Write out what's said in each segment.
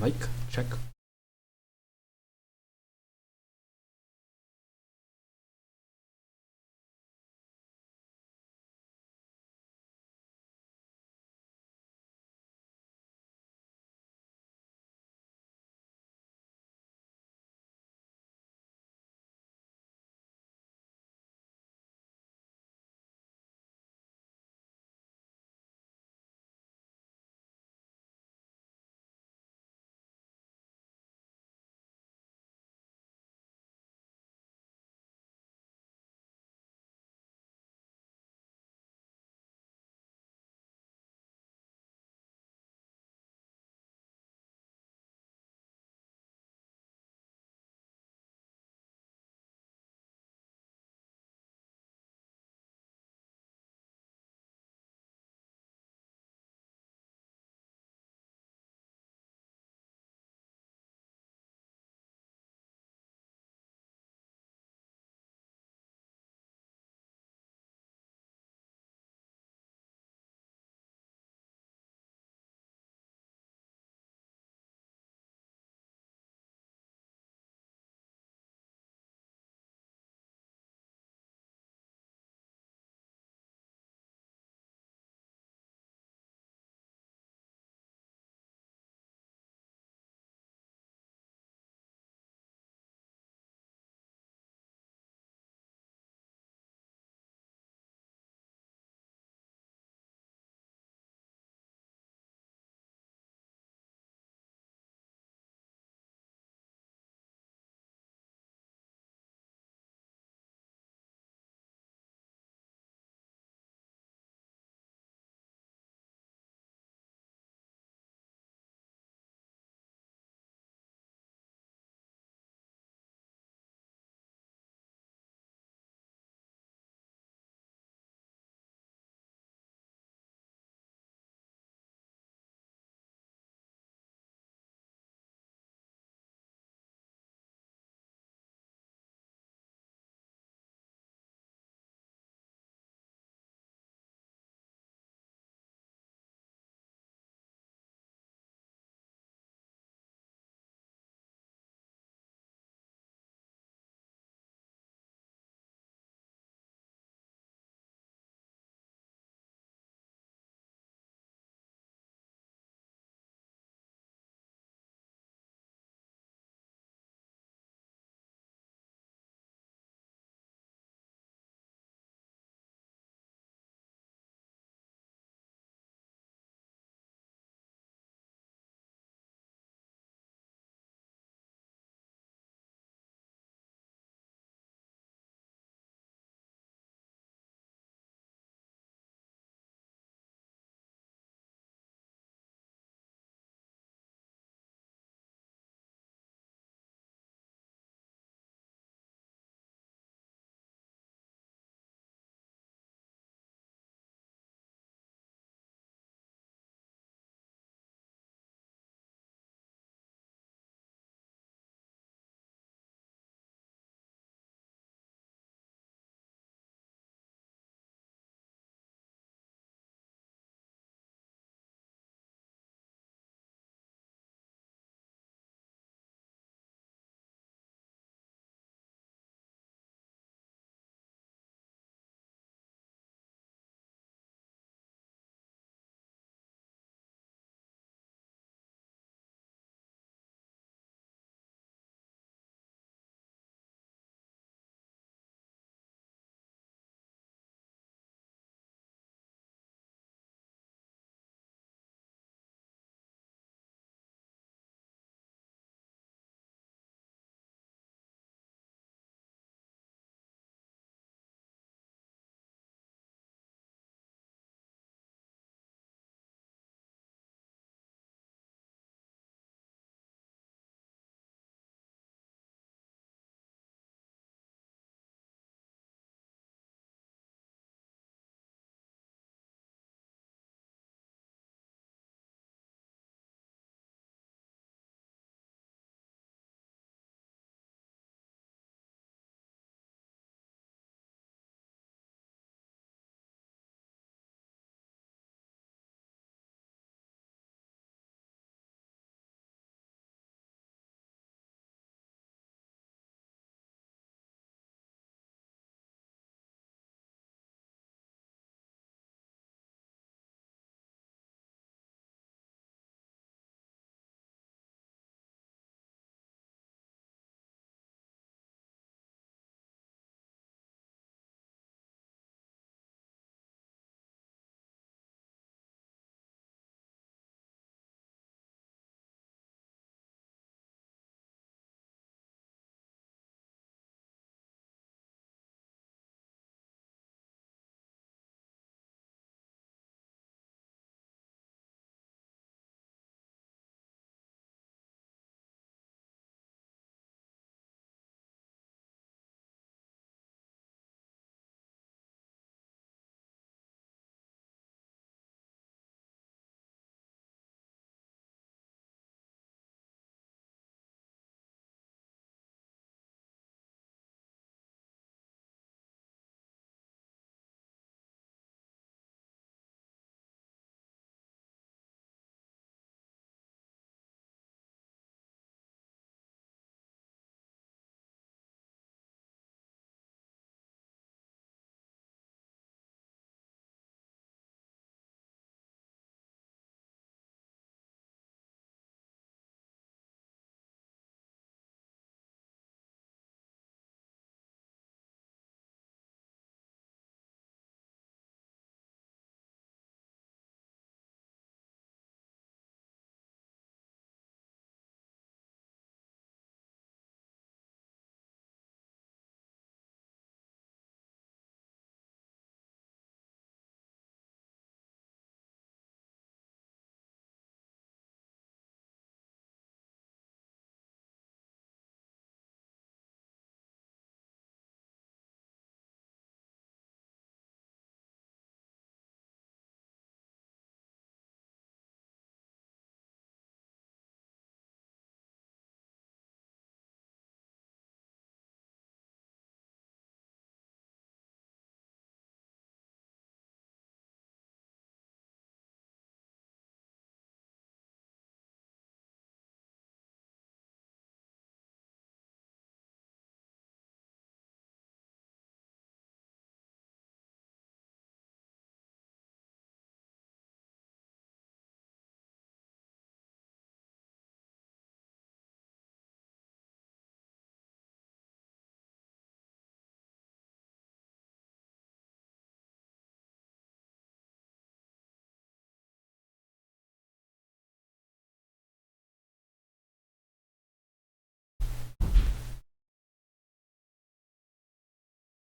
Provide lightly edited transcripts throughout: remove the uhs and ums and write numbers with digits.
like, check.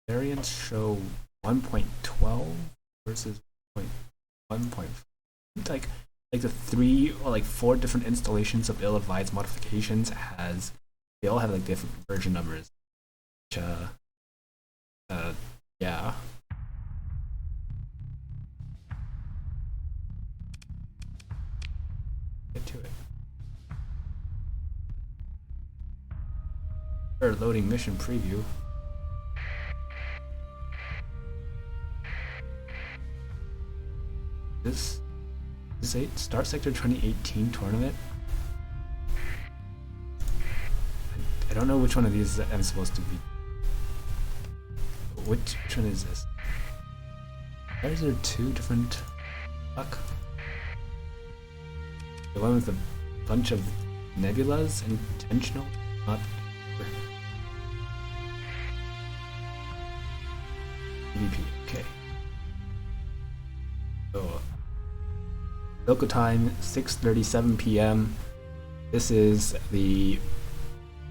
Variants show 1.12 versus 1.1. Like the 3 or like 4 different installations of ill-advised modifications has, they all have like different version numbers. Which, yeah. Get to it. Start loading mission preview. This is a Starsector 2018 tournament. I don't know which one of these I'm supposed to be. Which one is this? Why is there 2 different? Fuck. The one with a bunch of nebulas, intentional, not. PvP, okay. So, local time 6:37 p.m. This is the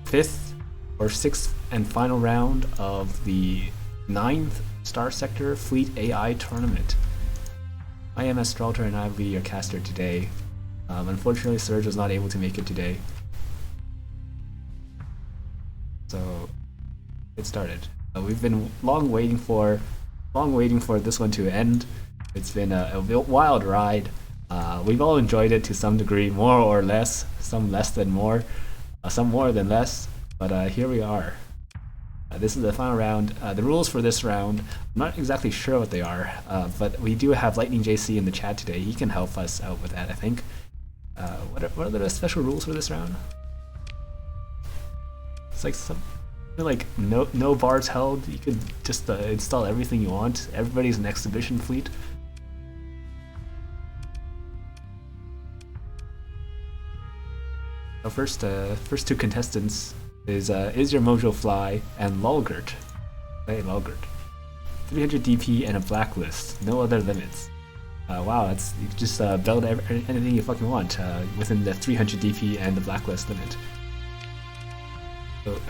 5th or 6th and final round of the 9th Starsector Fleet AI Tournament. I am Astralter and I will be your caster today. Unfortunately, Surge was not able to make it today. So, get started. We've been long waiting for this one to end. It's been a wild ride. We've all enjoyed it to some degree, more or less, some less than more, some more than less, but here we are. This is the final round. The rules for this round, I'm not exactly sure what they are, but we do have LightningJC in the chat today. He can help us out with that, I think. What are the special rules for this round? It's like no bars held. You can just install everything you want. Everybody's an exhibition fleet. Our first 2 contestants is your Mojo Fly and Lulgert. Hey Lulgert. 300 DP and a blacklist. No other limits. Wow, that's, you can just build anything you fucking want within the 300 DP and the blacklist limit. So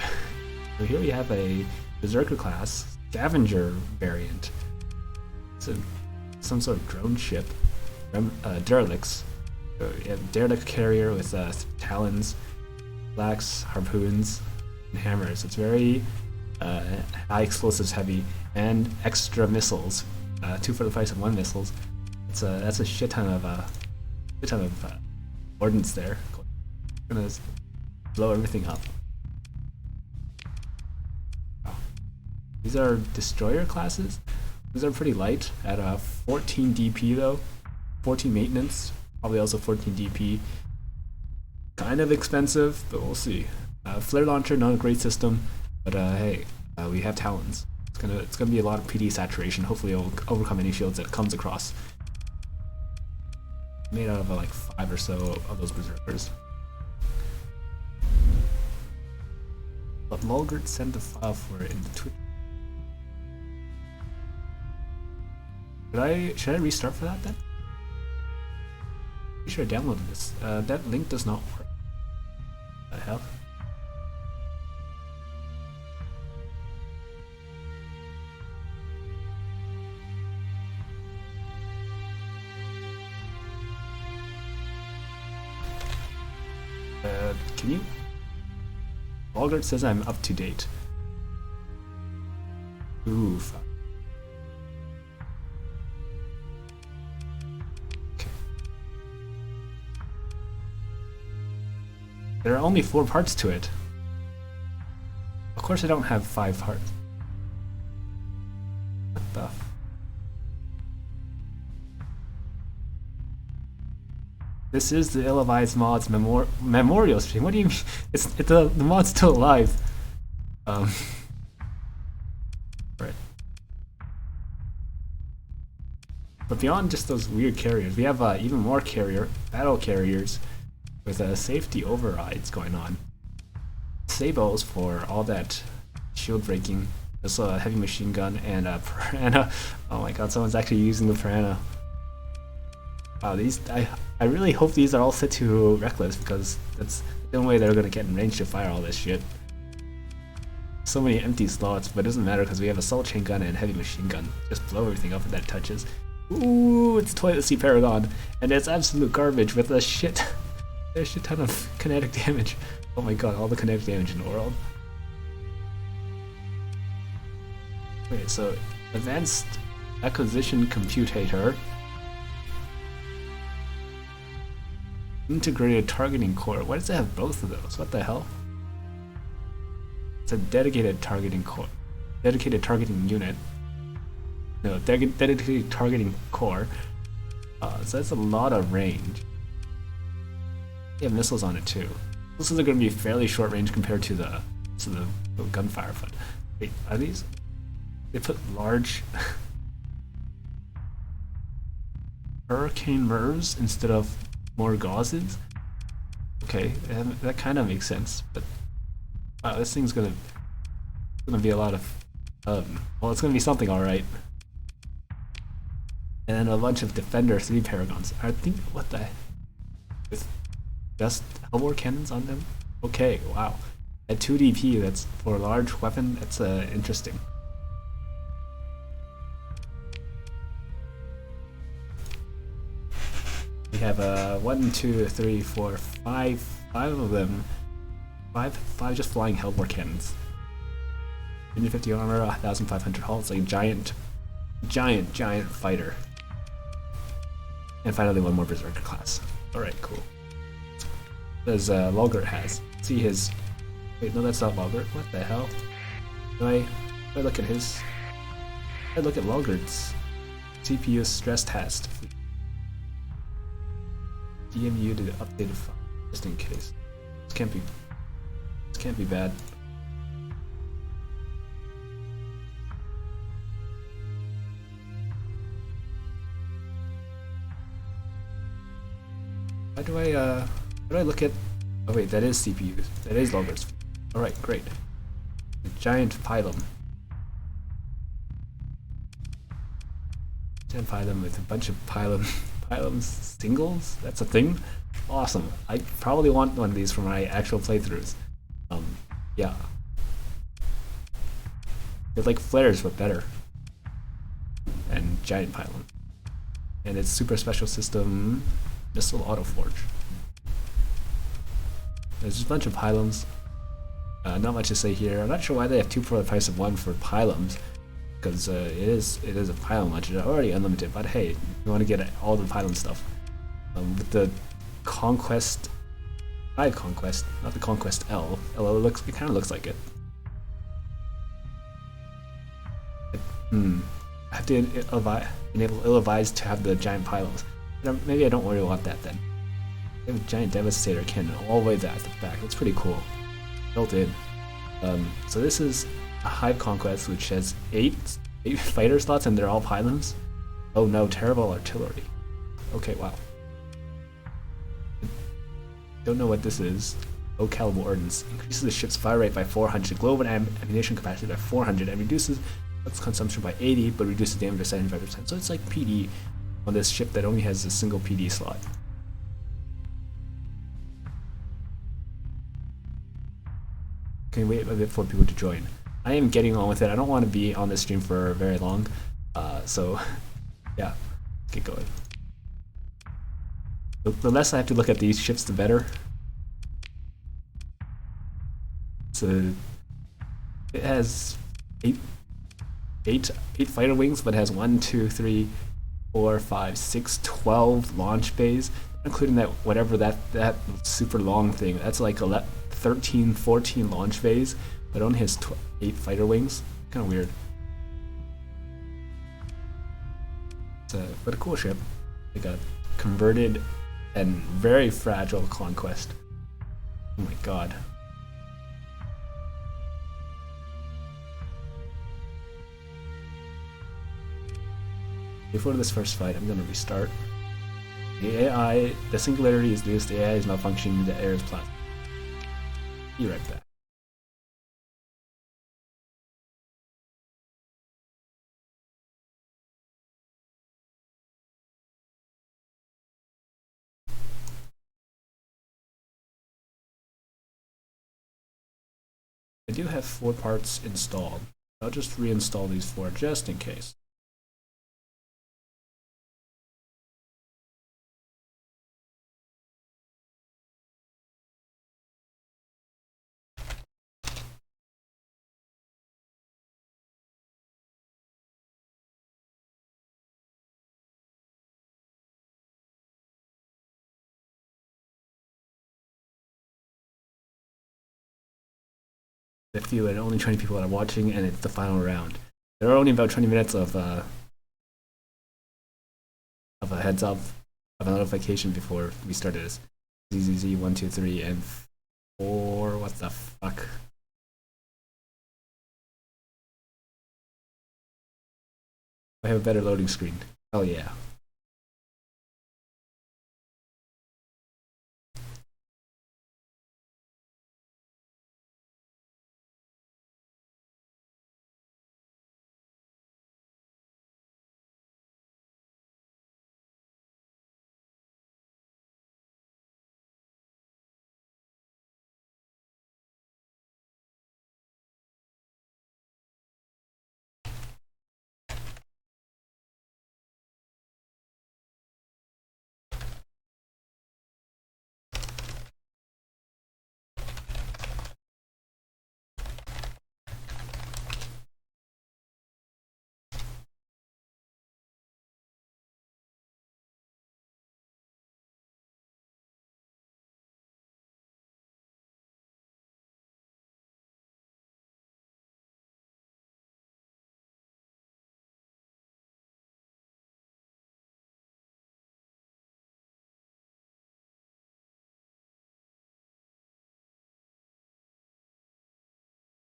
here we have a Berserker class scavenger variant. So some sort of drone ship, derelicts. So you have derelict carrier with talons, blacks, harpoons, and hammers. It's very high explosives heavy and extra missiles. 2 for the price of 1 missiles. That's a shit ton of ordnance there. Gonna blow everything up. Wow. These are destroyer classes. These are pretty light at 14 DP though, 14 maintenance, probably also 14 DP. Kind of expensive, but we'll see. Flare launcher, not a great system, but hey, we have talons. It's gonna be a lot of PD saturation. Hopefully, it'll overcome any shields that it comes across. Made out of like 5 or so of those berserkers. But Lulgert sent the file for it in the Twitter. Should I restart for that then? Pretty sure I downloaded this. That link does not work. What the hell? Can you? Lulgert says I'm up to date. Ooh, fuck. Okay. There are only 4 parts to it. Of course I don't have 5 parts. What the f- This is the ill-advised mods memorial stream. What do you mean? The mod's still alive. Right. But beyond just those weird carriers, we have even more battle carriers with safety overrides going on. Sables for all that shield breaking. Also a heavy machine gun and a piranha. Oh my god, someone's actually using the piranha. Wow, I really hope these are all set to reckless because that's the only way they're gonna get in range to fire all this shit. so many empty slots, but it doesn't matter because we have assault chain gun and heavy machine gun. Just blow everything up that it touches. Ooh, it's Toilet Seat Paragon, and it's absolute garbage with a shit ton of kinetic damage. Oh my god, all the kinetic damage in the world. Wait, so advanced acquisition computator, integrated targeting core. Why does it have both of those? What the hell? It's a dedicated targeting core, dedicated targeting unit. No, dedicated targeting core. So that's a lot of range. They have missiles on it too. Missiles are going to be fairly short range compared to the gunfire. But wait, are these? They put large hurricane MIRVs instead of more gauzes. Okay, that kind of makes sense. But wow, this thing's gonna be a lot of well, it's gonna be something, all right. And then a bunch of Defender 3 Paragons. I think, what the, with just Hellbore cannons on them? Okay, wow. At 2 DP, that's for a large weapon, that's interesting. We have 1, 2, 3, 4, 5 of them. Five just flying Hellbore cannons. 150 armor, 1,500 hull. It's like a giant fighter. And finally, one more Berserker class. Alright, cool. As Lolgert has. See his. Wait, no, that's not Lolgert. What the hell? Do I look at his. I look at Lolgert's CPU stress test. DMU to the updated file, just in case. This can't be bad. How do I look at? Oh wait, that is CPU. That is Lolgert's. All right, great. The giant pylon. Giant pylon with a bunch of pylons singles. That's a thing. Awesome. I probably want one of these for my actual playthroughs. Yeah. They're like flares, but better. And giant pylon. And it's super special system. Missile auto forge. There's just a bunch of pylons. Not much to say here. I'm not sure why they have 2 for the price of 1 for pylons, because it is a pylon launcher. They're already unlimited, but hey, you want to get all the pylon stuff. With the Conquest, not the Conquest L. It kind of looks like it. I have to enable ill-advised to have the giant pylons. Maybe I don't really want that then. They have a giant Devastator cannon all the way back at the back. That's pretty cool. Built in. So this is a Hive Conquest, which has 8 fighter slots, and they're all pylons. Oh no, terrible artillery. Okay, wow. Don't know what this is. Low caliber ordnance increases the ship's fire rate by 400, global ammunition capacity by 400, and reduces its consumption by 80, but reduces damage by 75%. So it's like PD on this ship that only has a single PD slot. Okay, wait a bit for people to join. I am getting on with it. I don't want to be on this stream for very long, so yeah, let's get going. The less I have to look at these ships, the better. So it has eight fighter wings, but it has 1, 2, 3, 4, 5, 6, 12 launch bays, including that whatever that super long thing. That's like 13, 14 launch bays, but it only has 8 fighter wings. Kind of weird. But a cool ship. Like a converted and very fragile Conquest. Oh my god. Before this first fight, I'm gonna restart. The singularity is loose, the AI is malfunctioning, the air is plastic. Be right back. I do have 4 parts installed. I'll just reinstall these 4 just in case. I feel that only 20 people are watching, and it's the final round. There are only about 20 minutes of a heads up, of a notification before we started this. ZZZ 1, 2, 3, and 4. What the fuck? I have a better loading screen. Oh yeah.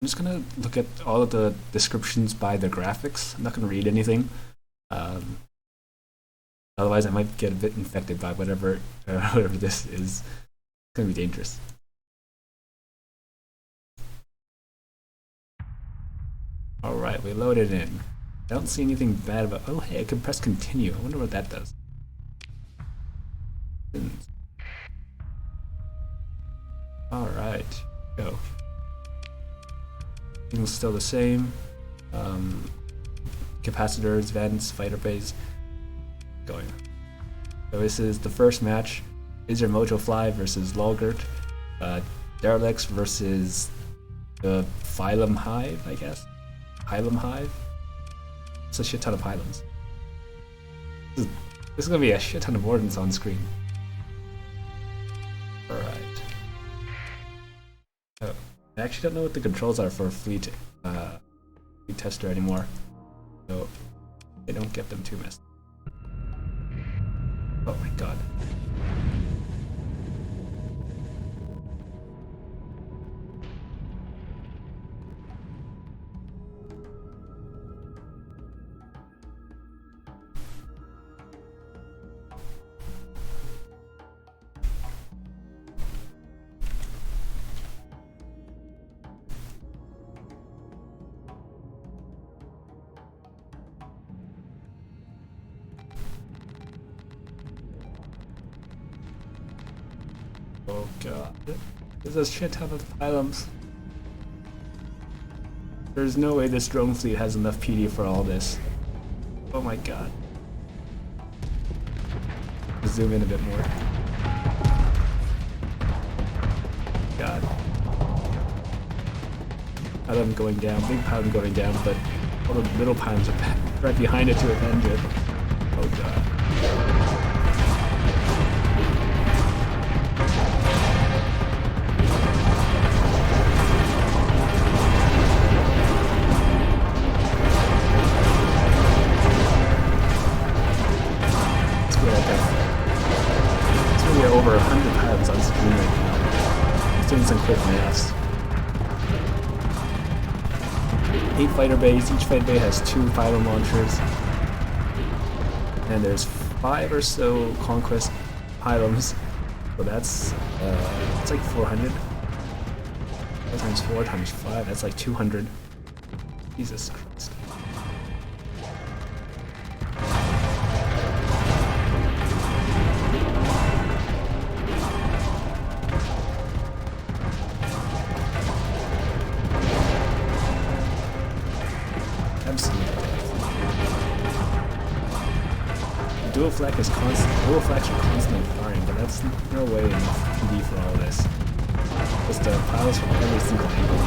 I'm just gonna look at all of the descriptions by the graphics. I'm not gonna read anything. Um, Otherwise, I might get a bit infected by whatever this is. It's gonna be dangerous. All right, we loaded in. I don't see anything bad about. Oh, hey, I can press continue. I wonder what that does. All right, go. Things still the same. Capacitors, vents, fighter bays. Going. So this is the first match. Is your Mojo Fly versus Lolgert. Derelicts versus the Phylum Hive, I guess. Phylum Hive? It's a shit ton of Phylums. This is gonna be a shit ton of wardens on screen. Alright. Oh, I actually don't know what the controls are for Fleet Tester anymore. So I don't get them too messed. Oh my god. Oh god. There's a shit ton of Phylums. There's no way this drone fleet has enough PD for all this. Oh my god. Zoom in a bit more. God. Phylum going down, big Phylum going down, but all the little Phylums are right behind it to avenge it. Oh god. Over 100 Phylums on screen right now. He's doing some quick maths. 8 fighter bays, each fighter bay has 2 Phylum launchers. And there's 5 or so Conquest Phylums. So that's it's like 400. 4 times 4 times 5, that's like 200. Jesus Christ. Little flags are constantly firing, but that's no way enough PD for all this. Just pilots from every single angle.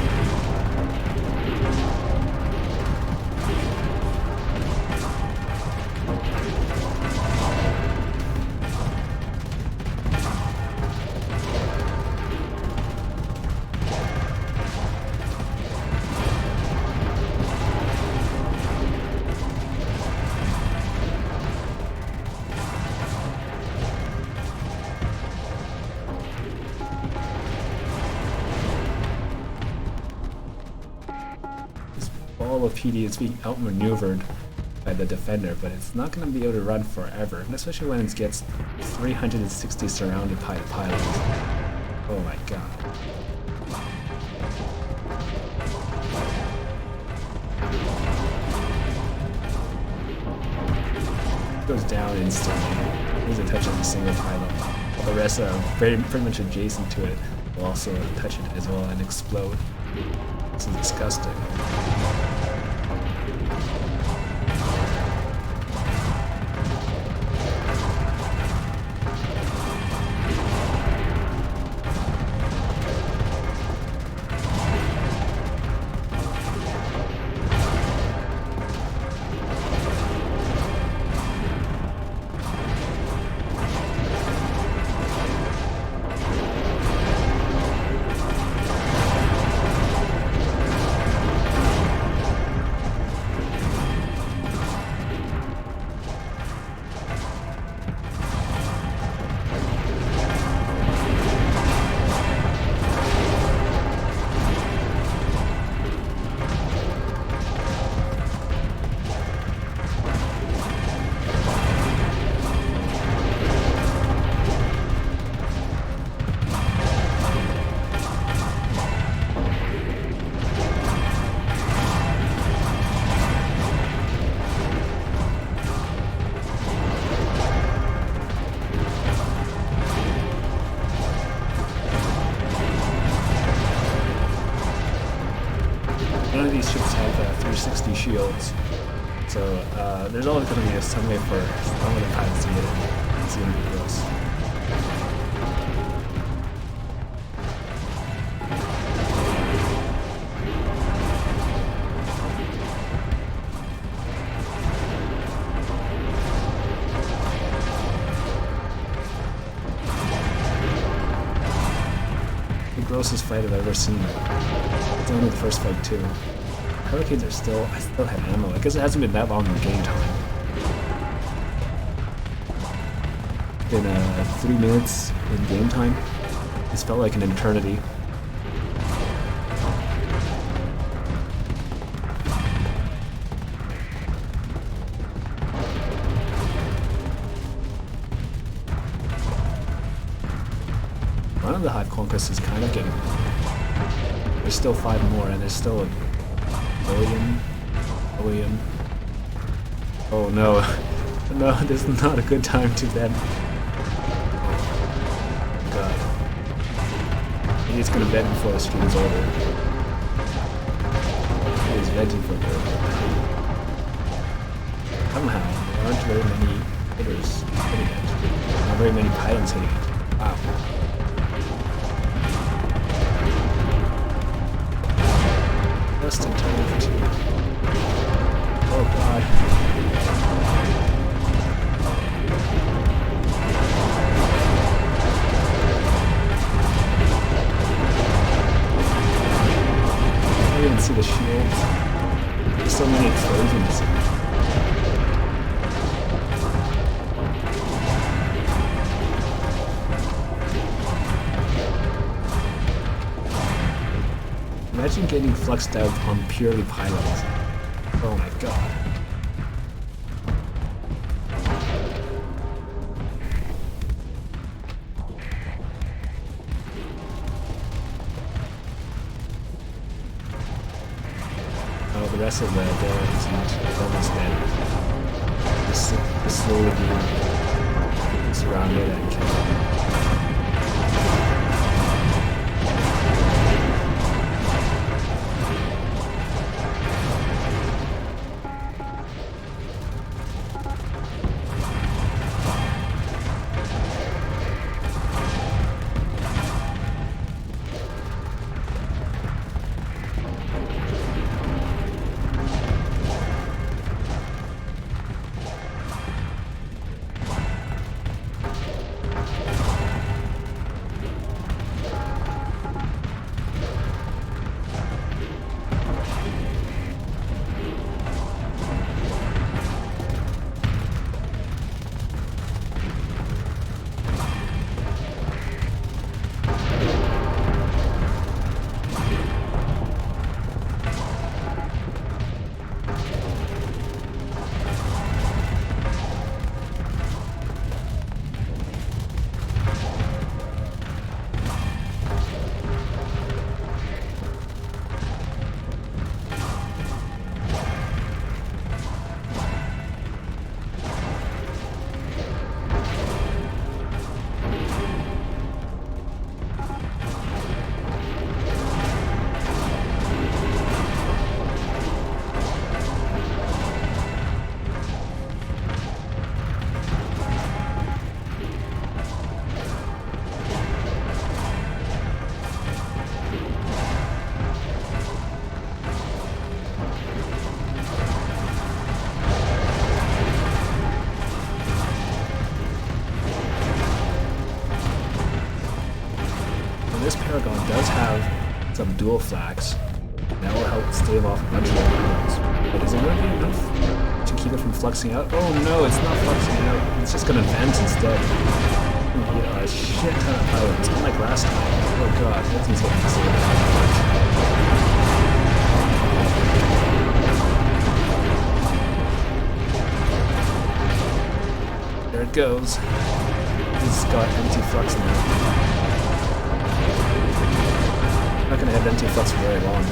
All of PD is being outmaneuvered by the defender, but it's not going to be able to run forever, especially when it gets 360 surrounded by the pilots. Oh my god. Goes down instantly. Loses a touch of a single pilot. All the rest are pretty much adjacent to it will also touch it as well and explode. This is disgusting. None of these ships have 360 shields, so there's always going to be some way for some of the pilots to get in. It's going to be gross. The grossest fight I've ever seen. It's only the first fight too. Hurricanes are still, I still have ammo. I guess it hasn't been that long in game time. Been 3 minutes in game time. It's felt like an eternity. One of the Hive Conquests is kind of getting... There's still 5 more, and there's still a billion. Oh no. No, this is not a good time to bed. Oh god. Maybe it's gonna bed before the stream is over. He's venting for good. Somehow, there aren't very many hitters hitting it. Not very many pilots hitting it. Wow. Just in time to... Oh god. I didn't even see the shields. There's so many explosions. Imagine getting fluxed out on purely pilots. Oh my god. Oh, the rest of the door is almost dead. Just slowly being surrounded and killed. this Paragon does have some dual flags. That will help stave off a bunch of Paragons. But is it going to be enough to keep it from fluxing out? Oh no, it's not fluxing out. It's just going to vent instead. A shit ton of pylons, unlike last time. Oh god, that thing's getting saved. There it goes. It's got empty flux now. I'm not gonna have empty flux for very long.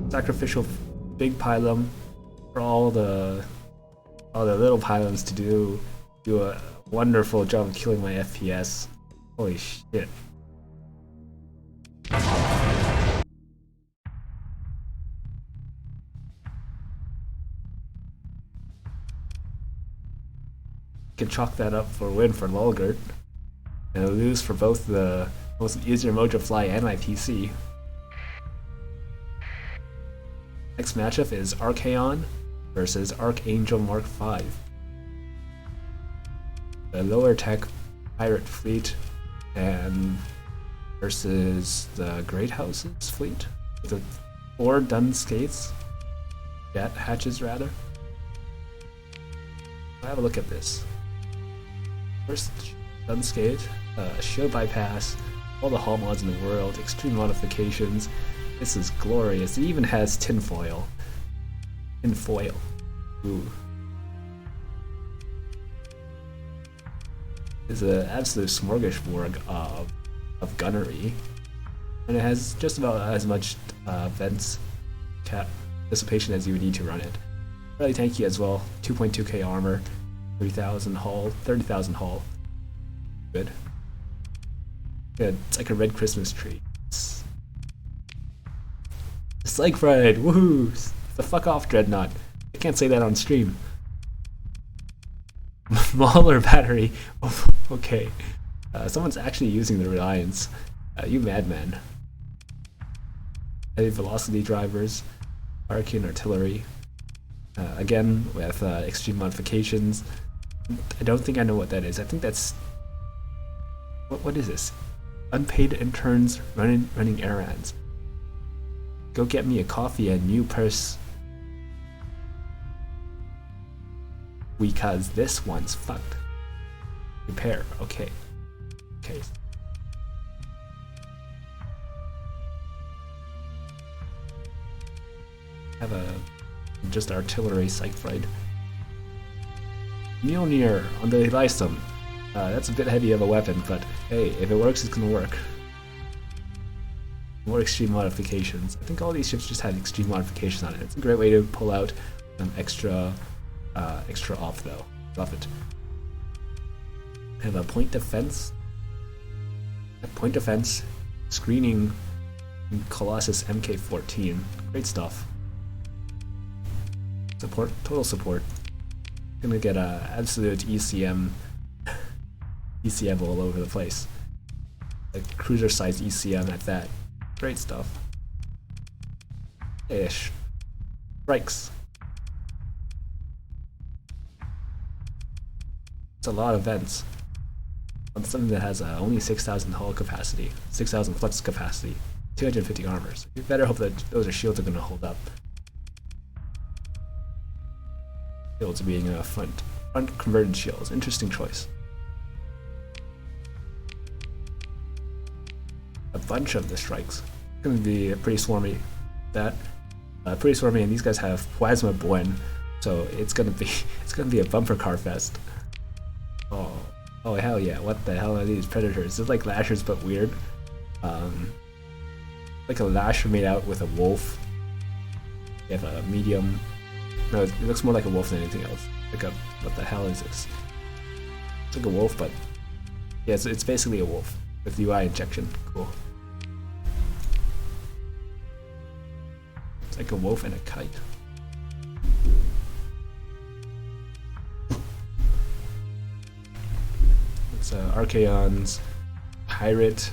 Sacrificial big pylon for all the little pylons to do a wonderful job of killing my FPS. Holy shit. Can chalk that up for a win for Lulgert, and a lose for both the most easier mode to fly and my PC. Next matchup is Archaon versus Archangel Mark V. The lower tech pirate fleet and versus the Great House's fleet. The 4 Dunskates, jet hatches rather. I'll have a look at this. First Dunskate, shield bypass, all the hull mods in the world, extreme modifications. This is glorious. It even has tinfoil. Tinfoil. Ooh. It's an absolute smorgasbord of gunnery. And it has just about as much vents cap dissipation as you would need to run it. Really tanky as well. 2.2k armor, 3,000 hull, 30,000 hull. Good. Good. It's like a red Christmas tree. Psych Fried! Woohoo! The fuck off, Dreadnought. I can't say that on stream. Mauler battery. Oh, okay. Someone's actually using the Reliance. You madman. Heavy velocity drivers. Arcane artillery. Again, with extreme modifications. I don't think I know what that is. I think that's... What is this? Unpaid interns running errands. Go get me a coffee and new purse. Because this one's fucked. Repair. Okay. Okay. Have a just artillery psych fried. Mjolnir on the Lysum. That's a bit heavy of a weapon, but hey, if it works, it's gonna work. More extreme modifications. I think all these ships just had extreme modifications on it. It's a great way to pull out some extra off though. Love it. I have a point defense. Point defense screening Colossus MK14. Great stuff. Support, total support. Gonna get a absolute ECM all over the place. Like cruiser sized ECM at that. Great stuff. Ish. Strikes. It's a lot of vents on something that has only 6,000 hull capacity, 6,000 flex capacity, 250 armor. So you better hope that those shields are going to hold up. Shields being front converted shields. Interesting choice. A bunch of the strikes. It's going to be pretty swarmy. Pretty swarmy, and these guys have plasma buen, so it's gonna be a bumper car fest. Oh hell yeah! What the hell are these predators? It's like lashers but weird. Like a lasher made out with a wolf. You have a medium. No, it looks more like a wolf than anything else. Like a, what the hell is this? It's like a wolf, but yeah, it's basically a wolf with UI injection. Cool. Like a wolf and a kite. It's Archaon's pirate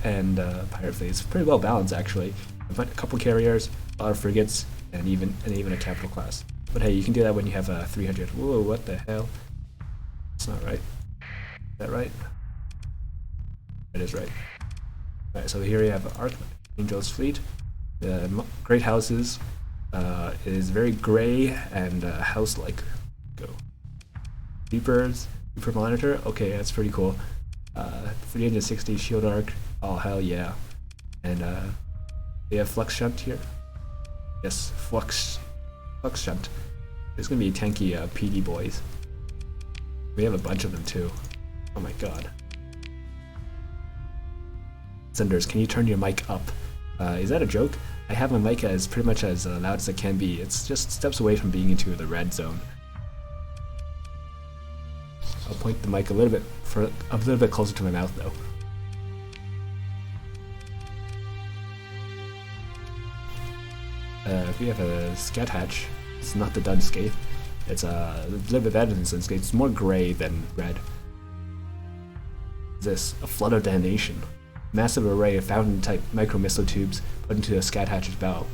and pirate fleet. It's pretty well balanced actually. A couple carriers, a lot of frigates, and even a capital class. But hey, you can do that when you have a 300. Whoa, what the hell? That's not right. Is that right? It is right. Alright, so here we have Archangel's fleet. The Great Houses is very gray and house-like. Go. Reaper Monitor. Okay, that's pretty cool. 360 Shield Arc. Oh hell yeah! And they have Flux Shunt here. Yes, Flux Shunt. There's gonna be tanky PD boys. We have a bunch of them too. Oh my god. Senders, can you turn your mic up? Is that a joke? I have my mic as pretty much as loud as it can be. It's just steps away from being into the red zone. I'll point the mic a little bit closer to my mouth though. If we have a Scat Hatch, it's not the Dunscape. It's a little bit better than Dunscape. It's more gray than red. This a flood of damnation. Massive array of fountain-type micro-missile tubes put into a Scat Hatch's bow,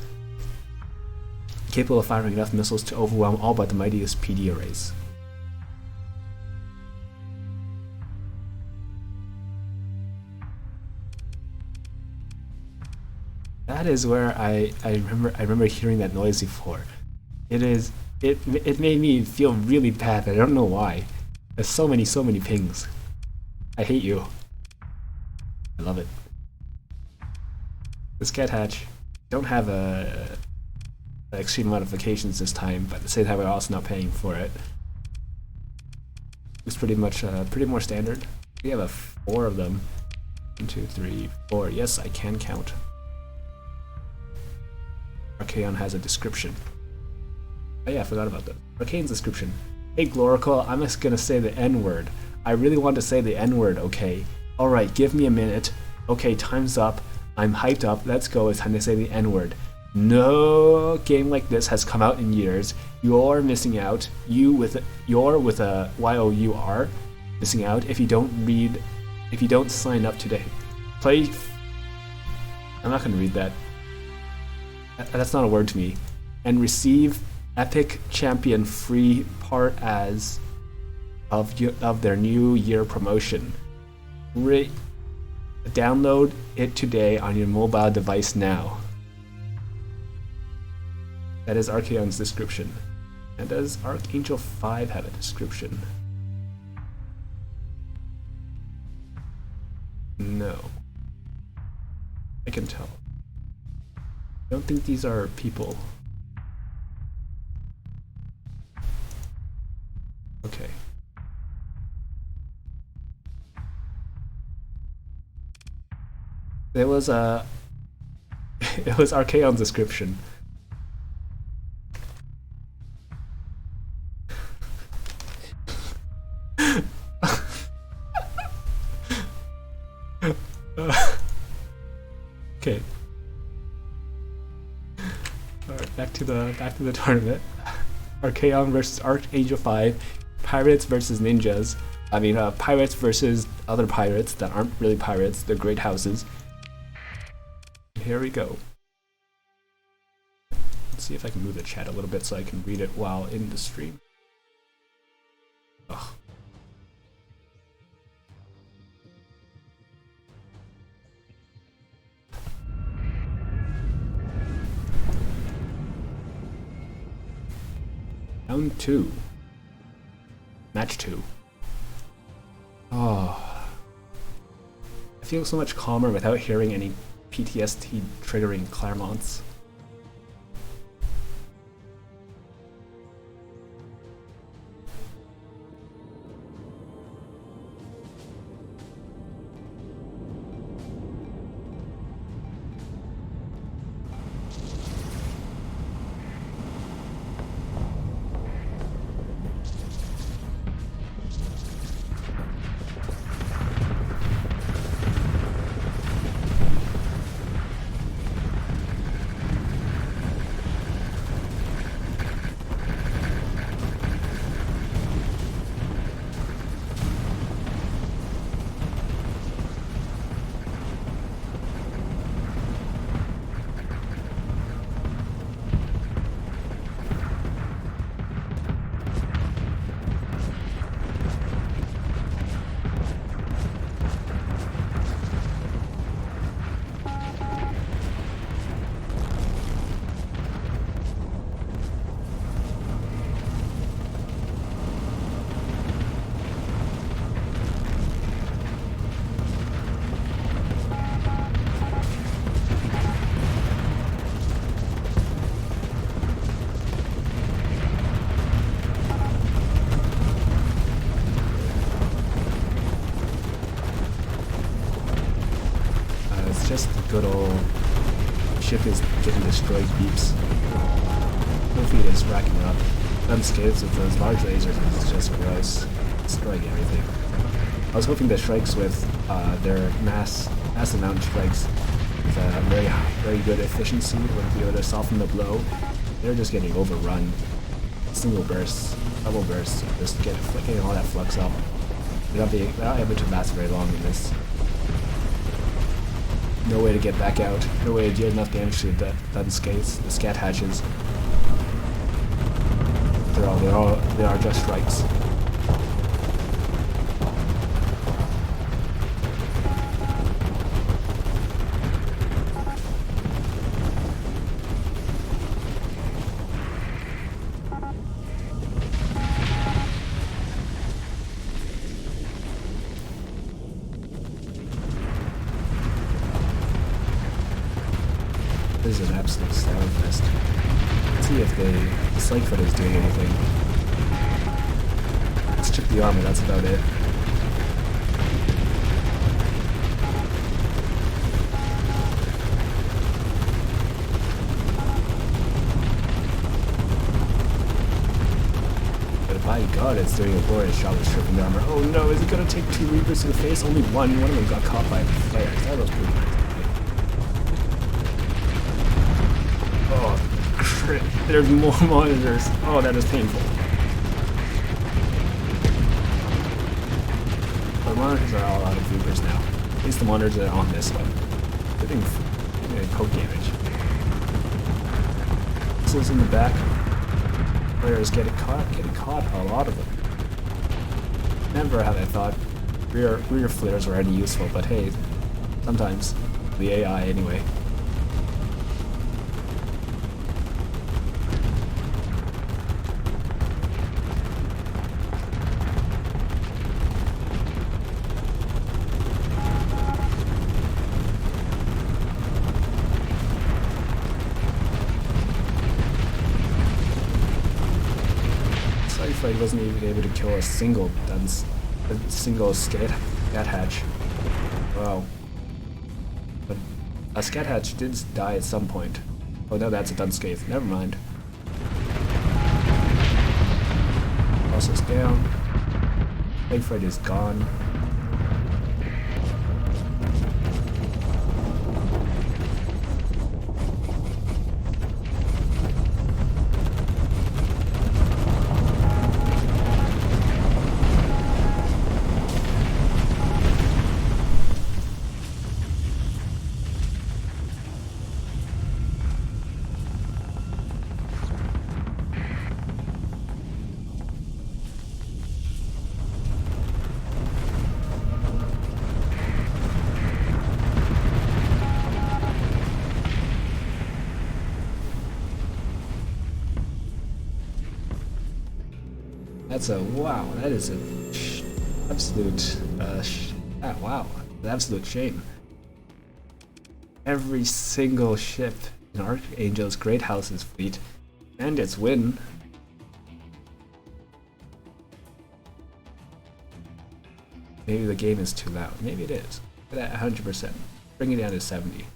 capable of firing enough missiles to overwhelm all but the mightiest PD arrays. That is where I remember hearing that noise before. It made me feel really bad. I don't know why. There's so many pings. I hate you. I love it. This Cat Hatch don't have extreme modifications this time, but at the same time we're also not paying for it. It's pretty more standard. We have 4 of them. 1, 2, 3, 4. Yes, I can count. Archaon has a description. Oh yeah, I forgot about that. Archaon's description. Hey Glorical, I'm just gonna say the N-word. I really want to say the N-word, okay? Alright, give me a minute. Okay, time's up. I'm hyped up. Let's go. It's time to say the N-word. No game like this has come out in years. You're missing out. You're with a Y-O-U-R missing out if you don't sign up today. I'm not gonna read that. That's not a word to me. And receive Epic Champion free part as of their New Year promotion. Download it today on your mobile device now. That is Archaon's description. And does Archangel 5 have a description? No. I can tell. I don't think these are people. Okay. It was Archaon's description. Okay. Alright, back to the tournament. Archaon versus Archangel 5, pirates versus ninjas. I mean, pirates versus other pirates that aren't really pirates, they're great houses. Here we go. Let's see if I can move the chat a little bit so I can read it while in the stream. Ugh. Round 2. Match 2. Oh. I feel so much calmer without hearing any PTSD triggering Claremonts. Just the good old ship is getting destroyed beeps. Hopefully it is racking up. Unscathed with those large lasers is just gross. Destroying everything. I was hoping the strikes with their mass amount strikes with very good efficiency would be able to soften the blow. They're just getting overrun. Single bursts, double bursts, just getting all that flux up. They're not able to last very long in this. No way to get back out. No way to deal enough damage to the skates, the scat hatches. They are just strikes. This is an absolute styling fest. Let's see if the Sightfoot is doing anything. Let's chip the armor, that's about it. But by God, it's doing a glorious job of stripping the armor. Oh no, is it gonna take 2 Reapers to the face? Only one of them got caught by flares. That was pretty nice. There's more monitors. Oh, that is painful. The monitors are all out of Reapers now. At least the monitors that are on this one. Getting poke damage. Missiles in the back. Players getting caught. A lot of them. Never have I thought rear flares were any useful, but hey, sometimes the AI anyway. He wasn't even able to kill a single scat hatch. Wow. But a scat hatch did die at some point. Oh no, that's a unscathed. Never mind. Process down. Sightfoot is gone. That's a wow. That is an absolute wow. An absolute shame. Every single ship in Archangel's Great House's fleet and its win. Maybe the game is too loud. Maybe it is. But at 100%. Bring it down to 70.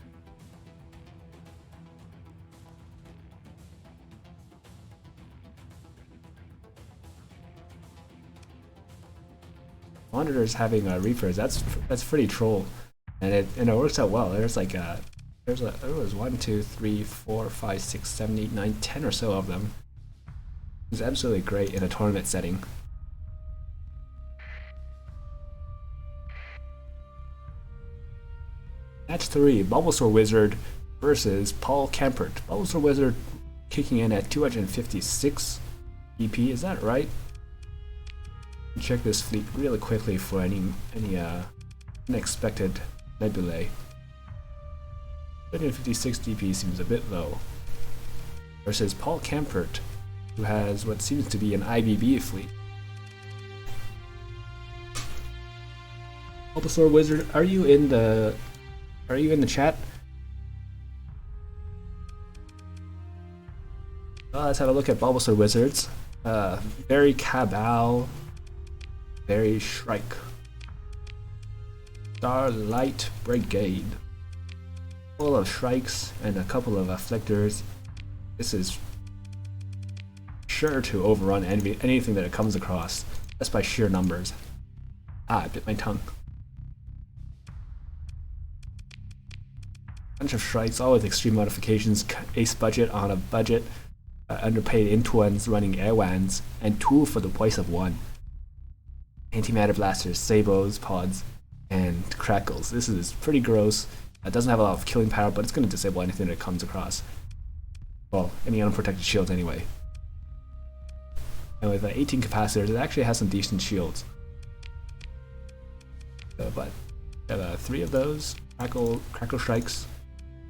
Monitors having Reapers, that's pretty troll, and it works out well. There's like there was 1, 2, 3, 4, 5, 6, 7, 8, 9, 10 or so of them. It's absolutely great in a tournament setting. Match 3, Bulbasaur Wizard versus Paul Campert. Bulbasaur Wizard kicking in at 256 EP, is that right? Check this fleet really quickly for any unexpected nebulae. 256 DP seems a bit low. Versus Paul Campert, who has what seems to be an IBB fleet. Bulbasaur Wizard, are you in the chat? Well, let's have a look at Bulbasaur Wizards. Very Cabal. Very Shrike. Starlight Brigade. Full of Shrikes and a couple of Afflictors. This is sure to overrun anything that it comes across. Just by sheer numbers. I bit my tongue. Bunch of Shrikes, all with extreme modifications, ace budget on a budget, underpaid Intuans running Airwans, and 2 for the price of 1. Antimatter Blasters, Sabos, Pods, and Crackles. This is pretty gross. It doesn't have a lot of killing power, but it's going to disable anything that it comes across. Well, any unprotected shields anyway. And with 18 capacitors, it actually has some decent shields. But I have 3 of those, Crackle Strikes,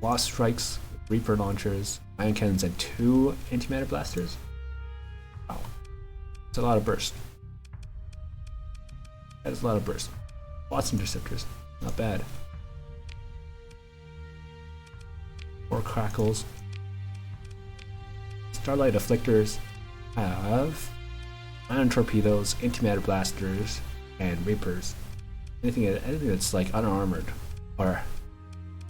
Wasp Strikes, Reaper Launchers, Ion Cannons, and 2 Antimatter Blasters. Wow. It's a lot of burst. That's a lot of burst. Lots of interceptors. Not bad. 4 Crackles. Starlight Afflictors have Ion Torpedoes, Antimatter Blasters, and Reapers. Anything that's like unarmored or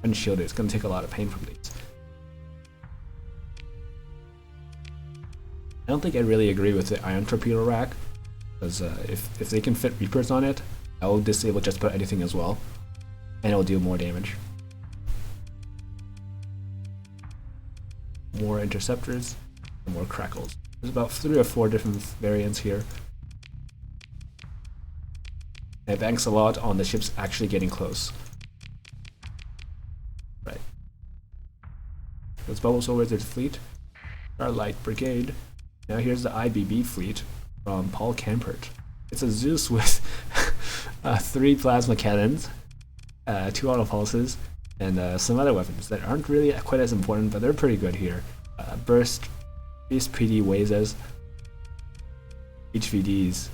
unshielded is going to take a lot of pain from these. I don't think I really agree with the Ion Torpedo rack. Because if they can fit Reapers on it, I will disable just about anything as well, and it will do more damage. More Interceptors, and more Crackles. There's about 3 or 4 different variants here. And it banks a lot on the ships actually getting close. Right. That's Bulbasaur Wizard's fleet. Starlight Brigade. Now here's the IBB fleet from Paul Campert. It's a Zeus with 3 plasma cannons, 2 auto pulses, and some other weapons that aren't really quite as important, but they're pretty good here. Burst, Beast PD Wazes, HVDs,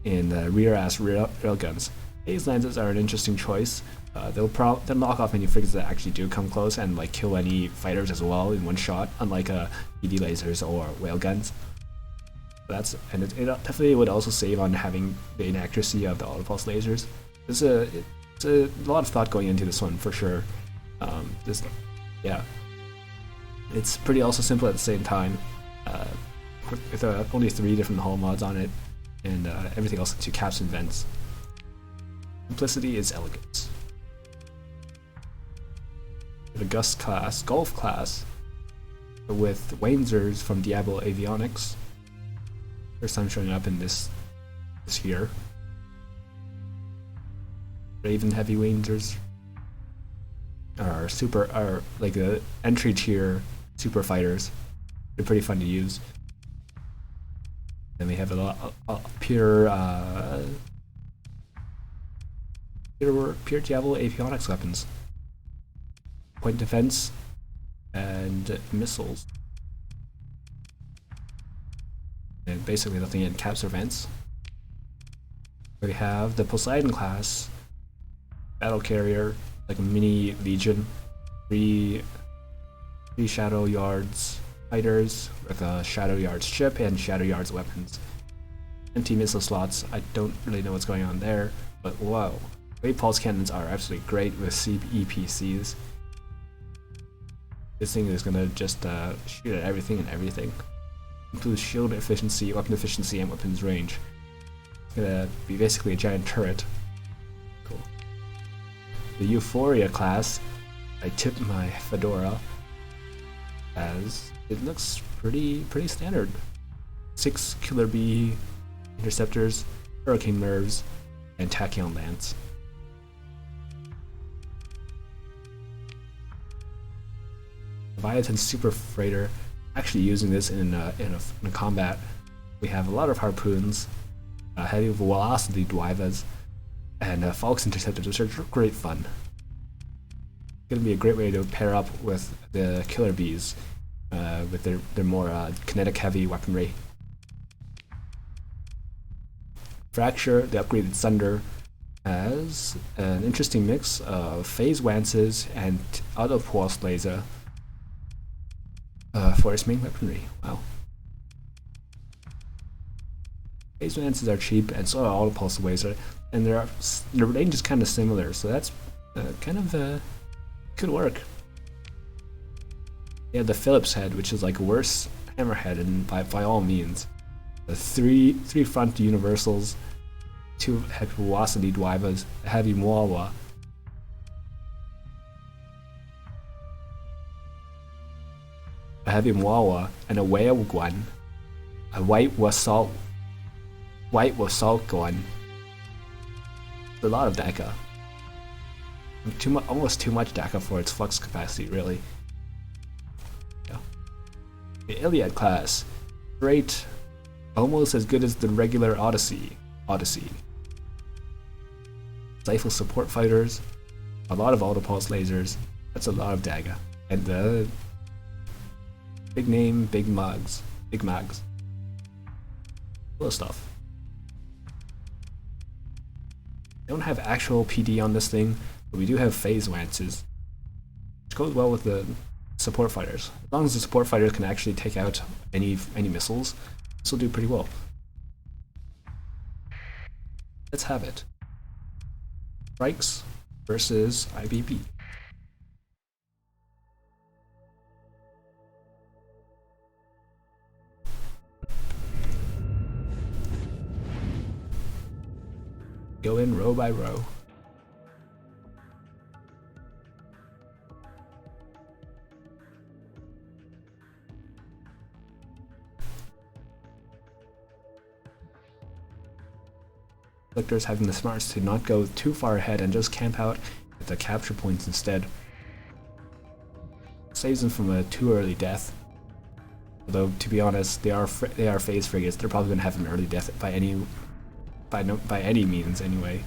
and rear-ass railguns. Haze Lances are an interesting choice. They'll knock off any frigates that actually do come close and like kill any fighters as well in one shot, unlike PD lasers or whale guns. And it definitely would also save on having the inaccuracy of the autopulse lasers. It's a lot of thought going into this one for sure. It's pretty also simple at the same time, with only 3 different hull mods on it, and everything else into caps and vents. Simplicity is elegance. The Golf class, with Wanzers from Diablo Avionics. First time showing up in this here. Raven Heavy Wanzers are like the entry tier super fighters. They're pretty fun to use. Then we have a lot pure Diablo Avionics weapons. Point defense and missiles. And basically nothing in caps or vents. We have the Poseidon class battle carrier, like a mini legion, three Shadow Yards fighters with a Shadow Yards ship and Shadow Yards weapons. Empty missile slots. I don't really know what's going on there, but whoa. Wave pulse cannons are absolutely great with CEPCs. This thing is gonna just shoot at everything and everything. Includes shield efficiency, weapon efficiency, and weapons range. It's gonna be basically a giant turret. Cool. The Euphoria class, I tip my fedora, as it looks pretty standard. 6 Killer Bee interceptors, Hurricane Nerves, and Tachyon Lance. Leviathan Super Freighter, actually using this in a combat. We have a lot of harpoons, heavy velocity Dwivas, and Falx interceptors, which are great fun. Gonna be a great way to pair up with the Killer Bees with their more kinetic heavy weaponry. Fracture, the upgraded Sunder, has an interesting mix of phase wances and auto pulse laser for its main weaponry. Wow. Phase wances are cheap, and so are auto pulse laser, and their range is kind of similar, so that's could work. Yeah, the Phillips head, which is like a worse hammerhead, and by all means. The three front universals, 2 heavy velocity Dwivas, a heavy Mwawa, and a whale gun, a white wasalt gun. A lot of DACA. Almost too much DACA for its flux capacity, really. Yeah. The Iliad class, great, almost as good as the regular Odyssey. Rifle support fighters, a lot of autopulse lasers. That's a lot of DACA, and the big name, big mags. Cool stuff. Don't have actual PD on this thing, but we do have phase lances, which goes well with the support fighters. As long as the support fighters can actually take out any missiles, this will do pretty well. Let's have it. Strikes versus IBB. Go in row by row. Lictors having the smarts to not go too far ahead and just camp out at the capture points instead. Saves them from a too early death. Although, to be honest, they are phase frigates. They're probably going to have an early death by any means anyway.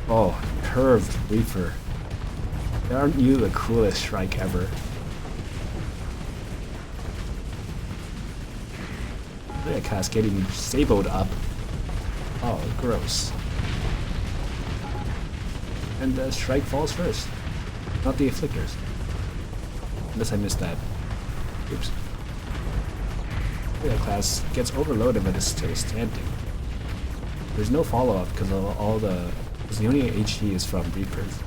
Oh, curved Reaper. Aren't you the coolest strike ever? Look at Cass getting sabled up. Oh, gross. And the strike falls first, not the afflictors. Unless I missed that. Oops. Look at Class gets overloaded but is still standing. There's no follow-up because the only HE is from Reapers.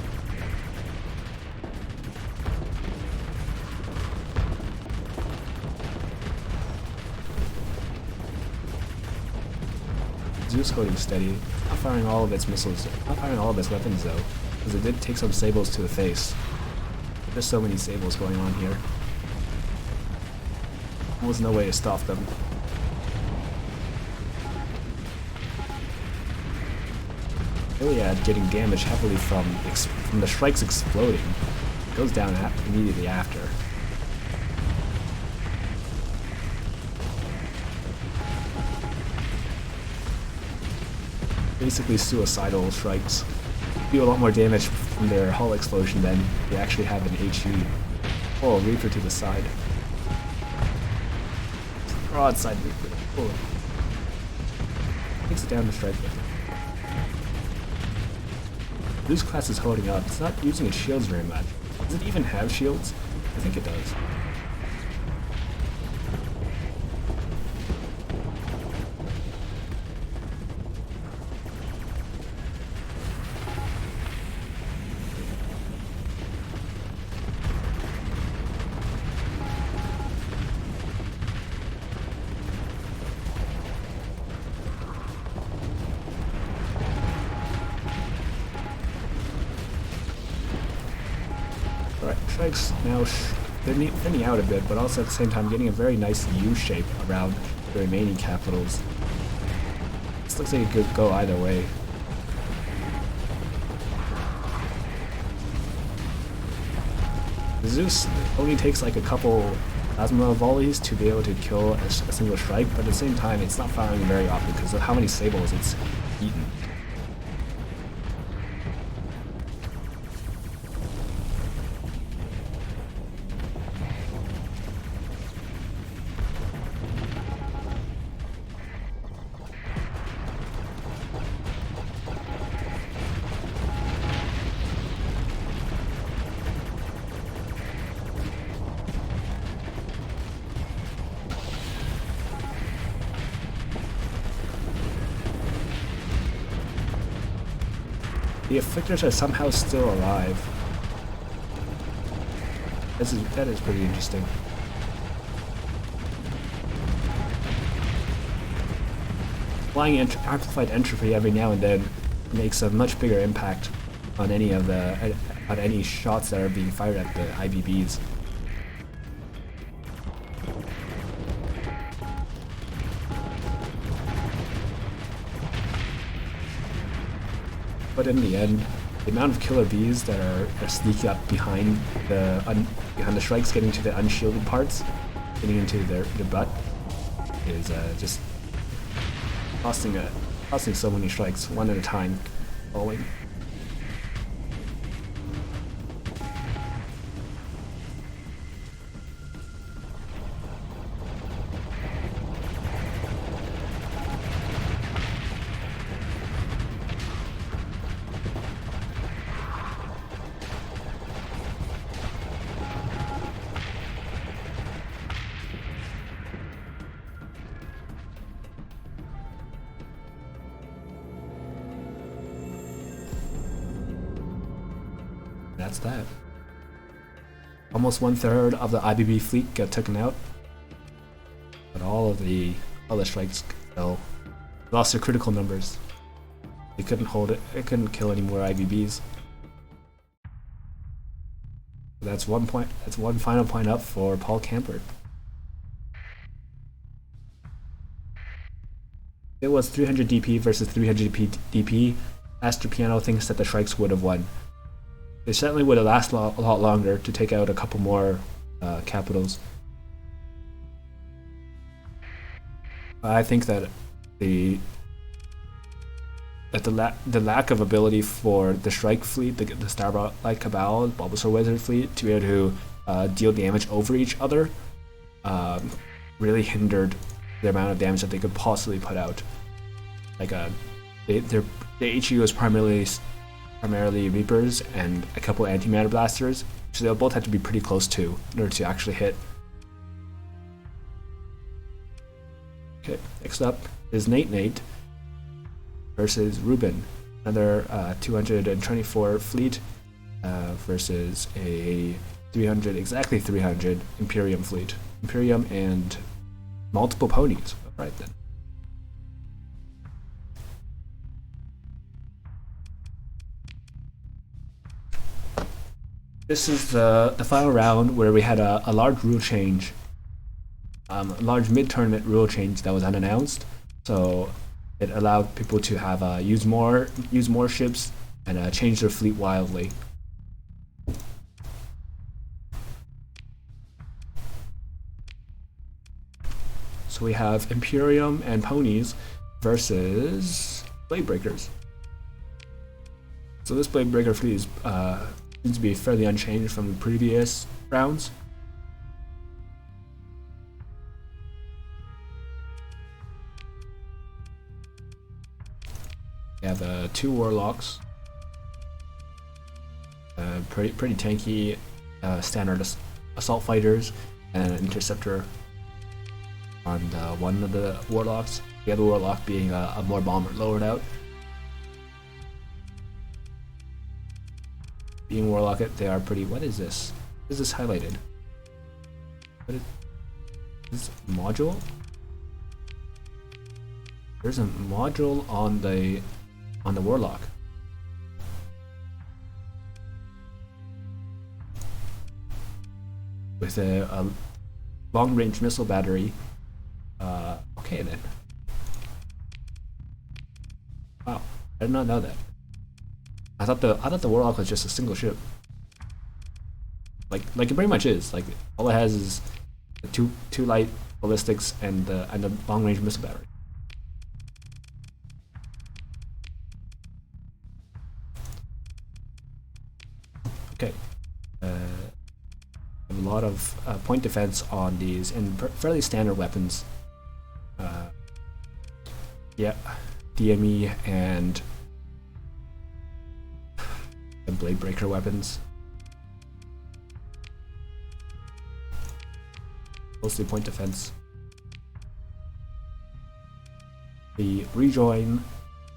Zeus holding steady, not firing all of its missiles, not firing all of its weapons though, because it did take some sables to the face. There's so many sables going on here. Almost no way to stop them. Iliad getting damaged heavily from the strikes exploding. Goes down immediately after. basically suicidal strikes. Do a lot more damage from their hull explosion than they actually have in HE. Oh, Reaper to the side. Broadside Reaper. Oh. Takes it down to strike with it. Blue's class is holding up. It's not using its shields very much. Does it even have shields? I think it does. Strikes now thinning out a bit, but also at the same time getting a very nice U shape around the remaining capitals. This looks like it could go either way. The Zeus only takes like a couple plasma volleys to be able to kill a single strike, but at the same time it's not firing very often because of how many sables it's eaten. The Afflictors are somehow still alive. That is pretty interesting. Applying amplified entropy every now and then makes a much bigger impact on any shots that are being fired at the IBBs. But in the end, the amount of killer bees that are sneaking up behind the strikes, getting to the unshielded parts, getting into their butt, is just costing so many strikes, one at a time, falling. That's that. Almost 1/3 of the IBB fleet got taken out, but all the strikes fell. Lost their critical numbers. They couldn't hold it. It couldn't kill any more IBBs. That's 1 point. That's one final point up for Paul Camper. It was 300 DP versus 300 DP. Aster Piano thinks that the strikes would have won. They certainly would have lasted a lot longer to take out a couple more capitals. I think that the lack of ability for the strike fleet, the Starlight Cabal, Bulbasaur Wizard fleet, to be able to deal damage over each other, really hindered the amount of damage that they could possibly put out. Like the HE was primarily Reapers and a couple antimatter blasters, so they'll both have to be pretty close to in order to actually hit. Okay, next up is Nate versus Ruben, another 224 fleet versus a 300, exactly 300 Imperium fleet. Imperium and multiple ponies. Right then. This is the final round where we had a large rule change, a large mid-tournament rule change that was unannounced. So it allowed people to have use more ships and change their fleet wildly. So we have Imperium and ponies versus Blade Breakers. So this Blade Breaker fleet is, seems to be fairly unchanged from the previous rounds. We have 2 Warlocks, pretty tanky standard assault fighters, and an interceptor on one of the Warlocks. The other Warlock being a more bomber lowered out. Being Warlock, they are pretty. What is this? Is this highlighted? What is this module? There's a module on the Warlock. With a long-range missile battery. Okay then. Wow, I did not know that. I thought the Warlock was just a single ship. Like it pretty much is. Like all it has is two light ballistics and the long-range missile battery. Okay. A lot of point defense on these and fairly standard weapons. Yeah, DME and Blade Breaker weapons. Mostly point defense. The rejoin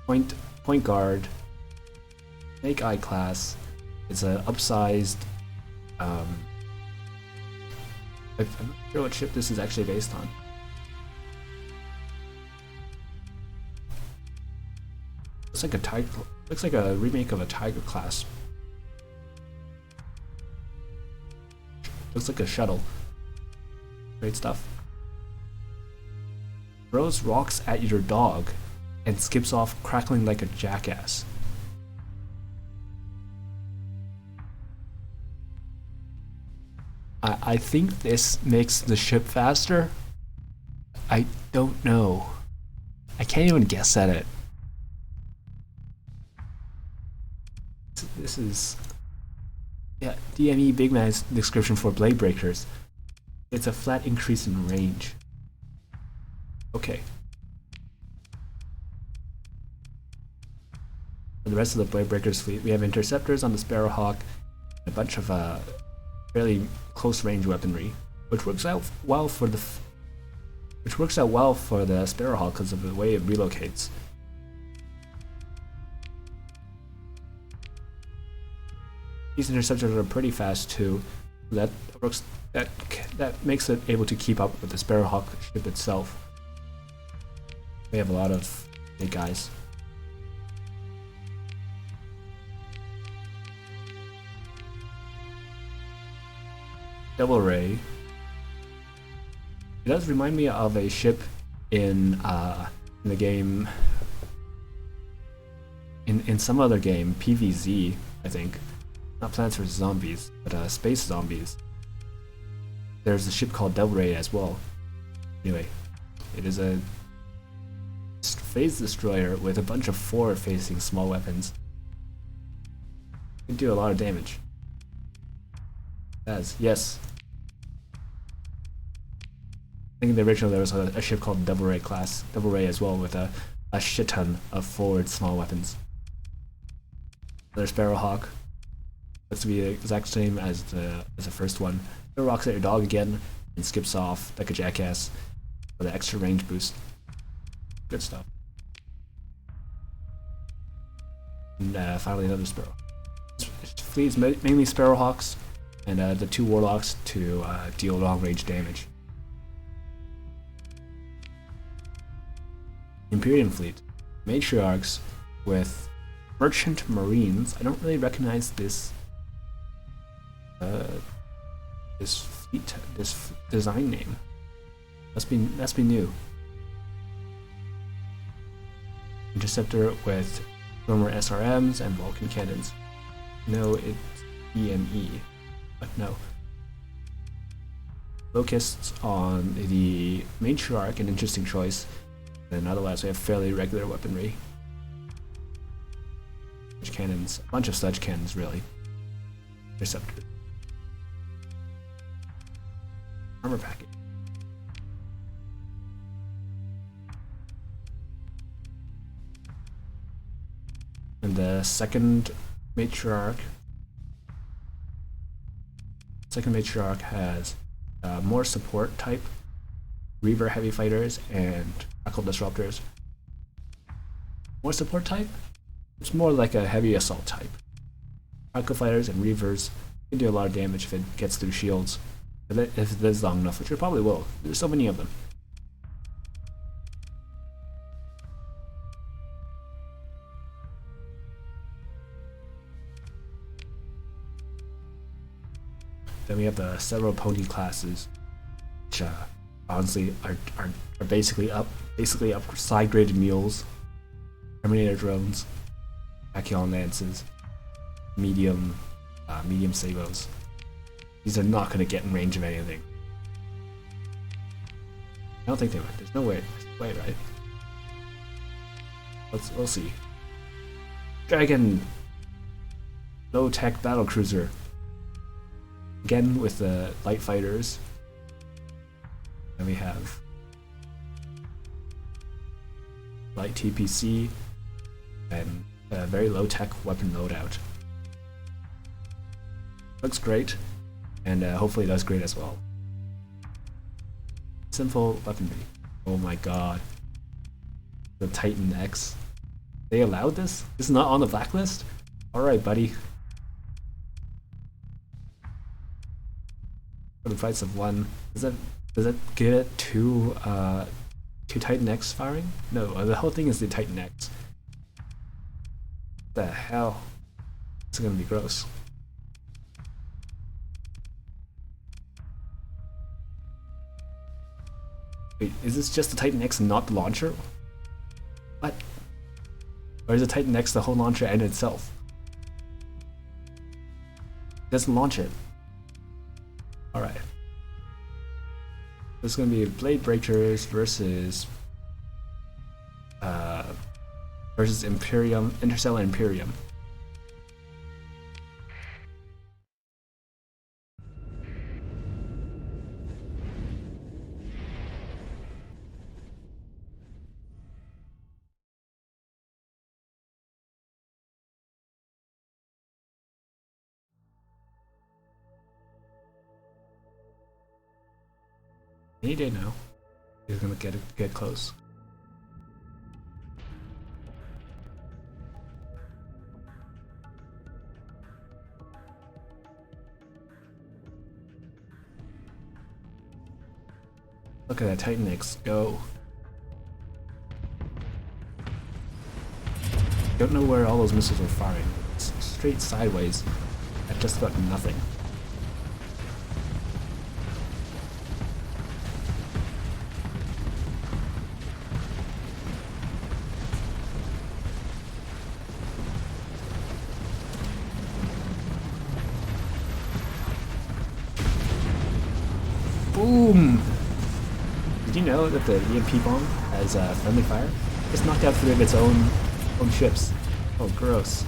point guard Snake Eye class is an upsized. I'm not sure what ship this is actually based on. Looks like a Tiger. Looks like a remake of a Tiger class. Looks like a shuttle. Great stuff. Throws rocks at your dog and skips off crackling like a jackass. I think this makes the ship faster. I don't know. I can't even guess at it. This is, yeah, DME Big Man's description for Blade Breakers. It's a flat increase in range. Okay. For the rest of the Blade Breakers fleet, we have interceptors on the Sparrowhawk, and a bunch of fairly close range weaponry, which works out well for the Sparrowhawk because of the way it relocates. These interceptors are pretty fast too. That works. That makes it able to keep up with the Sparrowhawk ship itself. We have a lot of big guys. Devil Ray. It does remind me of a ship in the game. In some other game, PvZ, I think. Not Plants vs Zombies, but Space Zombies. There's a ship called Devil Ray as well. Anyway, it is a phase destroyer with a bunch of forward-facing small weapons. It can do a lot of damage. Yes. I think in the original there was a ship called Devil Ray class, Devil Ray as well, with a shit ton of forward small weapons. Another Sparrowhawk. Looks to be the exact same as the first one. It rocks at your dog again and skips off like a jackass for the extra range boost. Good stuff. And finally another Sparrow. This fleet is mainly Sparrowhawks and the 2 Warlocks to deal long range damage. Imperium fleet. Matriarchs with Merchant Marines. I don't really recognize this this design name. Must be new. Interceptor with former SRMs and Vulcan cannons. No, it's EME, but no. Locusts on the Matriarch, an interesting choice. And otherwise we have fairly regular weaponry. cannons, a bunch of sludge cannons really. Interceptors. Armor package. And the second matriarch has more support type, Reaver heavy fighters, and Echo disruptors. More support type? It's more like a heavy assault type. Echo fighters and Reavers can do a lot of damage if it gets through shields. If it lives long enough, which it probably will. There's so many of them. Then we have the several pony classes, which honestly are basically upside graded mules, Terminator drones, Tachyon lances, medium sabos. These are not going to get in range of anything. I don't think they might. There's no way. Right? We'll see. Dragon, low tech battle cruiser. Again with the light fighters. Then we have light TPC and a very low tech weapon loadout. Looks great, and hopefully does great as well. Simple weaponry. Oh my god. The Titan X. They allowed this? It's not on the blacklist? Alright, buddy. For the price of one. Does that get two Titan X firing? No, the whole thing is the Titan X. What the hell? It's gonna be gross. Wait, is this just the Titan X and not the launcher? What? Or is the Titan X the whole launcher and itself? It doesn't launch it. Alright. This is going to be Blade Breakers versus Imperium, Interstellar Imperium. Any day now, he's gonna get close. Look at that Titan X go. Don't know where all those missiles were firing. It's straight sideways at just about nothing. Boom! Did you know that the EMP bomb has friendly fire? It's knocked out 3 of its own ships. Oh, gross.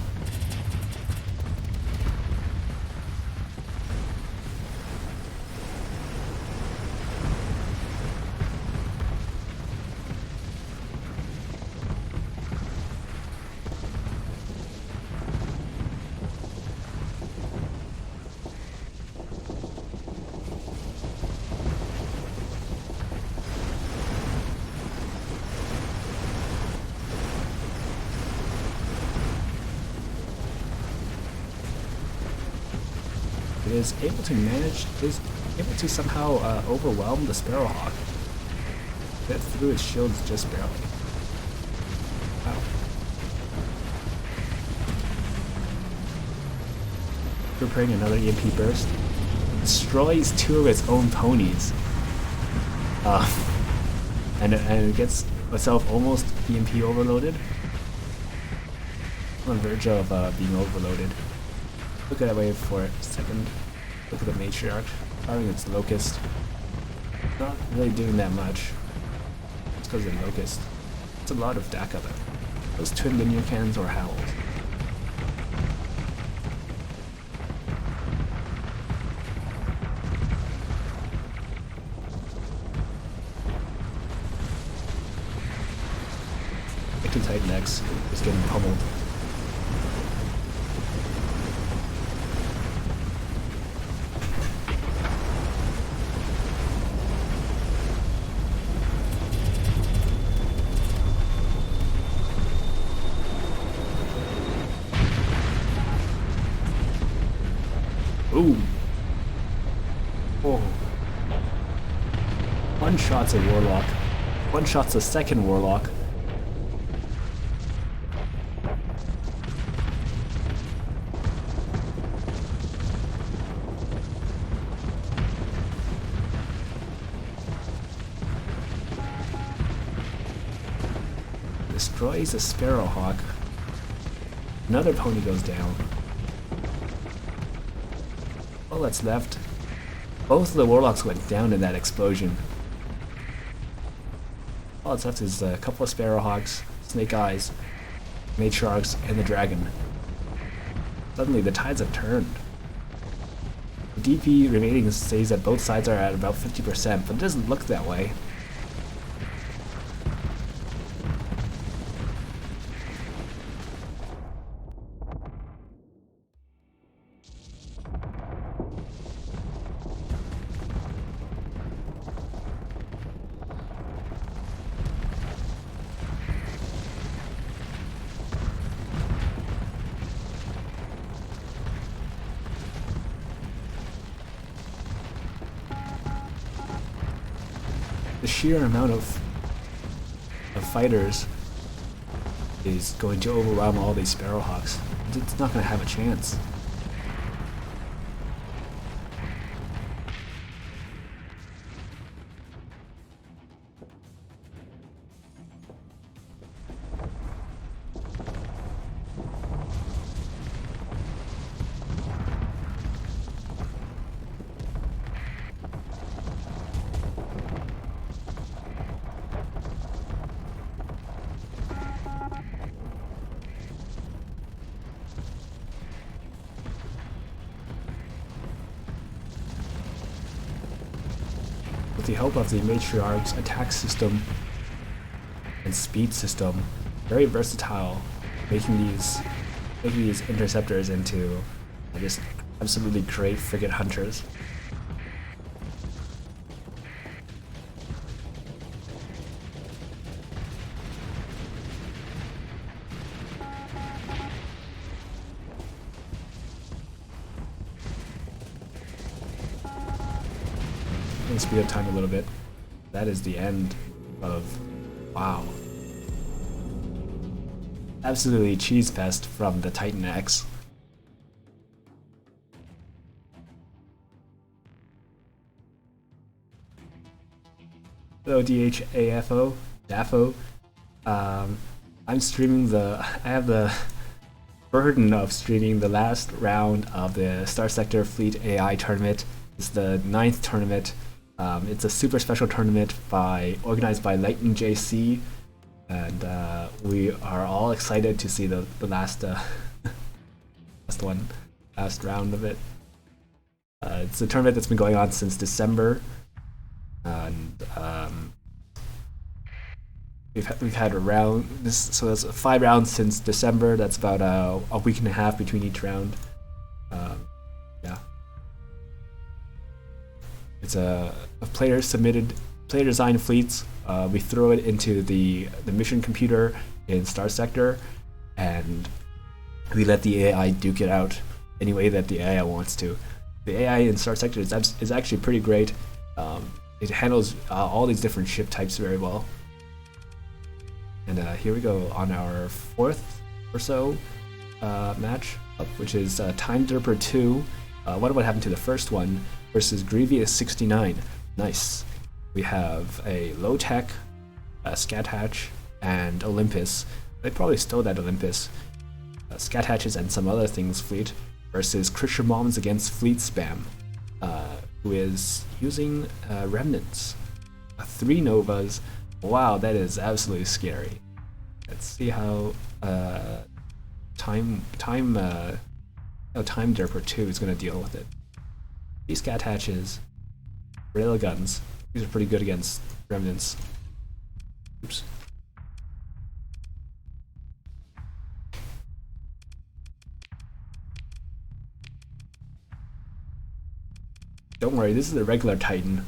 Is able to somehow overwhelm the Sparrowhawk. That through its shields just barely. Wow. Preparing another EMP burst. Destroys 2 of its own ponies. And it gets itself almost EMP overloaded. On the verge of being overloaded. Look at that wave for a second. Look at the matriarch firing its locust. Not really doing that much. It's because of the locust. It's a lot of DACA though. Those twin linear cannons or howls. Back to Titan X, just getting pummeled. Ooh. Oh. One shot's a Warlock. One shot's a second Warlock. Destroys a Sparrowhawk. Another pony goes down. All that's left. Both of the Warlocks went down in that explosion. All that's left is a couple of Sparrowhawks, Snake Eyes, Matriarchs, and the Dragon. Suddenly the tides have turned. The DP remaining says that both sides are at about 50%, but it doesn't look that way. The sheer amount of fighters is going to overwhelm all these Sparrowhawks. It's not going to have a chance. With the help of the Matriarch's attack system and speed system, very versatile, making these interceptors into just absolutely great frigate hunters. Speed up time a little bit. That is the end of... wow. Absolutely cheese fest from the Titan X. Hello DHAFO, DAFO. I'm streaming I have the burden of streaming the last round of the Starsector Fleet AI Tournament. It's the 9th tournament. It's a super special tournament organized by LightningJC, and we are all excited to see the last last round of it. It's a tournament that's been going on since December, and we've had a round. So that's 5 rounds since December. That's about a week and a half between each round. Yeah. It's a player submitted, player designed fleets. We throw it into the mission computer in Starsector, and we let the AI duke it out any way that the AI wants to. The AI in Starsector is actually pretty great. It handles all these different ship types very well. And here we go on our 4th or so match up, which is Time Derper 2. What would happen to the first one? Versus Grievous 69. Nice. We have a low tech, Scat Hatch, and Olympus. They probably stole that Olympus. Scat Hatches and some other things fleet versus Krisher Moms against Fleet Spam, who is using Remnants. 3 Novas. Wow, that is absolutely scary. Let's see how Time Derper 2 is going to deal with it. These Scat Hatches, Railguns, these are pretty good against Remnants. Oops. don't worry, this is the regular Titan.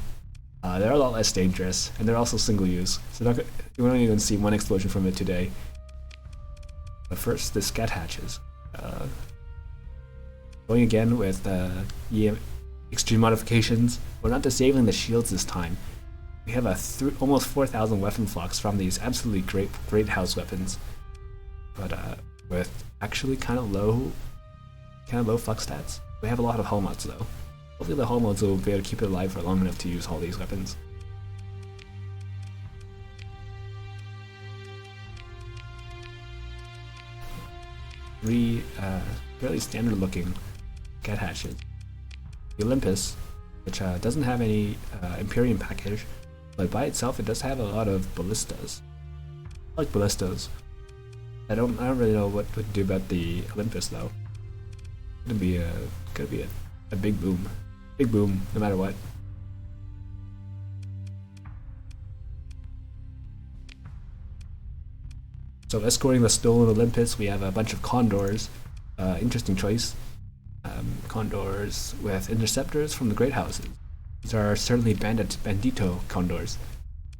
They're a lot less dangerous, and they're also single use, so you won't even see one explosion from it today. But first, the scat hatches. Going again with extreme modifications. We're not disabling the shields this time. We have a almost 4,000 weapon flux from these absolutely great house weapons, but with actually kind of low flux stats. We have a lot of hull mods though. Hopefully the hull mods will be able to keep it alive for long enough to use all these weapons. Three fairly standard looking cat hatches. The Olympus, which doesn't have any Imperium package, but by itself it does have a lot of ballistas. I like ballistas. I don't really know what to do about the Olympus though. Gonna be a big boom. Big boom, no matter what. So escorting the stolen Olympus, we have a bunch of condors. Interesting choice. Condors with interceptors from the great houses. These are certainly bandito condors.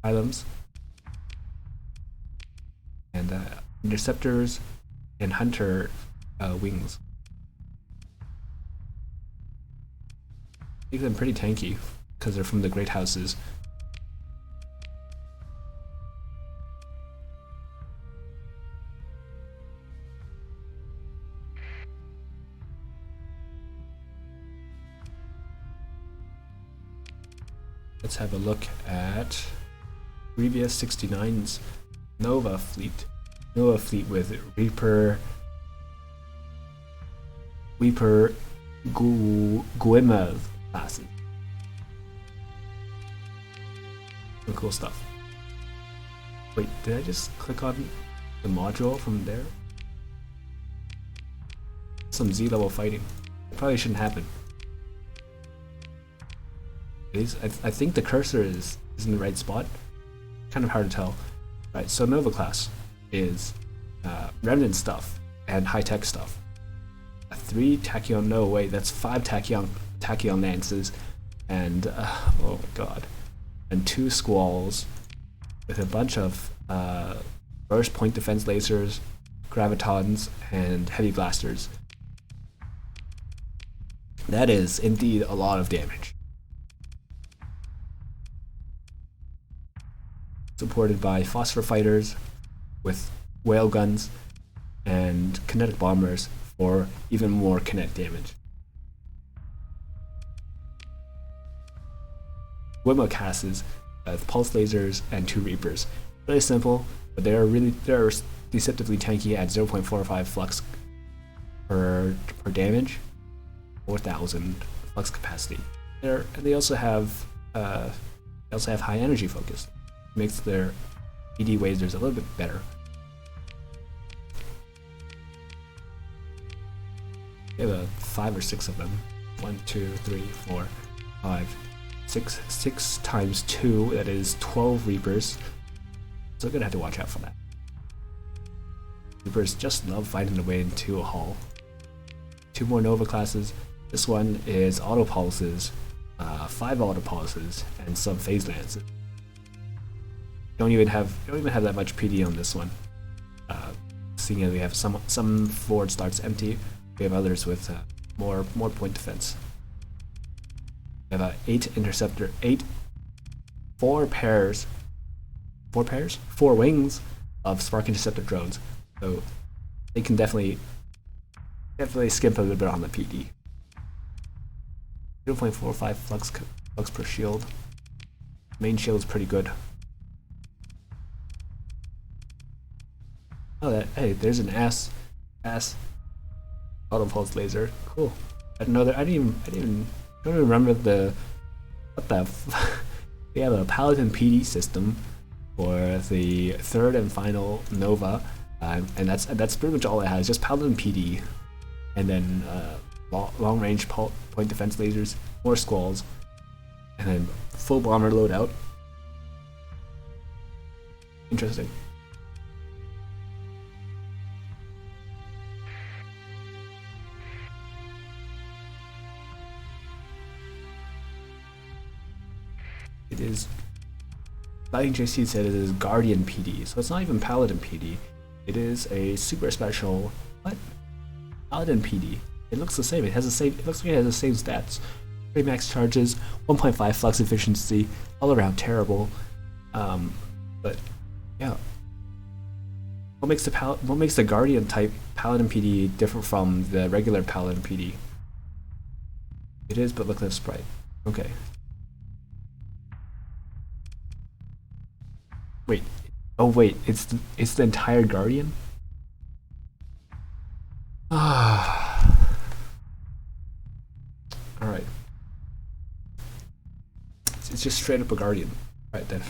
Items. And interceptors and hunter wings. Make them pretty tanky because they're from the great houses. Let's have a look at previous 69's Nova fleet. Nova fleet with Reaper Guima classes. Some cool stuff. Wait, did I just click on the module from there? Some Z-level fighting. It probably shouldn't happen. I think the cursor is in the right spot. Kind of hard to tell. Right, so Nova class is remnant stuff and high-tech stuff. 3 tachyon, no wait, that's 5 tachyon lances, and oh my god, and 2 squalls with a bunch of burst point defense lasers, gravitons, and heavy blasters. That is indeed a lot of damage. Supported by phosphor fighters with whale guns and kinetic bombers for even more kinetic damage. Wimmo classes with pulse lasers and 2 reapers. Really simple, but they're deceptively tanky at 0.45 flux per damage, 4,000 flux capacity. They also have high energy focus. Makes their ED lasers a little bit better. We have 5 or 6 of them. 1, 2, 3, 4, 5, 6. 6 times 2, that is 12 Reapers. So I'm gonna have to watch out for that. Reapers just love finding their way into a hull. 2 more Nova classes. This one is auto pulses, 5 auto pulses, and some phase lances. Don't even have that much PD on this one. Seeing as we have some forward starts empty, we have others with more point defense. We have 4 wings of Spark Interceptor drones. So they can definitely skimp a little bit on the PD. 0.45 flux per shield. Main shield is pretty good. Oh, hey, there's an ass auto pulse laser. Cool. I don't even remember we have a Paladin PD system for the 3rd and final Nova, and that's pretty much all it has. Just Paladin PD, and then long range point defense lasers, more squalls, and then full bomber loadout. Interesting. is LightningJC said it is Guardian PD, so it's not even Paladin PD. It is a super special Paladin PD. It looks the same. It has the same. It looks like it has the same stats. 3 max charges, 1.5 flux efficiency, all around terrible. But yeah, what makes the Guardian type Paladin PD different from the regular Paladin PD? It is, but look at the sprite. Okay. Wait. Oh wait, it's the entire Guardian. Ah. All right. It's just straight up a Guardian. Right then.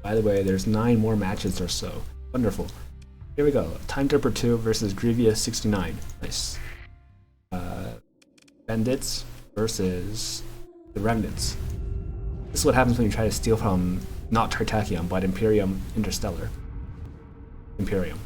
By the way, there's 9 more matches or so. Wonderful. Here we go. Time Derper 2 versus Grievous 69. Nice. Bandits versus the Remnants. This is what happens when you try to steal from not Tartakion, but Imperium Interstellar. Imperium.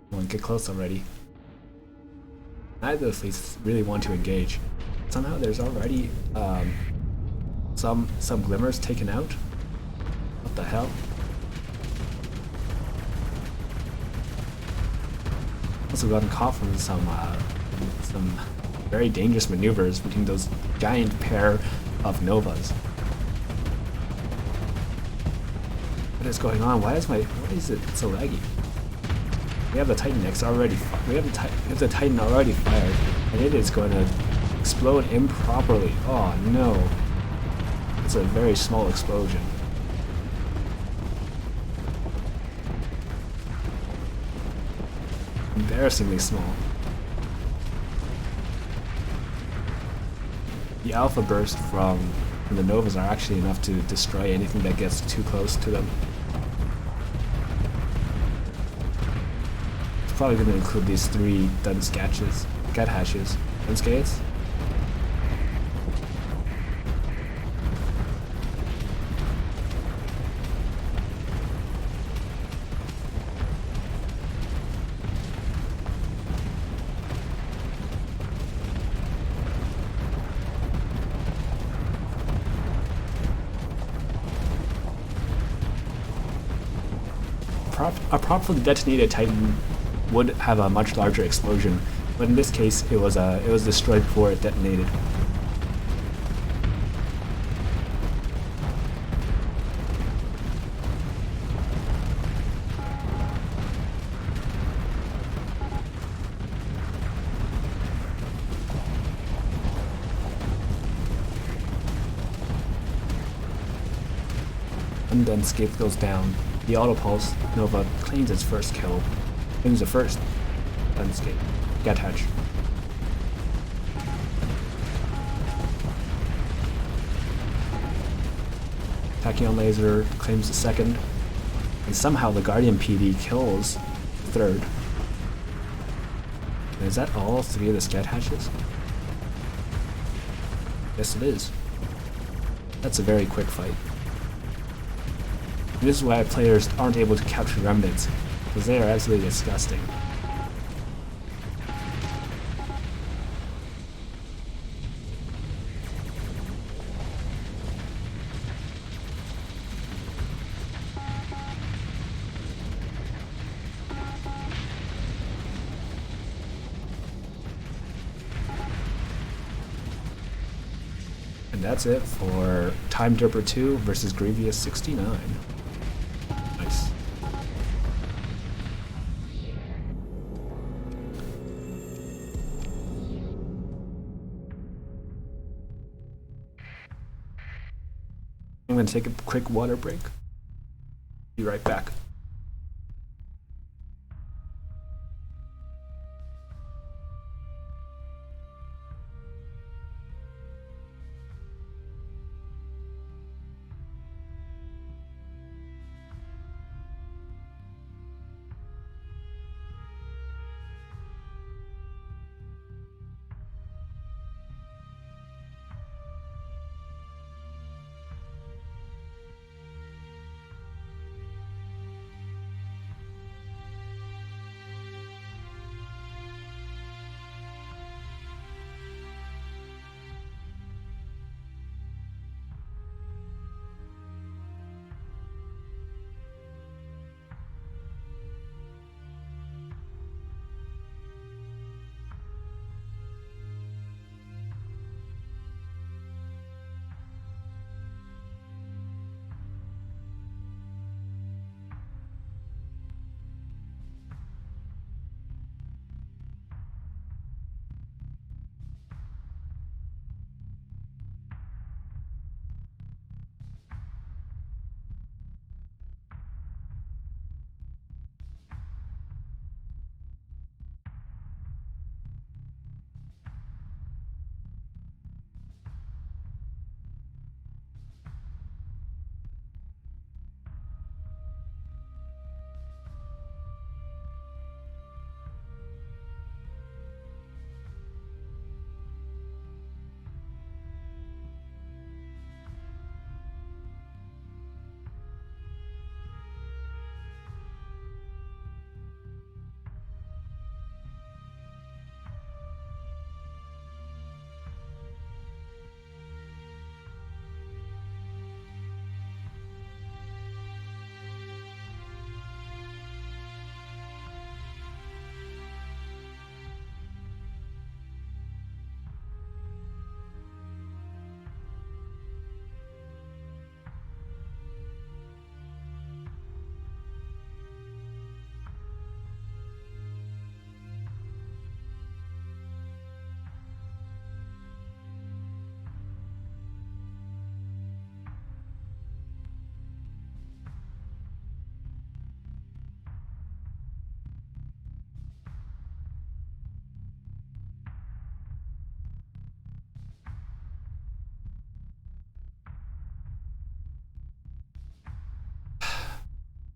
Come on, get close already. Neither of the fleets really want to engage. Somehow there's already some glimmers taken out. What the hell? Also gotten caught from some very dangerous maneuvers between those giant pair of Novas. What is going on? Why is it so laggy? We have the Titan X already. We have the Titan already fired, and it is going to explode improperly. Oh no! It's a very small explosion. Embarrassingly small. The alpha burst from the Novas are actually enough to destroy anything that gets too close to them. Probably going to include these 3 Dunskatches, Gathatches, Dunskates. A properly detonated Titan would have a much larger explosion, but in this case it was destroyed before it detonated. And then Skip goes down. The Autopulse Nova claims its first kill. Claims the first Dunscape. Gathatch. Tachyon Laser claims the second. And somehow the Guardian PD kills the third. And is that all 3 of the Gathatches? Yes it is. That's a very quick fight. This is why players aren't able to capture remnants, because they are absolutely disgusting. And that's it for Time Derper 2 versus Grievous 69. Nice. I'm going to take a quick water break. Be right back.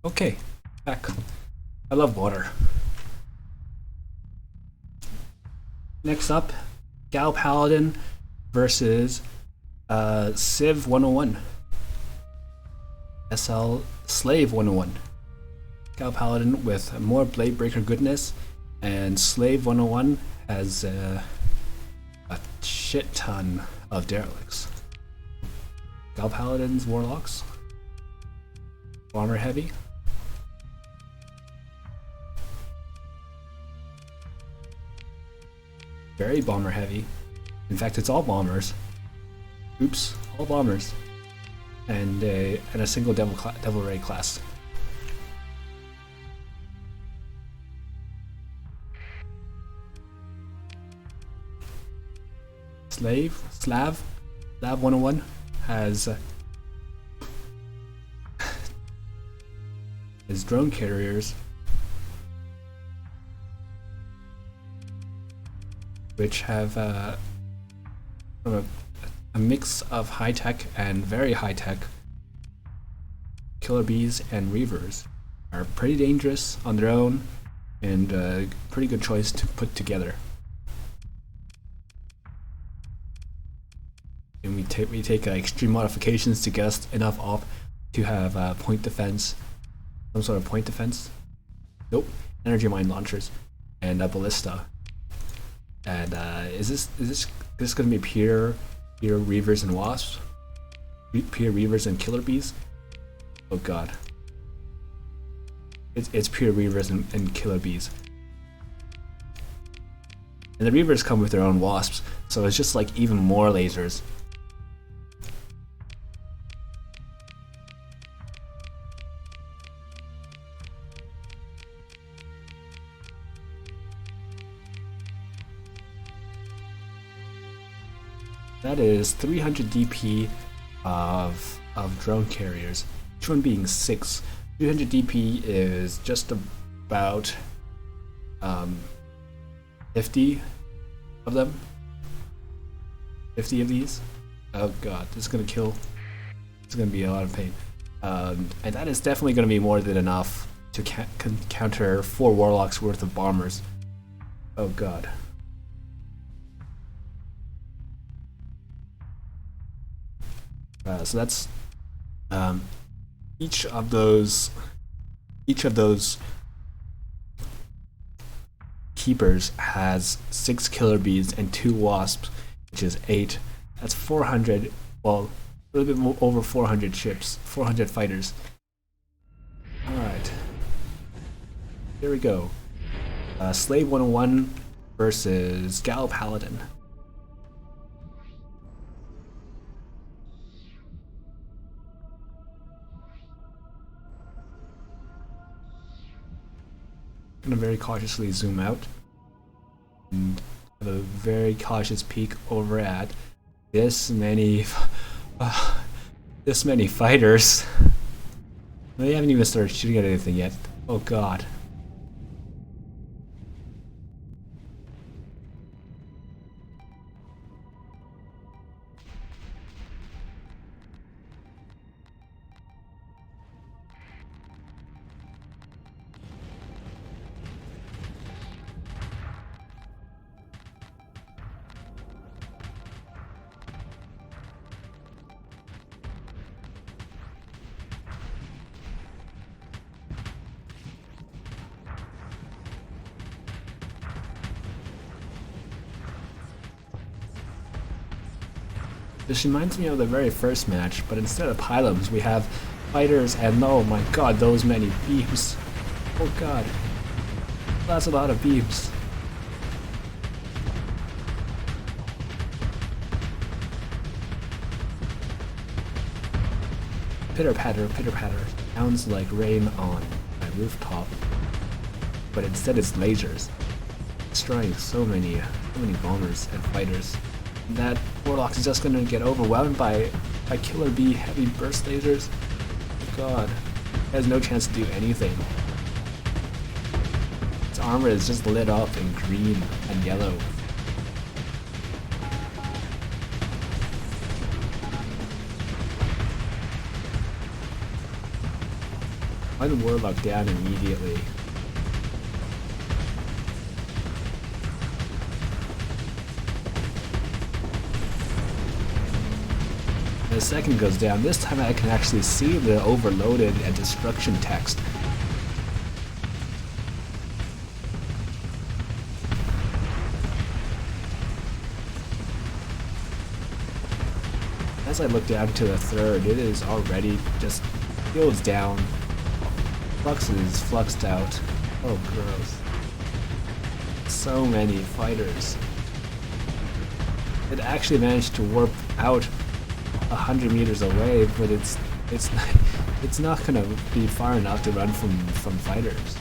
Okay, back. I love water. Next up, Gal Paladin versus Civ 101. SL Slave 101. Gal Paladin with more Blade Breaker goodness, and Slave 101 has a shit ton of derelicts. Gal Paladin's Warlocks. Bomber heavy. Very bomber heavy. In fact, it's all bombers. Oops, all bombers. And a single Devil Ray class. Slav 101 has his drone carriers, which have a mix of high-tech and very high-tech. Killer bees and reavers are pretty dangerous on their own, and a pretty good choice to put together. And we take extreme modifications to get us enough off to have point defense, some sort of point defense. Nope, energy mine launchers and a ballista. And is this going to be pure reavers and wasps? Pure reavers and killer bees? Oh god. It's pure reavers and killer bees. And the reavers come with their own wasps, so it's just like even more lasers. That is 300 DP of drone carriers, each one being 6. 300 DP is just about 50 of them. 50 of these. Oh god, this is gonna kill. It's gonna be a lot of pain. And that is definitely gonna be more than enough to counter 4 warlocks worth of bombers. Oh god. So that's each of those keepers has 6 killer bees and 2 wasps, which is 8. That's 400. Well, a little bit more, over 400 ships, 400 fighters. All right, here we go. Slave 101 versus Gal Paladin. I'm gonna very cautiously zoom out and have a very cautious peek over at this many fighters. They haven't even started shooting at anything yet. Oh god. This reminds me of the very first match, but instead of pylons we have fighters, and oh my god, those many beams. Oh god. That's a lot of beams. Pitter patter, sounds like rain on my rooftop, but instead it's lasers, destroying so many bombers and fighters. That warlock is just gonna get overwhelmed by killer bee heavy burst lasers. Oh god, he has no chance to do anything. Its armor is just lit up in green and yellow. one warlock down immediately. The second goes down. This time I can actually see the overloaded and destruction text. As I look down to the third, it is already just fields down. Flux is fluxed out. Oh, gross. So many fighters. It actually managed to warp out 100 meters away, but it's not gonna be far enough to run from fighters.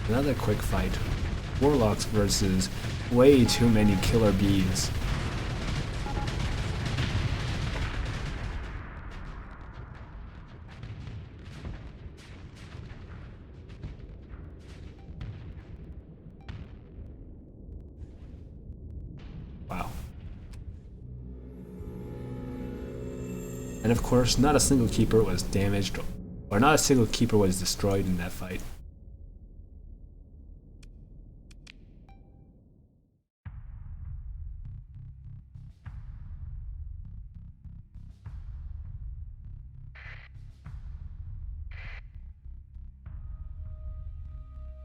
Another quick fight. Warlocks versus way too many killer bees. Wow. And of course, not a single keeper was damaged, or not a single keeper was destroyed in that fight.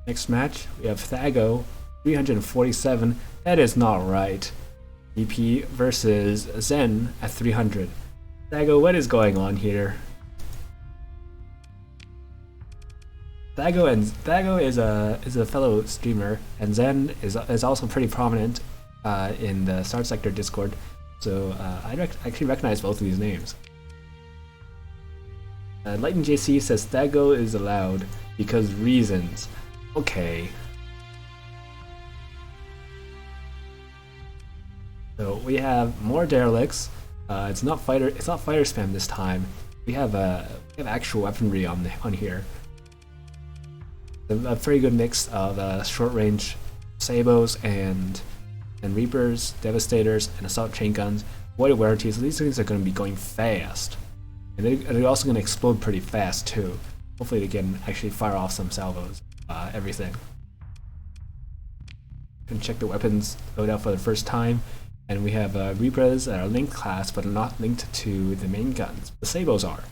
Next match, we have Thago, 347. That is not right. EP versus Zen at 300. Thago, what is going on here? Thago is a fellow streamer, and Zen is also pretty prominent in the Starsector Discord. So I actually recognize both of these names. LightningJC says Thago is allowed because reasons. Okay. So we have more derelicts. It's not fighter spam this time. We have actual weaponry on here. A very good mix of short range sabos and reapers, devastators, and assault chain guns. Void warranty. So these things are going to be going fast, and they're also going to explode pretty fast too. Hopefully they can actually fire off some salvos. Everything. Can check the weapons loadout for the first time, and we have Reapers that are linked class but are not linked to the main guns. The sabos are.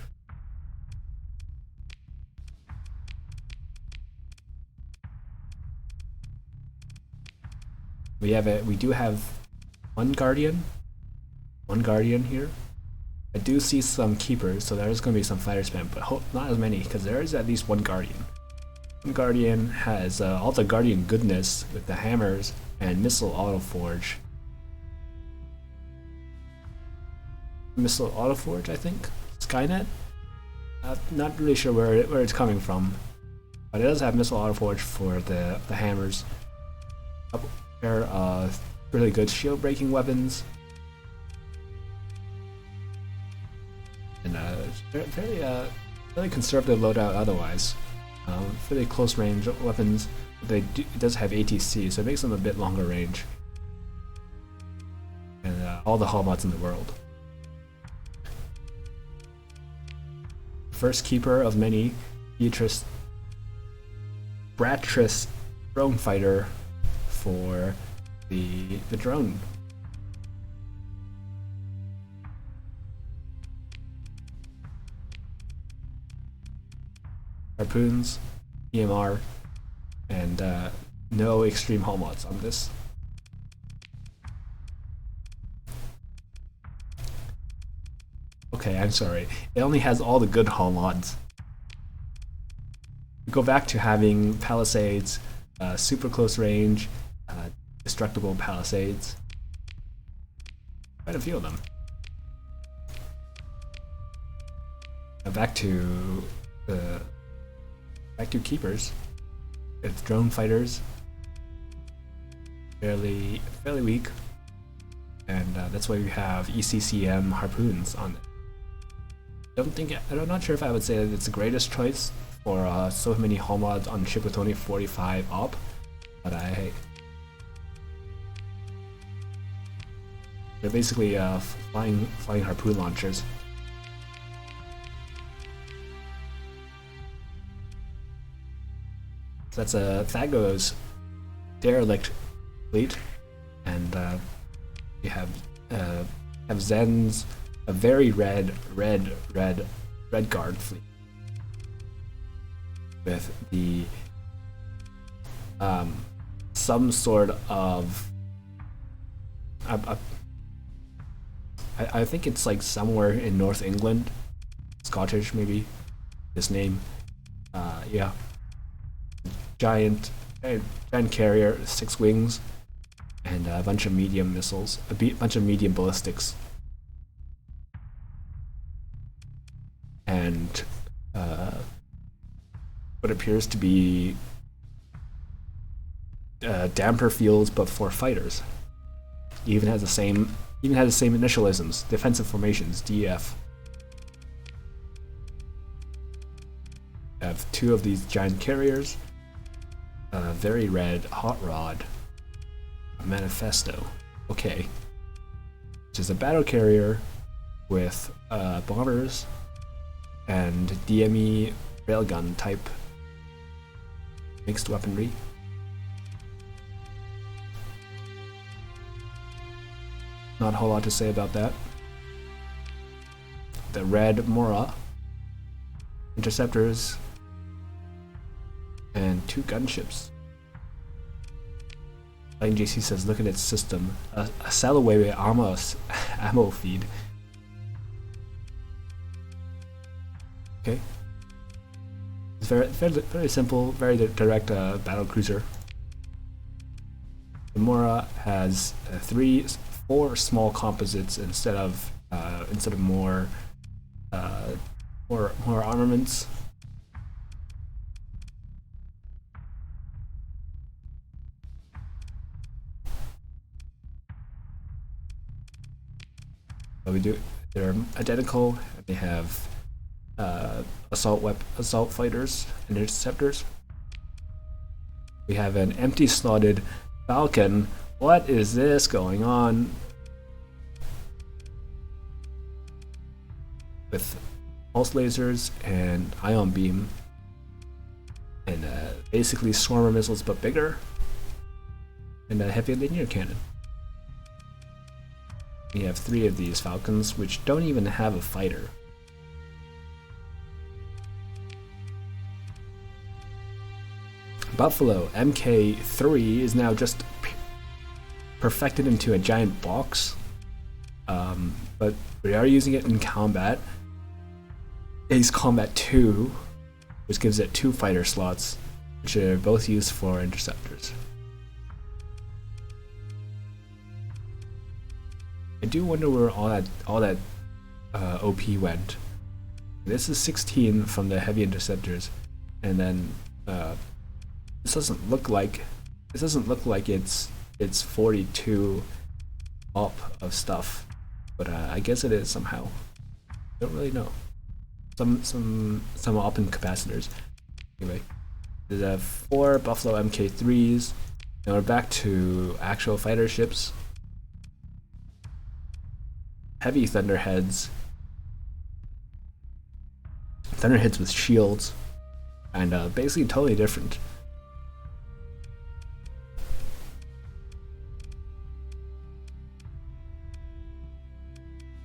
We do have one guardian here. I do see some keepers, so there is going to be some fighter spam, but not as many because there is at least one guardian. Guardian has all the Guardian goodness with the hammers and missile autoforge. Missile autoforge, I think. Skynet. Not really sure where it's coming from, but it does have missile autoforge for the hammers. A pair of really good shield breaking weapons, and very conservative loadout otherwise. Fairly close range weapons. It does have ATC, so it makes them a bit longer range. And all the hallmarks in the world. First keeper of many, Bratris drone fighter for the drone. Harpoons, EMR, and no extreme hull mods on this. Okay, I'm sorry. It only has all the good hull mods. Go back to having palisades, super close range, destructible palisades. Quite a few of them. Back to the back to keepers. It's drone fighters, fairly weak, and that's why we have ECCM harpoons on it. I'm not sure if I would say that it's the greatest choice for so many hull mods on a ship with only 45 op, but they're basically flying harpoon launchers. So that's a Thago's derelict fleet, and we have Zen's a very red guard fleet with the some sort of I think it's like somewhere in North England, Scottish maybe, this name. Yeah, giant carrier, 6 wings, and a bunch of medium missiles, a bunch of medium ballistics, and what appears to be damper fields, but for fighters. It even has the same initialisms, defensive formations, DF. I have 2 of these giant carriers, a very red hot rod, a manifesto, okay, which is a battle carrier with bombers and DME railgun type mixed weaponry. Not a whole lot to say about that. The red Mora interceptors and 2 gunships. LightningJC says, look at its system. A Salaway ammo feed. Okay. It's very simple, very direct battle cruiser. The Mora has 4 small composites instead of more armaments. They're identical. They have assault fighters and interceptors. We have an empty slotted Falcon. What is this going on? With pulse lasers and ion beam, and basically swarmer missiles but bigger, and a heavy linear cannon. We have 3 of these Falcons, which don't even have a fighter. Buffalo MK3 is now just perfected into a giant box, but we are using it in combat. Ace Combat 2, which gives it 2 fighter slots, which are both used for interceptors. I do wonder where all that OP went. This is 16 from the heavy interceptors, and then this doesn't look like it's 42 op of stuff, but I guess it is somehow. Don't really know. Some op and capacitors. Anyway, there's 4 Buffalo MK3s, and we're back to actual fighter ships. Heavy Thunderheads with shields, and basically totally different.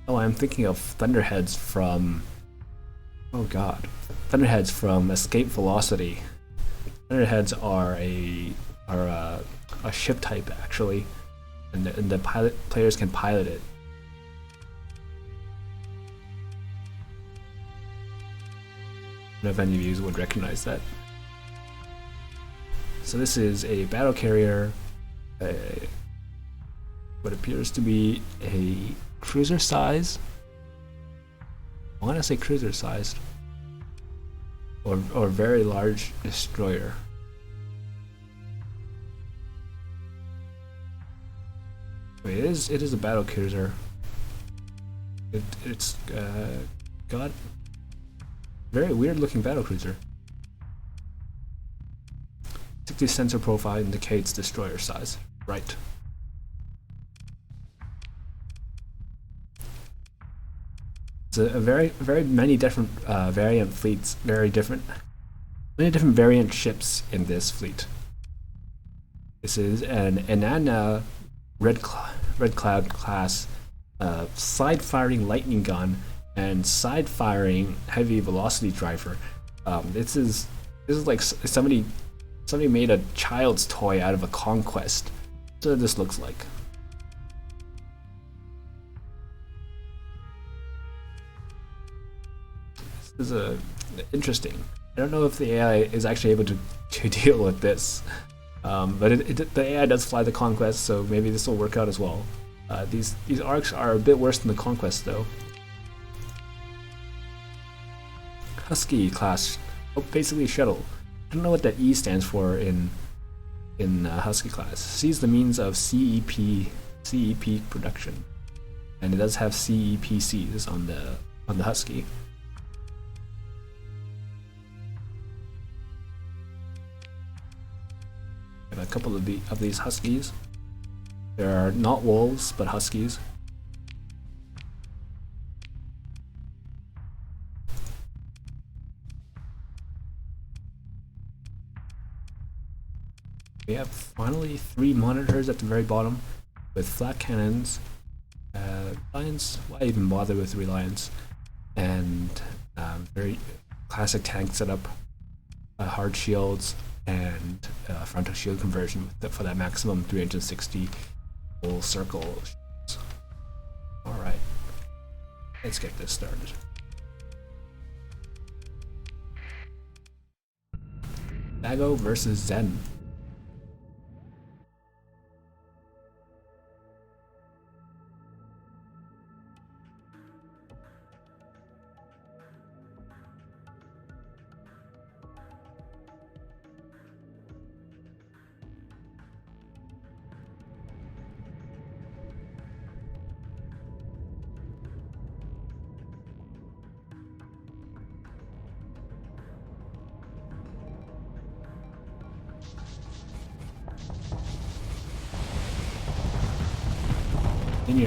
Oh, I'm thinking of Thunderheads from... oh god. Thunderheads from Escape Velocity. Thunderheads are a ship type, actually, and the players can pilot it. I don't know if any of you would recognize that. So this is a battle carrier, what appears to be a cruiser size. I want to say cruiser sized. or very large destroyer. Wait, it is a battle cruiser. It's got very weird looking battle cruiser. 60 sensor profile indicates destroyer size. Right. It's a very many different variant fleets, many different variant ships in this fleet. This is an Inanna Red Cloud class side-firing lightning gun and side-firing heavy velocity driver. This is like somebody made a child's toy out of a conquest. That's what this looks like. This is interesting. I don't know if the AI is actually able to deal with this, but the AI does fly the conquest, so maybe this will work out as well. These arcs are a bit worse than the conquest, though. Husky class, basically shuttle. I don't know what that E stands for in Husky class. C is the means of CEP production, and it does have CEPCs on the Husky. Got a couple of these Huskies. There are not wolves, but Huskies. We have finally 3 monitors at the very bottom with flat cannons, Reliance, why even bother with Reliance, and very classic tank setup, hard shields, and frontal shield conversion for that maximum 360 full circle. Alright, let's get this started. Dago versus Zen.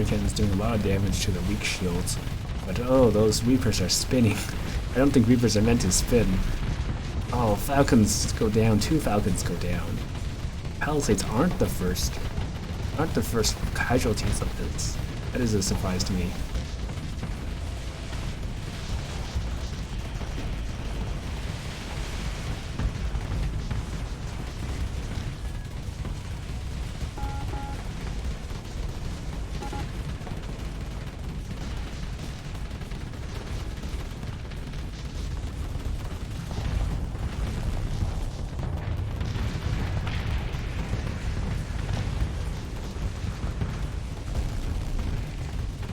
Is doing a lot of damage to the weak shields, but oh, those Reapers are spinning. I don't think Reapers are meant to spin. Oh, Falcons go down. 2 Falcons go down. Palisades aren't the first casualties of this. That is a surprise to me.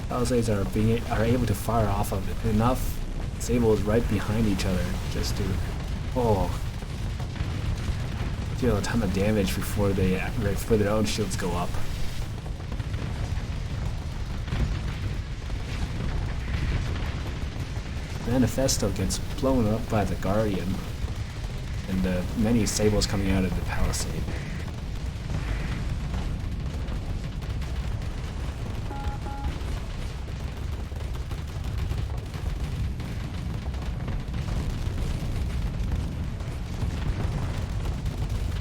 Palisades are able to fire off of enough sables right behind each other just to deal a ton of damage before their own shields go up. Manifesto gets blown up by the Guardian and many sables coming out of the Palisade.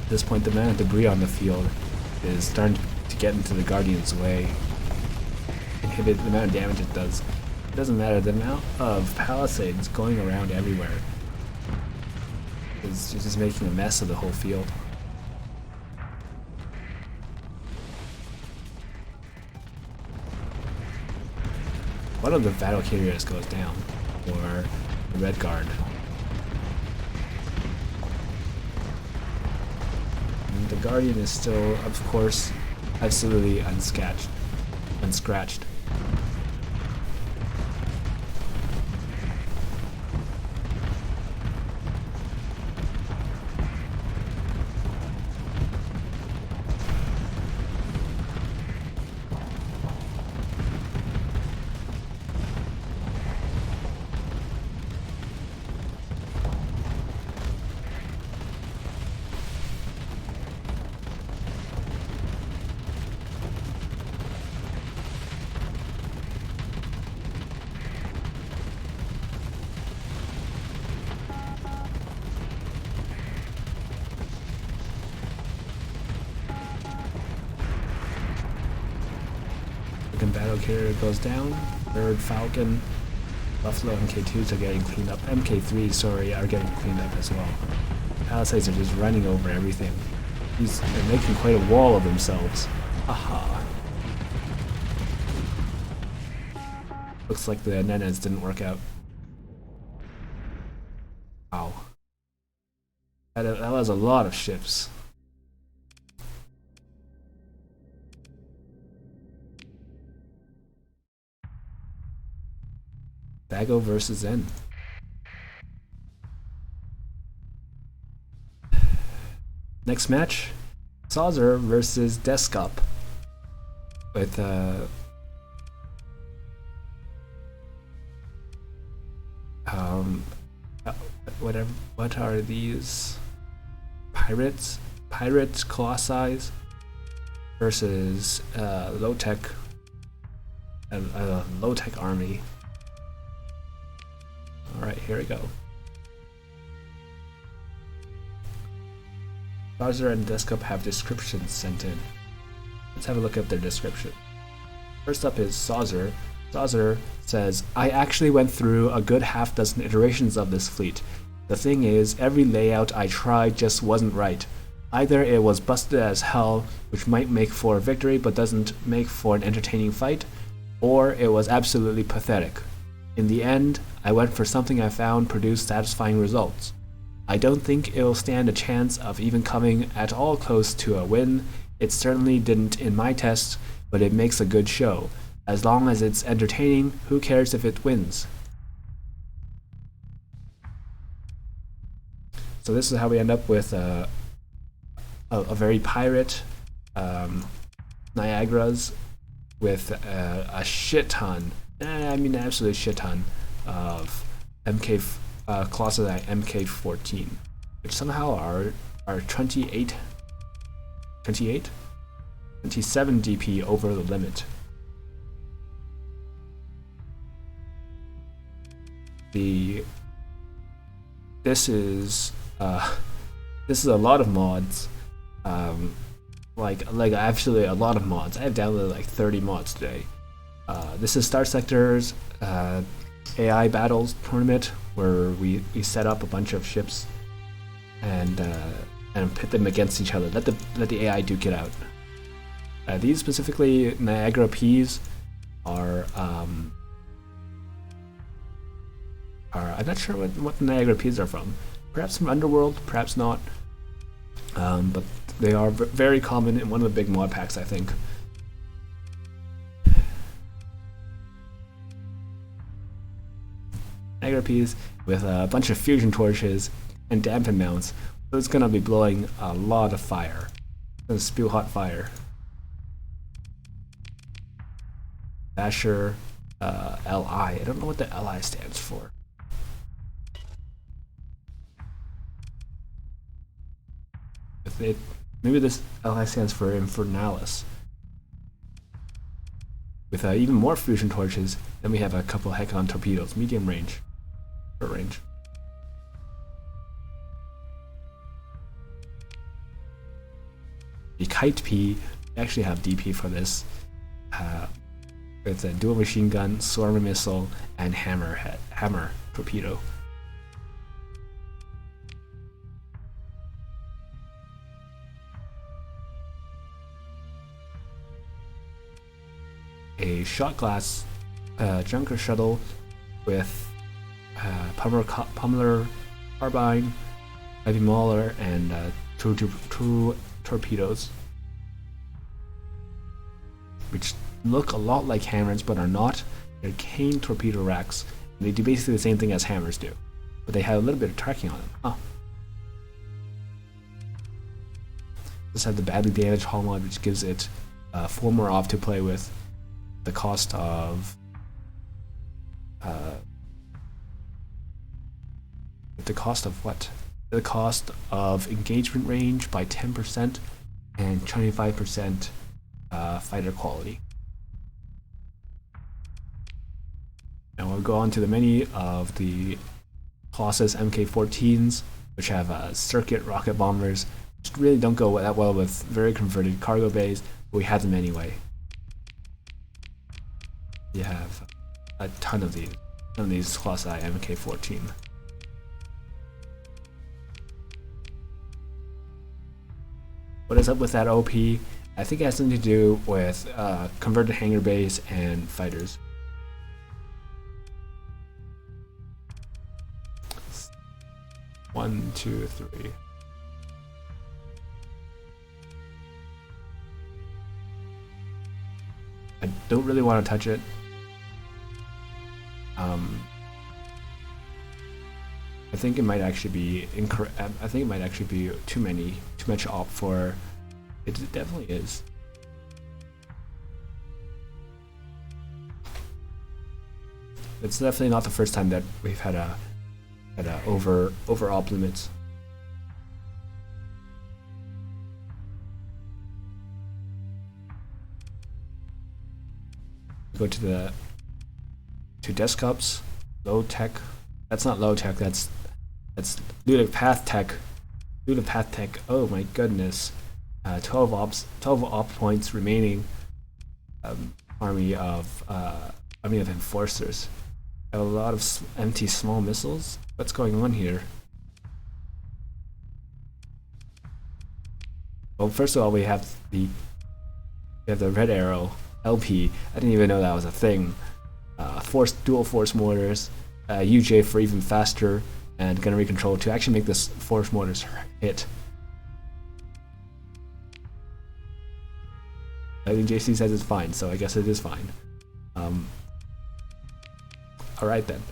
At this point, the amount of debris on the field is starting to get into the Guardian's way, inhibit the amount of damage it does. It doesn't matter, the amount of Palisades going around everywhere is just making a mess of the whole field. One of the battle carriers goes down, or the Red Guard. The Guardian is still, of course, absolutely unscratched. Second battle carrier goes down. Third Falcon. Buffalo MK2s are getting cleaned up. MK3s, sorry, are getting cleaned up as well. Palisades are just running over everything. They're making quite a wall of themselves. Haha. Looks like the Nenes didn't work out. Wow. That was a lot of ships. Dago versus Zen. Next match, Saucer versus Desktop. With what are these? Pirates? Pirate Colossi versus low-tech low-tech army. Alright, here we go. Saucer and Desktop have descriptions sent in. Let's have a look at their description. First up is Saucer. Saucer says, I actually went through a good half dozen iterations of this fleet. The thing is, every layout I tried just wasn't right. Either it was busted as hell, which might make for a victory but doesn't make for an entertaining fight, or it was absolutely pathetic. In the end, I went for something I found produced satisfying results. I don't think it'll stand a chance of even coming at all close to a win. It certainly didn't in my test, but it makes a good show. As long as it's entertaining, who cares if it wins? So this is how we end up with a very pirate Niagaras with a shit ton, I mean an absolute shit ton of Colossus MK14, which somehow are 27 DP over the limit. This is a lot of mods, like actually a lot of mods. I have downloaded like 30 mods today. This is Starsector's AI Battles Tournament, where we set up a bunch of ships and pit them against each other. Let the AI duke it out. These specifically Niagara Ps are I'm not sure what the Niagara Ps are from. Perhaps from Underworld, perhaps not. But they are very common in one of the big mod packs, I think. Niagara Ps with a bunch of fusion torches and dampen mounts. So it's gonna be blowing a lot of fire. It's gonna spew hot fire. Basher LI. I don't know what the LI stands for. Maybe this LI stands for Infernalis. With even more fusion torches, then we have a couple Hekon torpedoes, medium range, short range. The Kite P, we actually have DP for this, with a dual machine gun, swarm missile, and hammer torpedo. A shot glass junker shuttle with pummeler carbine, heavy mauler, and two torpedoes, which look a lot like hammers but are not. They're cane torpedo racks, and they do basically the same thing as hammers do, but they have a little bit of tracking on them. Huh. This has the badly damaged hull mod, which gives it 4 more off to play with. The cost of what? The cost of engagement range by 10% and 25% fighter quality. Now we'll go on to the many of the Colossus MK14s, which have circuit rocket bombers, which really don't go that well with very converted cargo bays, but we have them anyway. you have a ton of these Class I MK14. What is up with that OP? I think it has something to do with converted hangar base and fighters. One, two, three. I don't really want to touch it. I think it might actually be incorrect. I think it might actually be too much op for it. It definitely is. It's definitely not the first time that we've had a over op limits. Go to desktops, low tech. That's not low tech. That's Ludic Path Tech. Ludic Path Tech. Oh my goodness. 12 op points remaining. Army of enforcers. A lot of empty small missiles. What's going on here? Well, first of all, we have the red arrow LP. I didn't even know that was a thing. Dual force mortars, UJ for even faster, and gunnery control to actually make this force mortars hit. LightningJC says it's fine, so I guess it is fine. Alright then.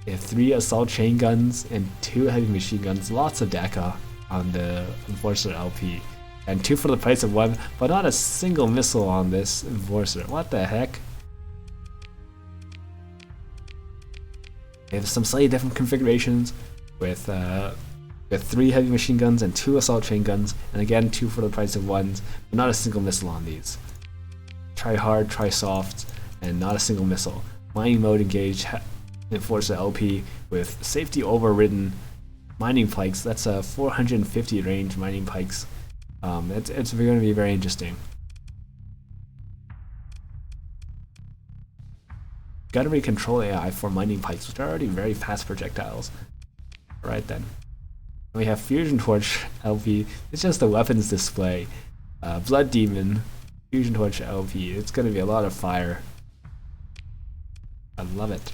If 3 assault chain guns and 2 heavy machine guns, lots of DACA on the Enforcer LP, and 2 for the price of 1, but not a single missile on this Enforcer. What the heck? They have some slightly different configurations with 3 heavy machine guns and 2 assault chain guns, and again 2 for the price of 1, but not a single missile on these. Try hard, try soft, and not a single missile. Mining mode engaged Enforcer LP with safety overridden mining pikes. That's a 450 range mining pikes. It's going to be very interesting. Gunnery control AI for mining pikes, which are already very fast projectiles. Alright then. We have Fusion Torch LP. It's just a weapons display. Blood Demon, Fusion Torch LP. It's going to be a lot of fire. I love it.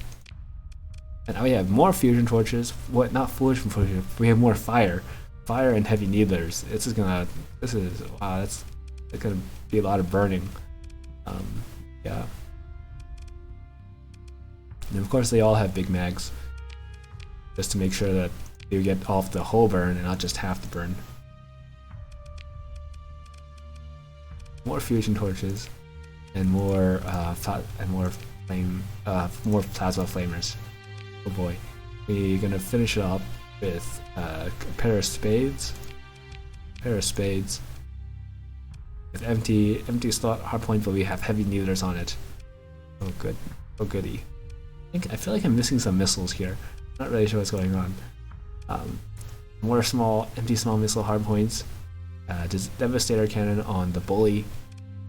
And now we have more Fusion Torches. What? Not Fusion Torches. We have more fire. Fire and heavy needlers. Wow, that's gonna be a lot of burning. Yeah. And of course they all have big mags, just to make sure that you get off the whole burn and not just half the burn. More Fusion Torches, and more plasma flamers. Oh boy, we're gonna finish it up with a pair of spades. With empty slot hardpoint, but we have heavy needlers on it. Oh good, oh goody. I feel like I'm missing some missiles here. Not really sure what's going on. More empty small missile hardpoints. Devastator cannon on the bully.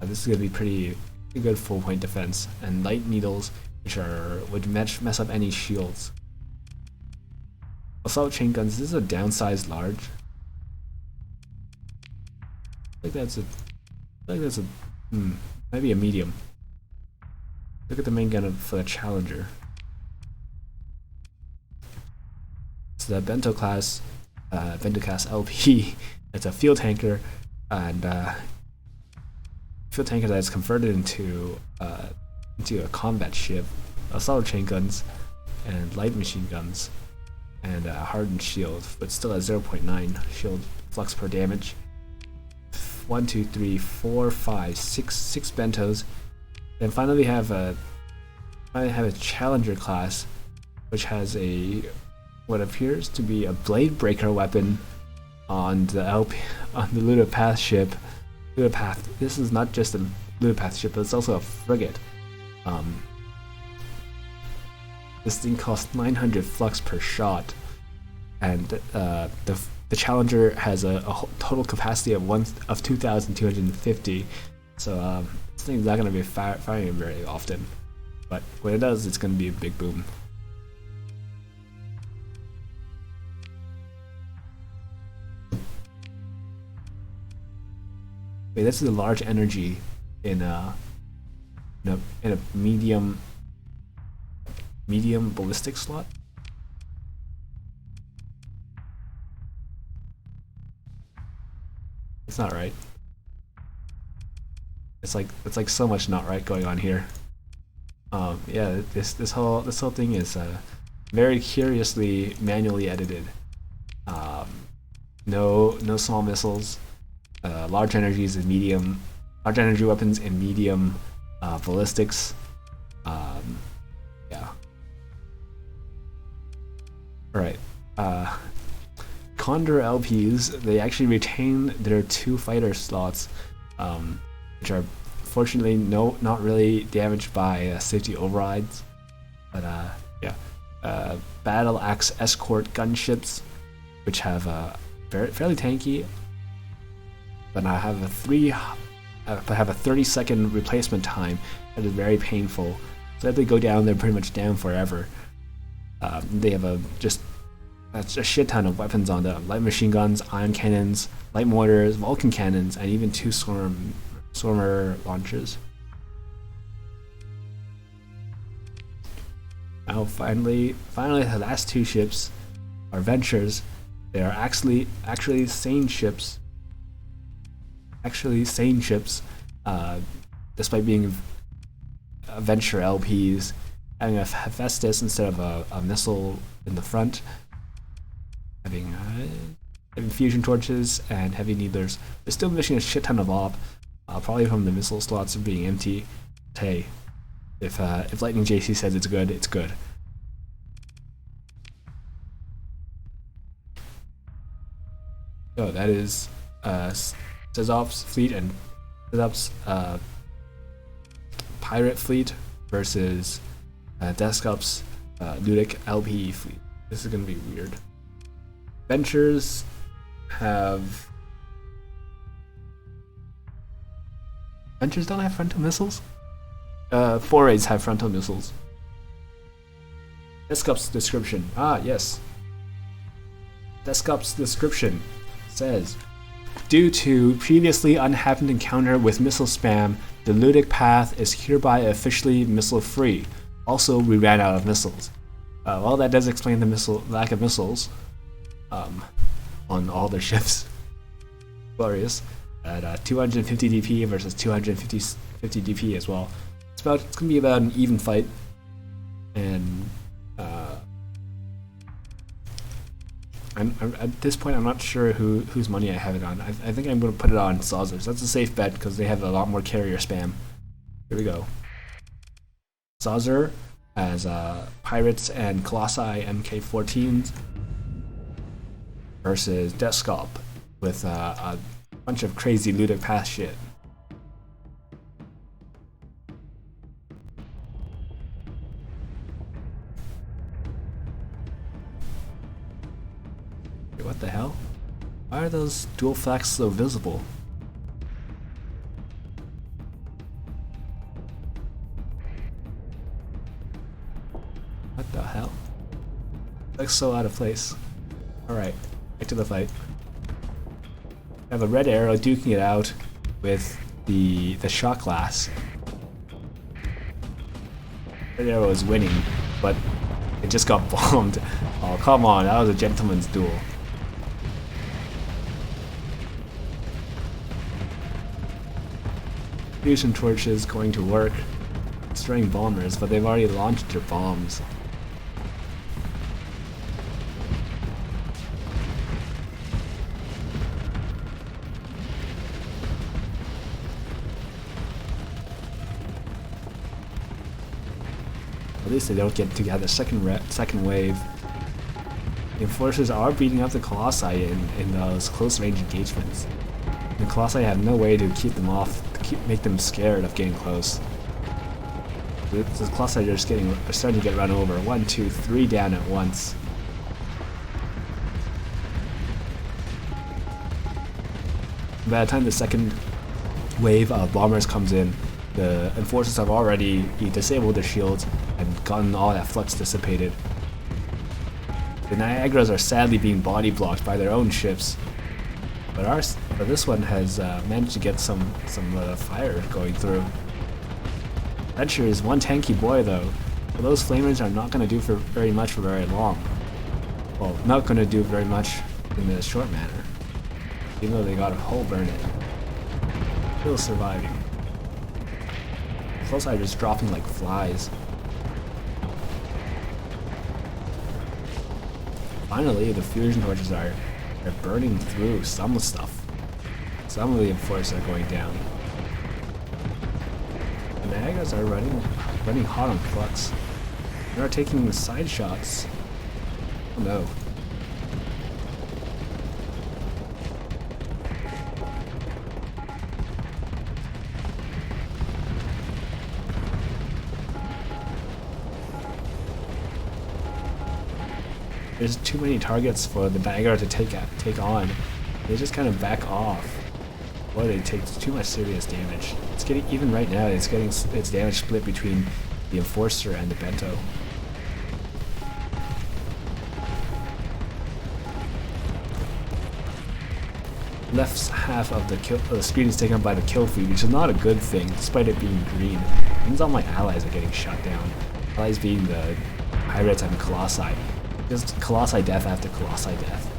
This is gonna be pretty good full point defense, and light needles, which would mess up any shields. Assault chain guns. This is a downsized large. I think that's maybe a medium. Look at the main gun for the Challenger. It's the Bento class LP. It's a field tanker, and field tanker that is converted into a combat ship. Assault chain guns and light machine guns, and a hardened shield, but still at 0.9 shield flux per damage. 1, 2, 3, 4, 5, 6 bentos. Then finally we have a Challenger class, which has what appears to be a blade breaker weapon on the Ludopath ship. Ludopath. This is not just a Ludopath ship, but it's also a frigate. This thing costs 900 flux per shot, and the the Challenger has a total capacity of 2,250. So this thing's not going to be firing very often. But when it does, it's going to be a big boom. Wait, this is a large energy in a medium ballistic slot. It's not right. It's like so much not right going on here. Yeah, this whole thing is very curiously manually edited. No small missiles. Large energy weapons and medium ballistics. Yeah. Alright. Condor LPs, they actually retain their 2 fighter slots, which are fortunately not really damaged by safety overrides. But yeah. Battle Axe escort gunships, which have fairly tanky. But I have a 30-second replacement time that is very painful. So if they go down, they're pretty much down forever. They have just a shit ton of weapons on them: light machine guns, ion cannons, light mortars, Vulcan cannons, and even 2 Swarmer launchers. Now finally, the last 2 ships are Ventures. They are actually sane ships. Despite being Venture LPs, having a Hephaestus instead of a missile in the front, having fusion torches and heavy needlers. They're still missing a shit ton of op, probably from the missile slots being empty. But hey, if LightningJC says it's good, it's good. So that is Sezov's fleet and Sezov's pirate fleet versus Deskup's Ludic LPE fleet. This is gonna be weird. Ventures don't have frontal missiles? Forays have frontal missiles. Deskup's description. Ah, yes. Deskup's description says, due to previously unhappened encounter with missile spam, the Ludic path is hereby officially missile-free. Also, we ran out of missiles. Well, that does explain the lack of missiles on all their ships. Glorious. At 250 DP versus 250 DP as well. It's gonna be about an even fight, and at this point I'm not sure whose money I have it on. I think I'm gonna put it on Saucers. That's a safe bet because they have a lot more carrier spam. Here we go. Saucer as Pirates and Colossi MK14s versus Desktop with a bunch of crazy Ludic Path shit. Wait, what the hell? Why are those dual flags so visible? What the hell? Looks so out of place. Alright, back to the fight. I have a red arrow duking it out with the shot glass. Red arrow is winning, but it just got bombed. Oh, come on, that was a gentleman's duel. Fusion torches going to work, destroying bombers, but they've already launched their bombs. At least they don't get to have the second wave. The Enforcers are beating up the Colossi in those close range engagements. The Colossi have no way to keep them off, make them scared of getting close. The Colossi are just starting to get run over. 1, 2, 3 down at once. By the time the second wave of bombers comes in, the enforcers have already disabled their shields and gotten all that flux dissipated. The Niagaras are sadly being body blocked by their own ships, but this one has managed to get some fire going through. Adventure is one tanky boy though, but those flamers are not going to do very much for very long. Well, not going to do very much in the short manner, even though they got a whole burn it. Still surviving. Close eye just dropping like flies. Finally, the fusion torches are burning through some stuff. Some of the enforcers are going down. The Niagaras are running hot on flux. They are taking the side shots. Oh no. There's too many targets for the Niagara to take on. They just kind of back off. Or they take too much serious damage. It's getting, even right now, it's getting its damage split between the Enforcer and the Bento. Left half of the screen is taken up by the kill feed, which is not a good thing, despite it being green. It means all my allies are getting shot down. Allies being the Pirates and the Colossi. Just Colossi death after Colossi death.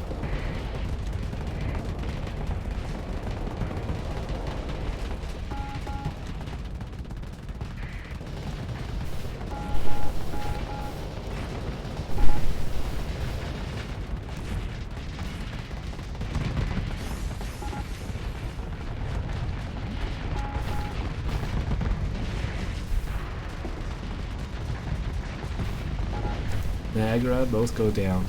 Niagara both go down,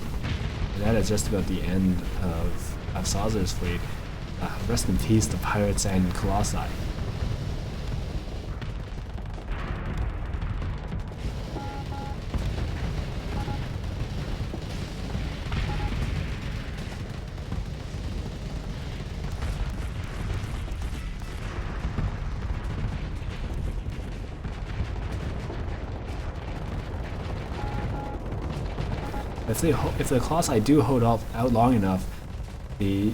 and that is just about the end of Sazer's fleet. Rest in peace, the Pirates and Colossi. If the Colossi do hold off out long enough, the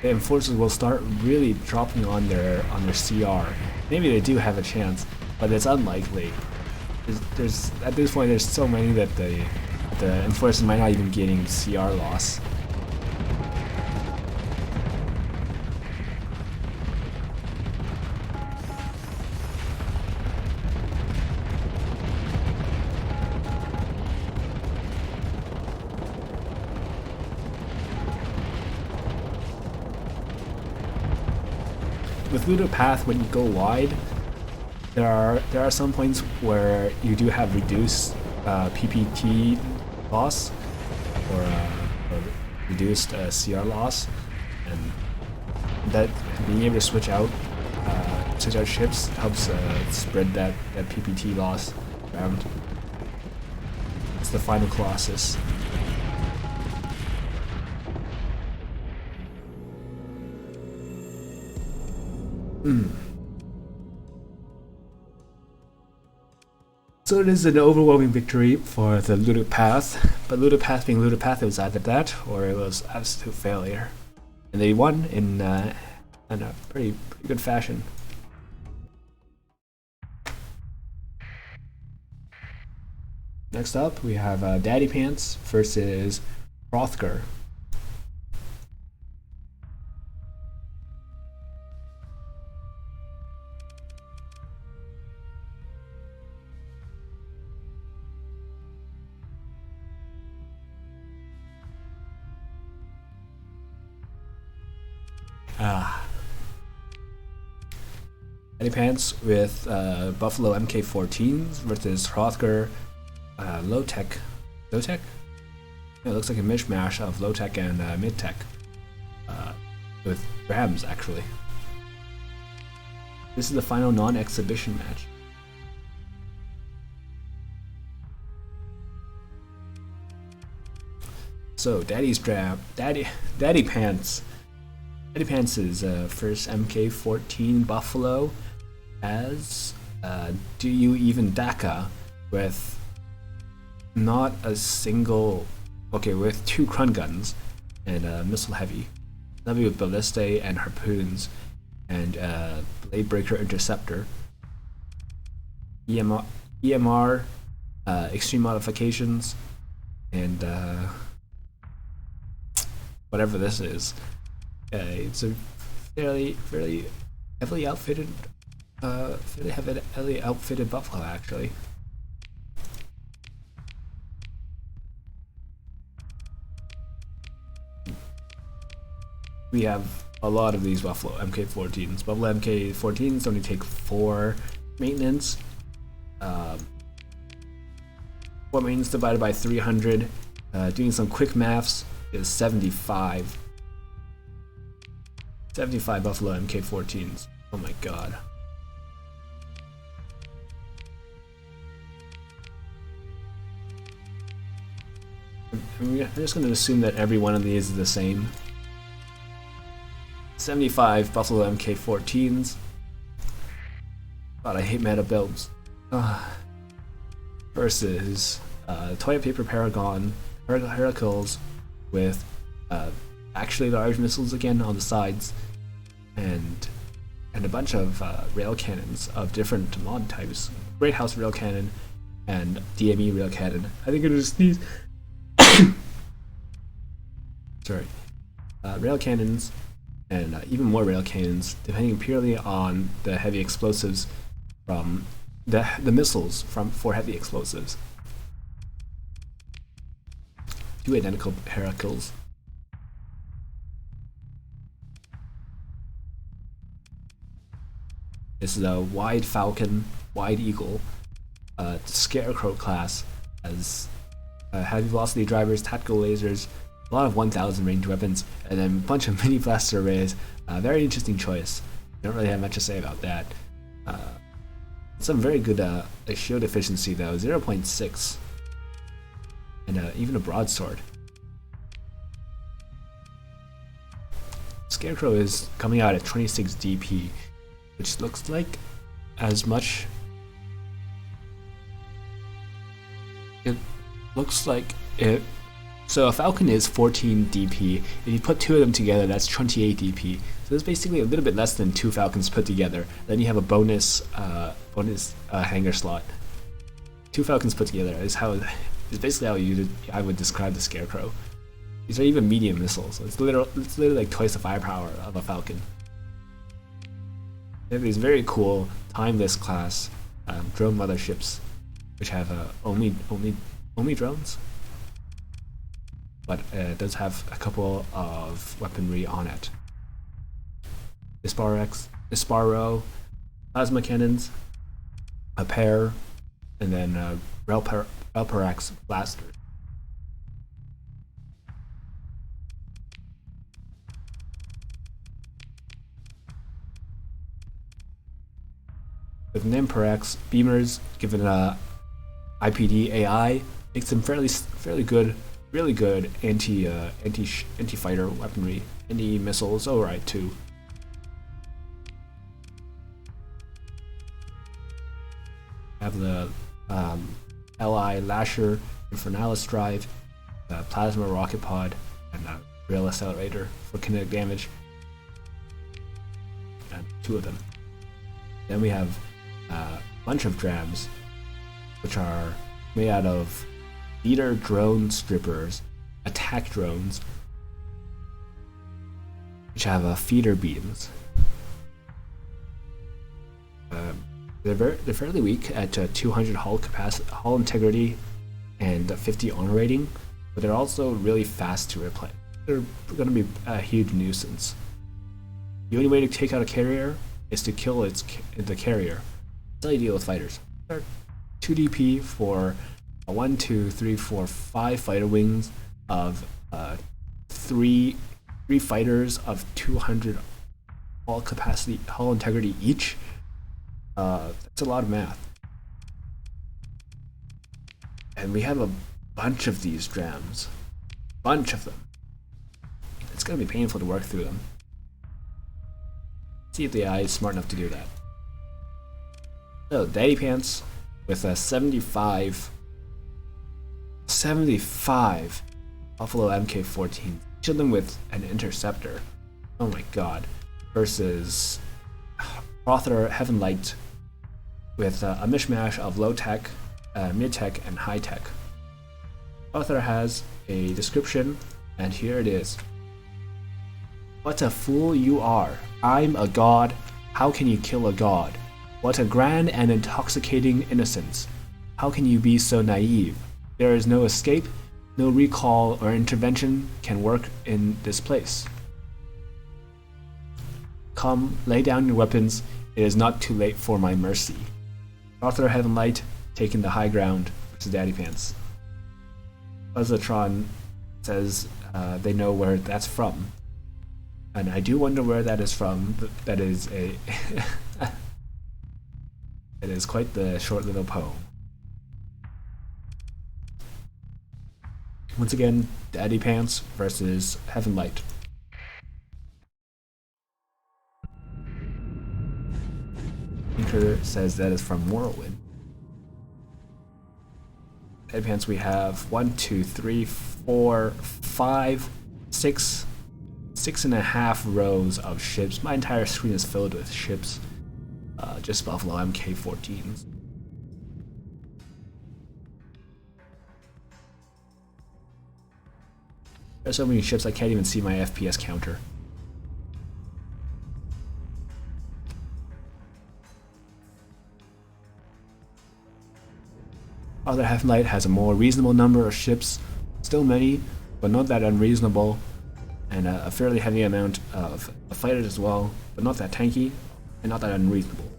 enforcers will start really dropping on their CR. Maybe they do have a chance, but it's unlikely. There's at this point there's so many that the enforcers might not even getting CR loss. With Ludo Path, when you go wide, there are some points where you do have reduced PPT loss or reduced CR loss, and that being able to switch out ships helps spread that PPT loss around. It's the final Colossus. So it is an overwhelming victory for the Ludo Path, but Ludo Path being Ludo Path, it was either that or it was absolute failure. And they won in a pretty good fashion. Next up, we have Daddy Pants versus Hrothgar. Daddy Pants with Buffalo MK14s versus Hrothgar low-tech. Low-tech? Yeah, it looks like a mishmash of low-tech and mid-tech. With Rams, actually. This is the final non-exhibition match. So, Daddy Pants Eddie Pants' first MK14 Buffalo as Do You Even Daka with not a single, with 2 Krun guns and missile heavy. That'll be with Ballistae and Harpoons and Blade Breaker Interceptor. EMR extreme modifications and whatever this is. It's a fairly heavily outfitted Buffalo actually. We have a lot of these Buffalo MK14s. Buffalo MK14s only take 4 maintenance. 4 maintenance divided by 300. Doing some quick maths is 75. 75 Buffalo MK14s. Oh my god. I'm just going to assume that every one of these is the same. 75 Buffalo MK14s. God, I hate meta builds. Versus Toilet Paper Paragon Heracles with actually large missiles again on the sides, and a bunch of rail cannons of different mod types. Great House rail cannon and DME rail cannon. I think it is these. Sorry, rail cannons and even more rail cannons, depending purely on the heavy explosives from the missiles for heavy explosives. 2 identical Heracles. This is a Wide Falcon, Wide Eagle, Scarecrow class, as heavy velocity drivers, tactical lasers, a lot of 1000 range weapons, and then a bunch of mini blaster arrays. Very interesting choice. Don't really have much to say about that. Some very good shield efficiency though, 0.6, and even a broadsword. Scarecrow is coming out at 26 DP, which looks like as much. It looks like it. So a Falcon is 14 DP. If you put 2 of them together, that's 28 DP. So it's basically a little bit less than 2 Falcons put together. Then you have a bonus hanger slot. 2 Falcons put together is basically how I would describe the Scarecrow. These are even medium missiles. So it's literally like twice the firepower of a Falcon. They have these very cool timeless class drone motherships, which have only drones, but it does have a couple of weaponry on it. Disparo, plasma cannons, a pair, and then Relparax blasters. With Nimperax beamers, given IPD AI, makes them fairly good, really good anti-fighter weaponry. Anti-missiles, alright too. Have the LI Lasher Infernalis drive, Plasma Rocket Pod, and Rail Accelerator for kinetic damage. And 2 of them. Then we have a bunch of drams, which are made out of leader drone strippers, attack drones, which have feeder beams. They're fairly weak at 200 hull integrity and 50 honor rating, but they're also really fast to replay. They're going to be a huge nuisance. The only way to take out a carrier is to kill the carrier. That's how you deal with fighters. They're 2 DP for 1, 2, 3, 4, 5 fighter wings of 3 fighters of 200 hull integrity each. That's a lot of math. And we have a bunch of these drams. Bunch of them. It's going to be painful to work through them. See if the AI is smart enough to do that. So, Daddy Pants with a 75 Buffalo MK14. Each of them with an interceptor. Oh my god. Versus Rother Heaven Light with a mishmash of low tech, mid tech, and high tech. Rother has a description, and here it is. What a fool you are. I'm a god. How can you kill a god? What a grand and intoxicating innocence. How can you be so naive? There is no escape, no recall or intervention can work in this place. Come, lay down your weapons. It is not too late for my mercy. Arthur Heaven Light taking the high ground versus Daddy Pants. Buzzatron says they know where that's from. And I do wonder where that is from. That is a it is quite the short little poem. Once again, Daddy Pants versus Heaven Light. Tinker says that is from Morrowind. Daddy Pants, we have 1, 2, 3, 4, 5, 6 and a half rows of ships. My entire screen is filled with ships. Just Buffalo MK14s. There's so many ships I can't even see my FPS counter. Other Half-Light has a more reasonable number of ships, still many, but not that unreasonable, and a fairly heavy amount of fighters as well, but not that tanky, and not that unreasonable.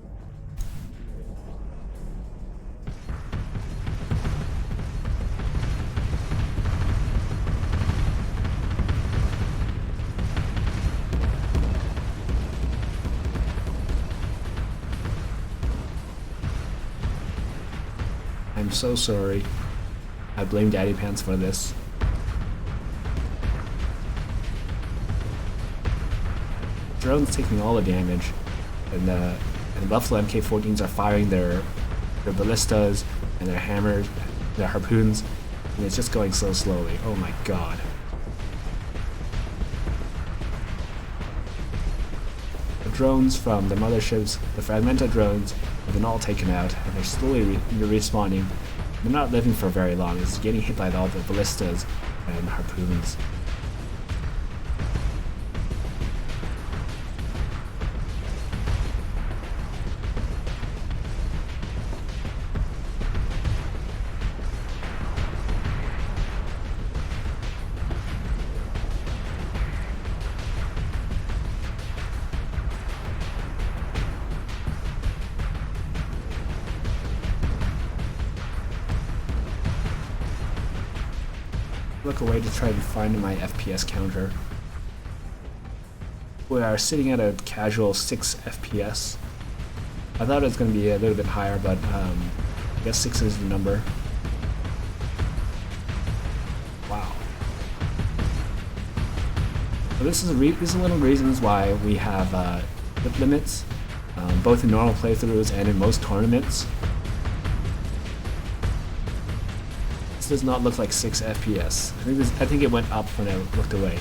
I'm so sorry. I blame Daddy Pants for this. Drone's taking all the damage, and the Buffalo MK14s are firing their ballistas and their hammers, their harpoons, and it's just going so slowly. Oh my god. The drones from the motherships, the fragmented drones, have been all taken out, and they're slowly respawning. They're not living for very long. It's getting hit by all the ballistas and harpoons. Look away to try to find my FPS counter. We are sitting at a casual 6 FPS. I thought it was going to be a little bit higher, but I guess 6 is the number. Wow. So this is one of the reasons why we have clip limits, both in normal playthroughs and in most tournaments. This does not look like 6 FPS. I think it went up when I looked away.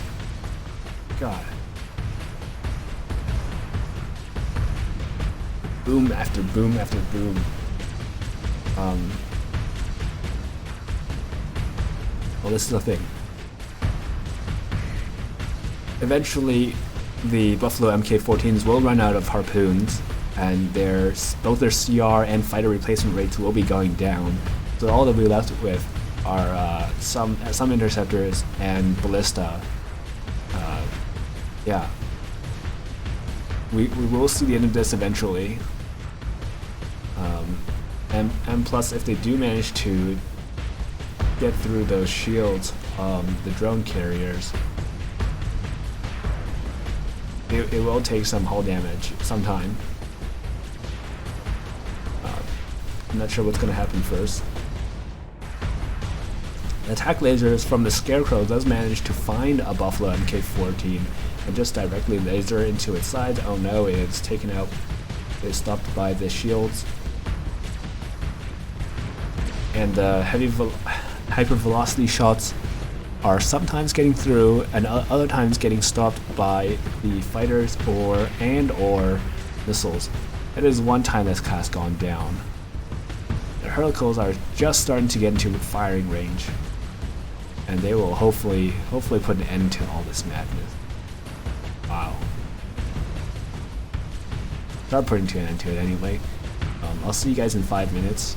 God. Boom after boom after boom. Well, this is the thing. Eventually, the Buffalo MK14s will run out of harpoons, and both their CR and fighter replacement rates will be going down. So all that we'll be left with are some interceptors and ballista. Yeah. We will see the end of this eventually. And plus, if they do manage to get through those shields, the drone carriers, it will take some hull damage sometime. I'm not sure what's going to happen first. Attack lasers from the Scarecrow does manage to find a Buffalo MK14 and just directly laser into its side. Oh no, it's taken out. It's stopped by the shields. And the hypervelocity shots are sometimes getting through and other times getting stopped by the fighters or missiles. It is one time this class gone down. The hurricles are just starting to get into firing range, and they will hopefully put an end to all this madness. Wow. Start putting an end to it anyway. I'll see you guys in 5 minutes.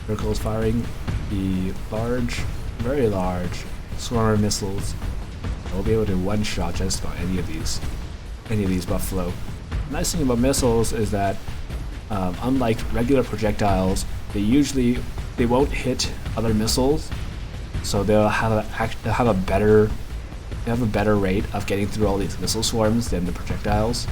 Hurricles firing the very large swarm of missiles. I'll be able to one-shot just about any of these buffalo. The nice thing about missiles is that unlike regular projectiles, they won't hit other missiles, so they'll have a better rate of getting through all these missile swarms than the projectiles.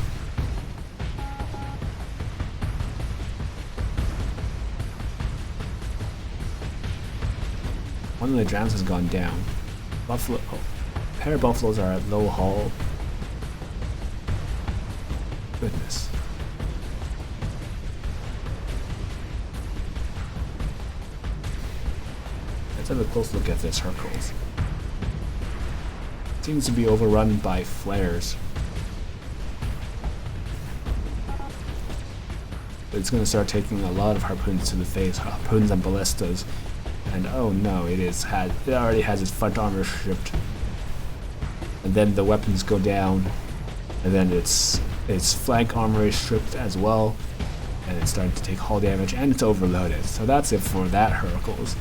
One of the drowns has gone down. A pair of buffaloes are at low hull. Goodness. Let's have a close look at this Hercules. Seems to be overrun by flares. But it's going to start taking a lot of harpoons to the face, harpoons and ballistas. And oh no, it already has its front armor stripped. And then the weapons go down, and then its flank armor is stripped as well, and it's starting to take hull damage, and it's overloaded. So that's it for that Hercules.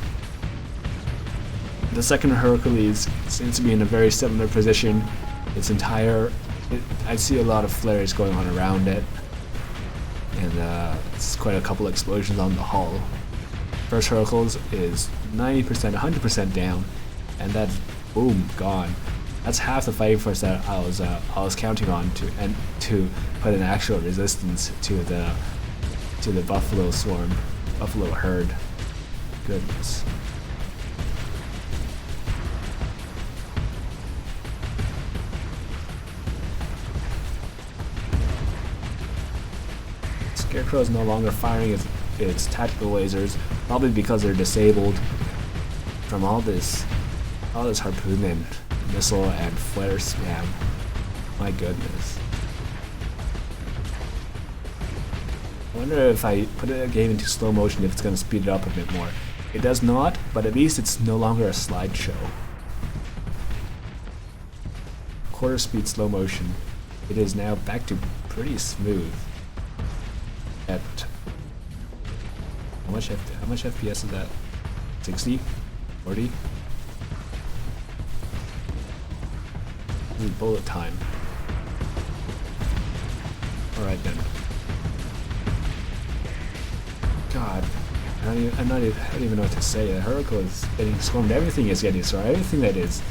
The second Hercules seems to be in a very similar position. I see a lot of flares going on around it, and it's quite a couple explosions on the hull. First Hercules is 90%, 100% down, and that's boom, gone. That's half the fighting force that I was counting on to put an actual resistance to the buffalo herd. Goodness. Scarecrow is no longer firing its tactical lasers, probably because they're disabled from all this harpoon and missile and flare spam. My goodness. I wonder if I put a game into slow motion if it's going to speed it up a bit more. It does not, but at least it's no longer a slideshow. Quarter speed slow motion. It is now back to pretty smooth. At how much FPS is that? 60? 40? This is bullet time. Alright then. God, I don't even know what to say. The Hurricane is getting swarmed. Everything is getting swarmed. Everything that is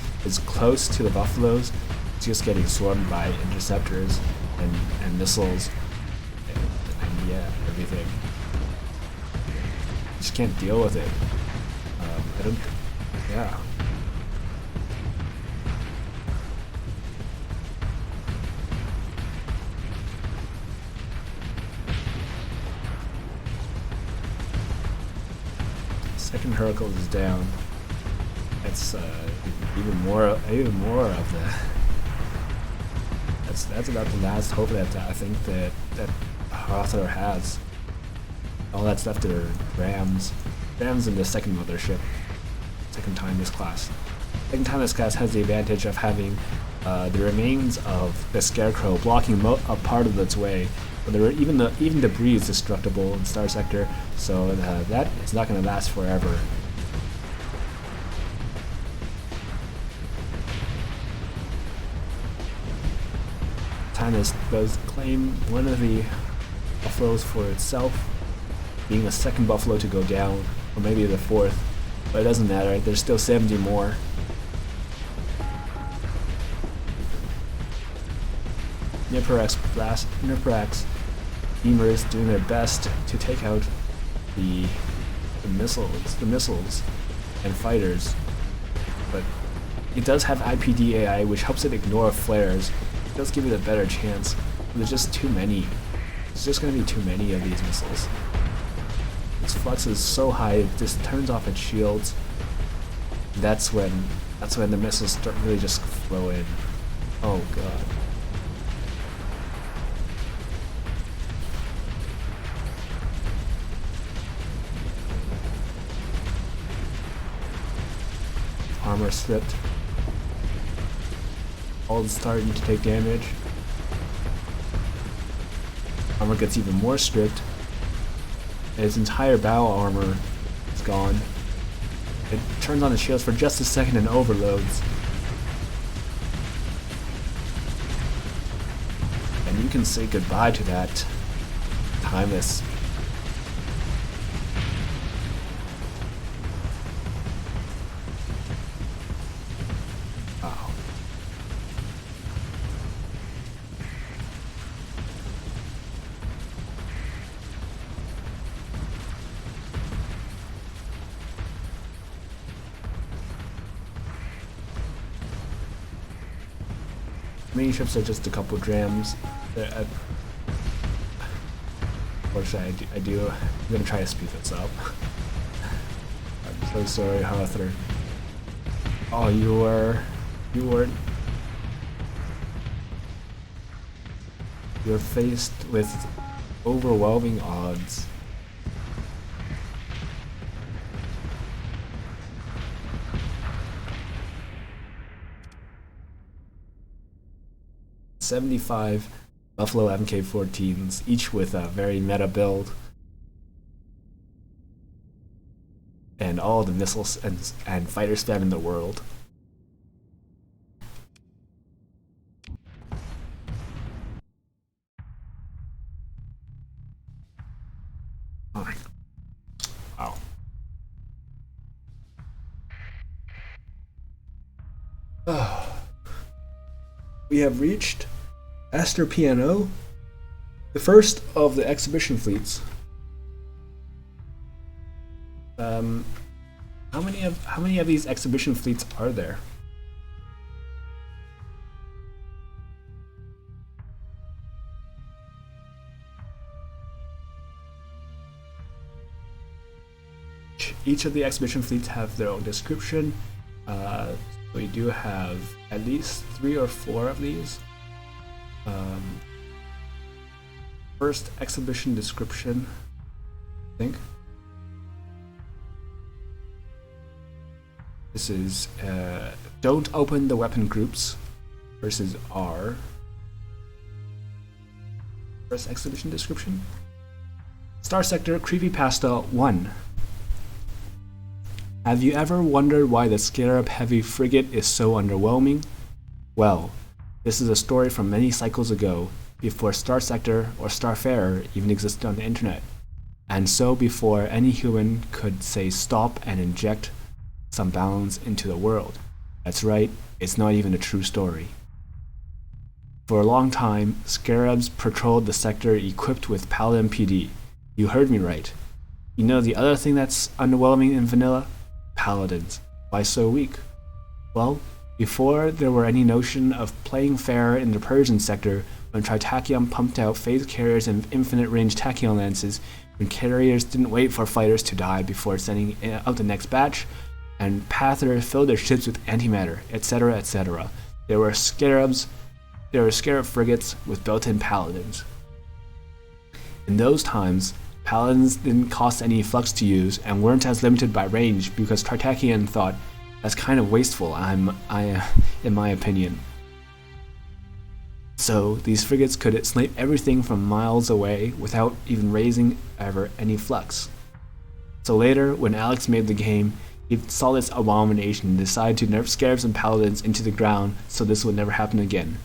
close to the buffaloes is just getting swarmed by interceptors and missiles and yeah, everything. Just can't deal with it. Yeah. Second Hurricane is down. That's even more of the. That's about the last hope that I think that Hawthorne has. All that's left are Rams in the second mothership. Second time this class has the advantage of having the remains of the Scarecrow blocking a part of its way. But even debris is destructible in Starsector, so that is not going to last forever. Tannis does claim one of the buffaloes for itself, being the second buffalo to go down, or maybe the fourth, but it doesn't matter, there's still 70 more. Niperax beamers doing their best to take out the missiles and fighters, but it does have IPD AI, which helps it ignore flares. It does give it a better chance, but there's just too many. There's just going to be too many of these missiles. Its flux is so high, it just turns off its shields. That's when the missiles start really just flow in. Oh god. Armor stripped. All starting to take damage. Armor gets even more stripped. And his entire battle armor is gone. It turns on its shields for just a second and overloads. And you can say goodbye to that timeless. Wow. Mini ships are just a couple drams. Unfortunately, I'm gonna try to speed this up. I'm so sorry, Arthur. Oh, you're faced with overwhelming odds. $75 Buffalo MK14s, each with a very meta build, and all the missiles and fighter spam in the world. Wow. We have reached Aster Piano, the first of the exhibition fleets. How many of these exhibition fleets are there? Each of the exhibition fleets have their own description. We do have at least 3 or 4 of these. First exhibition description, I think. This is don't open the weapon groups versus R. First exhibition description. Starsector Creepypasta 1. Have you ever wondered why the Scarab Heavy frigate is so underwhelming? Well, this is a story from many cycles ago, before Starsector or Starfarer even existed on the internet, and so before any human could say stop and inject some balance into the world. That's right, it's not even a true story. For a long time, Scarabs patrolled the sector equipped with Paladin PD. You heard me right. You know the other thing that's underwhelming in vanilla? Paladins. Why so weak? Well, before there were any notion of playing fair in the Persian sector, when Tritachyon pumped out phase carriers and infinite range tachyon lances, when carriers didn't wait for fighters to die before sending out the next batch, and Pathers filled their ships with antimatter, etc., etc. There were scarab frigates with built-in paladins. In those times, paladins didn't cost any flux to use and weren't as limited by range because Tritachyon thought that's kind of wasteful, in my opinion. So these frigates could snipe everything from miles away without even raising ever any flux. So later, when Alex made the game, he saw this abomination and decided to nerf scarabs and paladins into the ground so this would never happen again.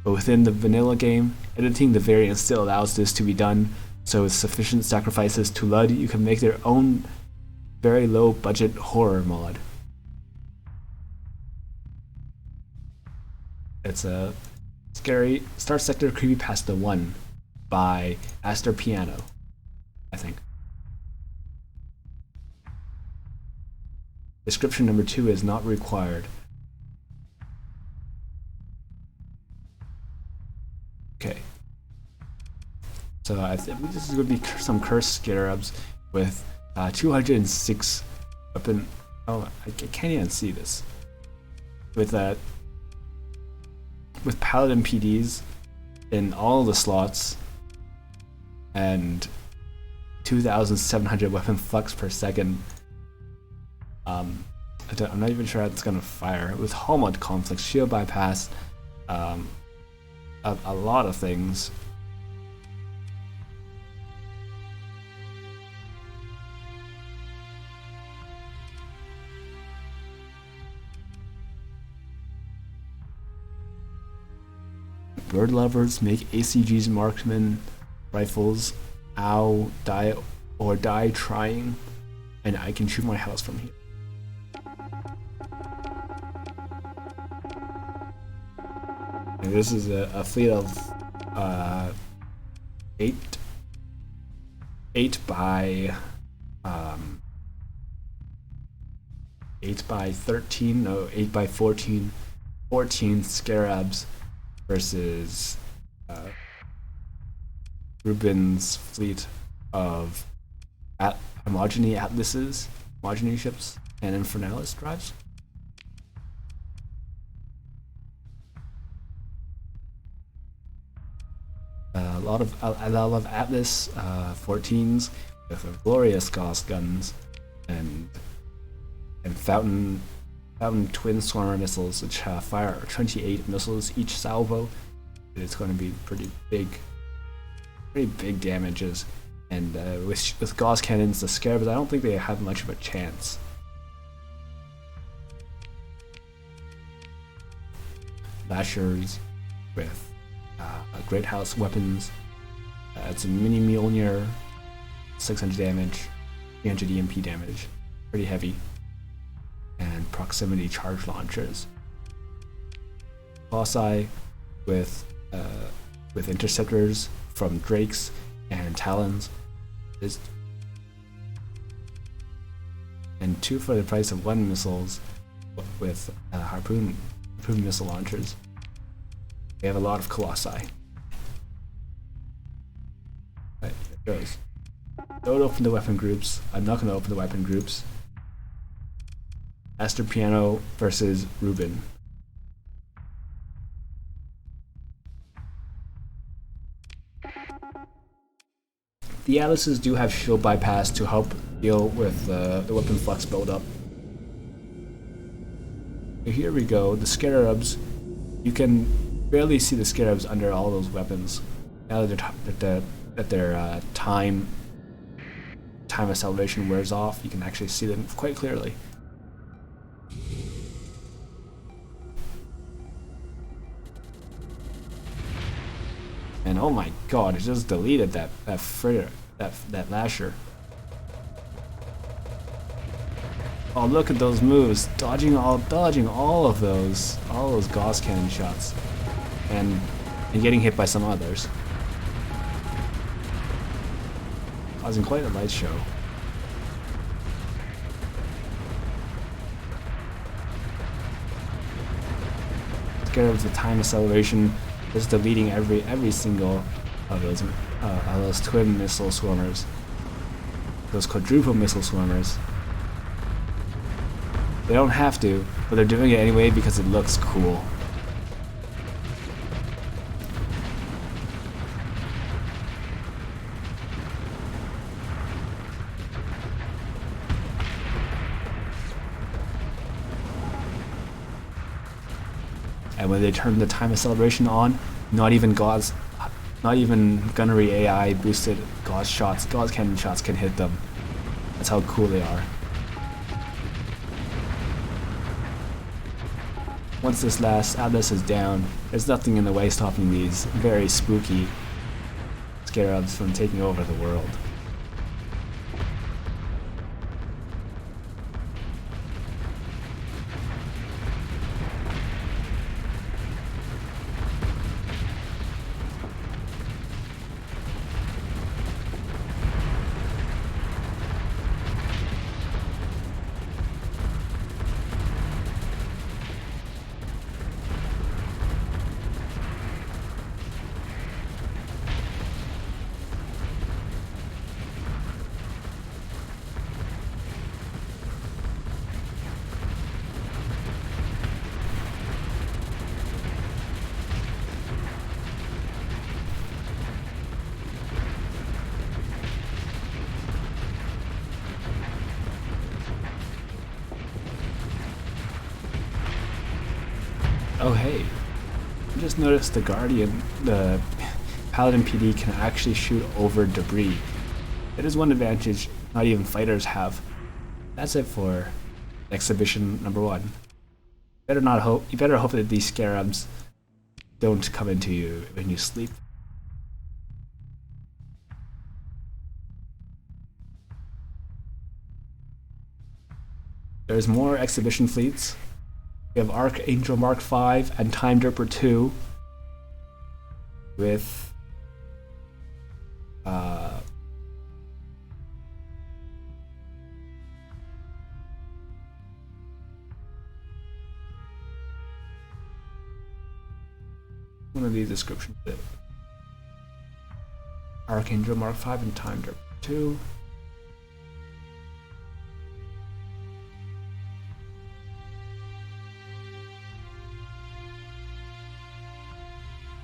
But within the vanilla game, editing the variant still allows this to be done, so with sufficient sacrifices to LUD, you can make their own very low budget horror mod. It's a scary Starsector Creepypasta 1 by Aster Piano, I think. Description number 2 is not required. Okay. So I think this is going to be some cursed scarabs with 206 weapon. Oh, I can't even see this. With paladin PDs in all the slots and 2,700 weapon flux per second. I'm not even sure how it's gonna fire. With Hallmud conflicts, shield bypass, a lot of things. Bird lovers make ACG's marksman rifles. Ow, die or die trying, and I can shoot my house from here. And this is a fleet of 8 by 13, no, 8 by 14 scarabs versus Ruben's fleet of homogeny atlases, homogeny ships, and Infernalis drives. A lot of Atlas 14s with glorious Gauss guns and Fountain twin swarmer missiles, which fire 28 missiles each salvo. It's going to be pretty big damages. And with Gauss cannons, the Scarabs, I don't think they have much of a chance. Lashers with Great House weapons. It's a mini Mjolnir, 600 damage, 300 EMP damage, pretty heavy. And proximity charge launchers. Colossi with interceptors from Drakes and Talons, and 2 for the price of 1 missiles with harpoon missile launchers. We have a lot of Colossi. Right, there it goes. Don't open the weapon groups. I'm not going to open the weapon groups. Master Piano versus Ruben. The Atlases do have shield bypass to help deal with the weapon flux buildup. Here we go, the Scarabs. You can barely see the Scarabs under all those weapons. Now that their time acceleration wears off, you can actually see them quite clearly. And oh my god, it just deleted that Lasher. Oh, look at those moves, dodging all of those Gauss cannon shots, and getting hit by some others, causing quite a light show. Scared of the time acceleration. Just deleting every single of those twin missile swarmers, those quadruple missile swarmers. They don't have to, but they're doing it anyway because it looks cool. And when they turn the time acceleration on, not even gunnery AI boosted Gauss cannon shots can hit them. That's how cool they are. Once this last Atlas is down, there's nothing in the way stopping these very spooky Scarabs from taking over the world. Oh hey, I just noticed the Guardian, the Paladin PD can actually shoot over debris. That is one advantage not even fighters have. That's it for exhibition number 1. You better hope that these scarabs don't come into you when you sleep. There's more exhibition fleets. We have Archangel Mark V and Time Derper 2 with one of these descriptions. Archangel Mark V and Time Derper 2.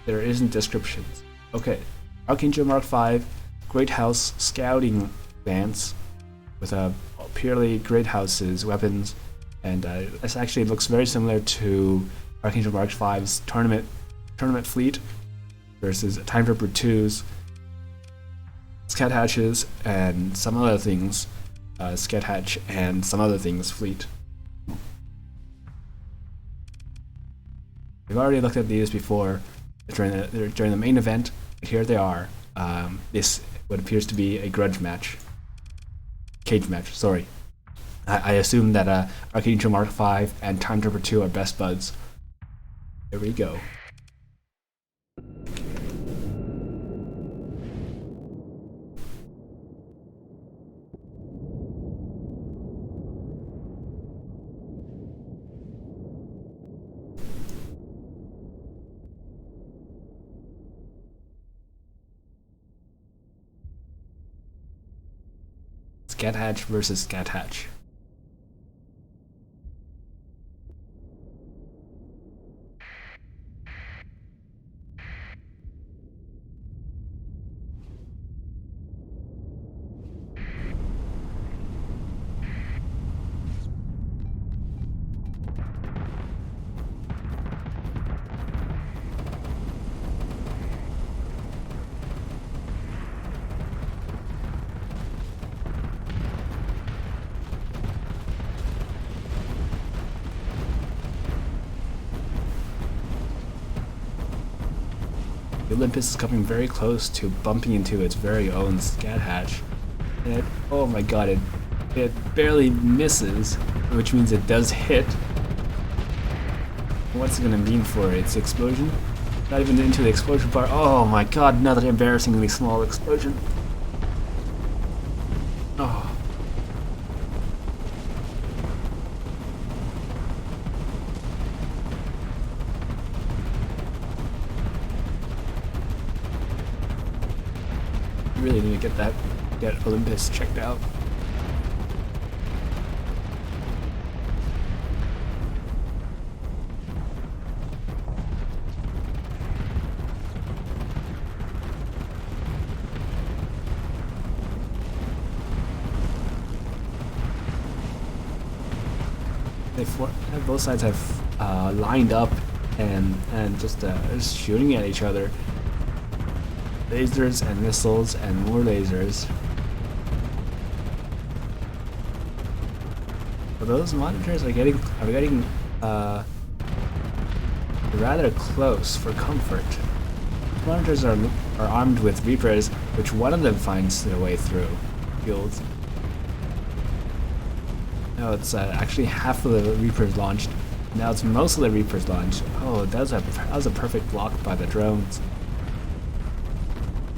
There isn't descriptions. Okay, Archangel Mark V, Great House Scouting Lance with purely Great House's weapons, and this actually looks very similar to Archangel Mark V's tournament fleet versus Time Derper 2's Scat Hatches and some other things, Scat Hatch and some other things fleet. We've already looked at these before during the main event. Here they are. This what appears to be a cage match. Sorry, I assume that Archangel Mark V and Time Derper 2 are best buds. Here we go. Scat Hatch versus Scat Hatch. Olympus is coming very close to bumping into its very own Scat Hatch. And oh my god, it barely misses, which means it does hit. What's it gonna mean for its explosion? Not even into the explosion part. Oh my god, another embarrassingly small explosion. Oh. Really need to get Olympus checked out. Both sides have lined up and just shooting at each other. Lasers and missiles and more lasers. But those monitors are getting rather close for comfort. Monitors are armed with Reapers, which one of them finds their way through fields. No, it's actually half of the Reapers launched. Now it's most of the Reapers launched. Oh, that was a perfect block by the drones.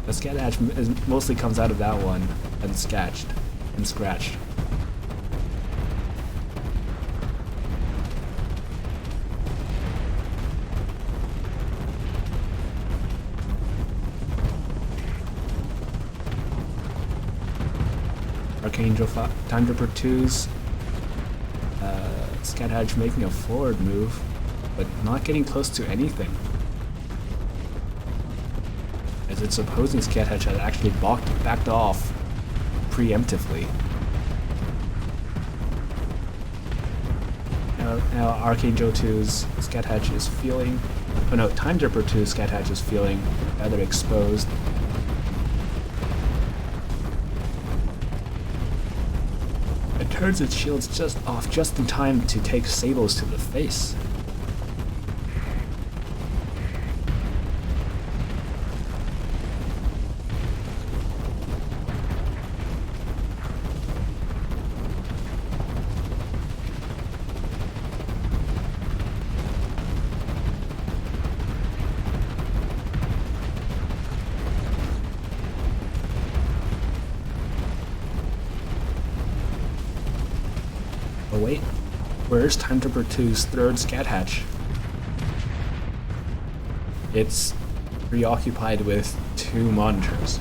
The Scat Hatch mostly comes out of that one and scratched. Archangel Time Derper 2's Scat Hatch making a forward move, but not getting close to anything. As its opposing Scat Hatch had actually backed off preemptively. now Archangel 2's Scat Hatch is feeling, oh no, Time Tripper 2's Scat Hatch is feeling rather exposed. It turns its shields just in time to take Sables to the face. Oh wait, where's Time Tripper 2's third Scat Hatch? It's preoccupied with 2 monitors.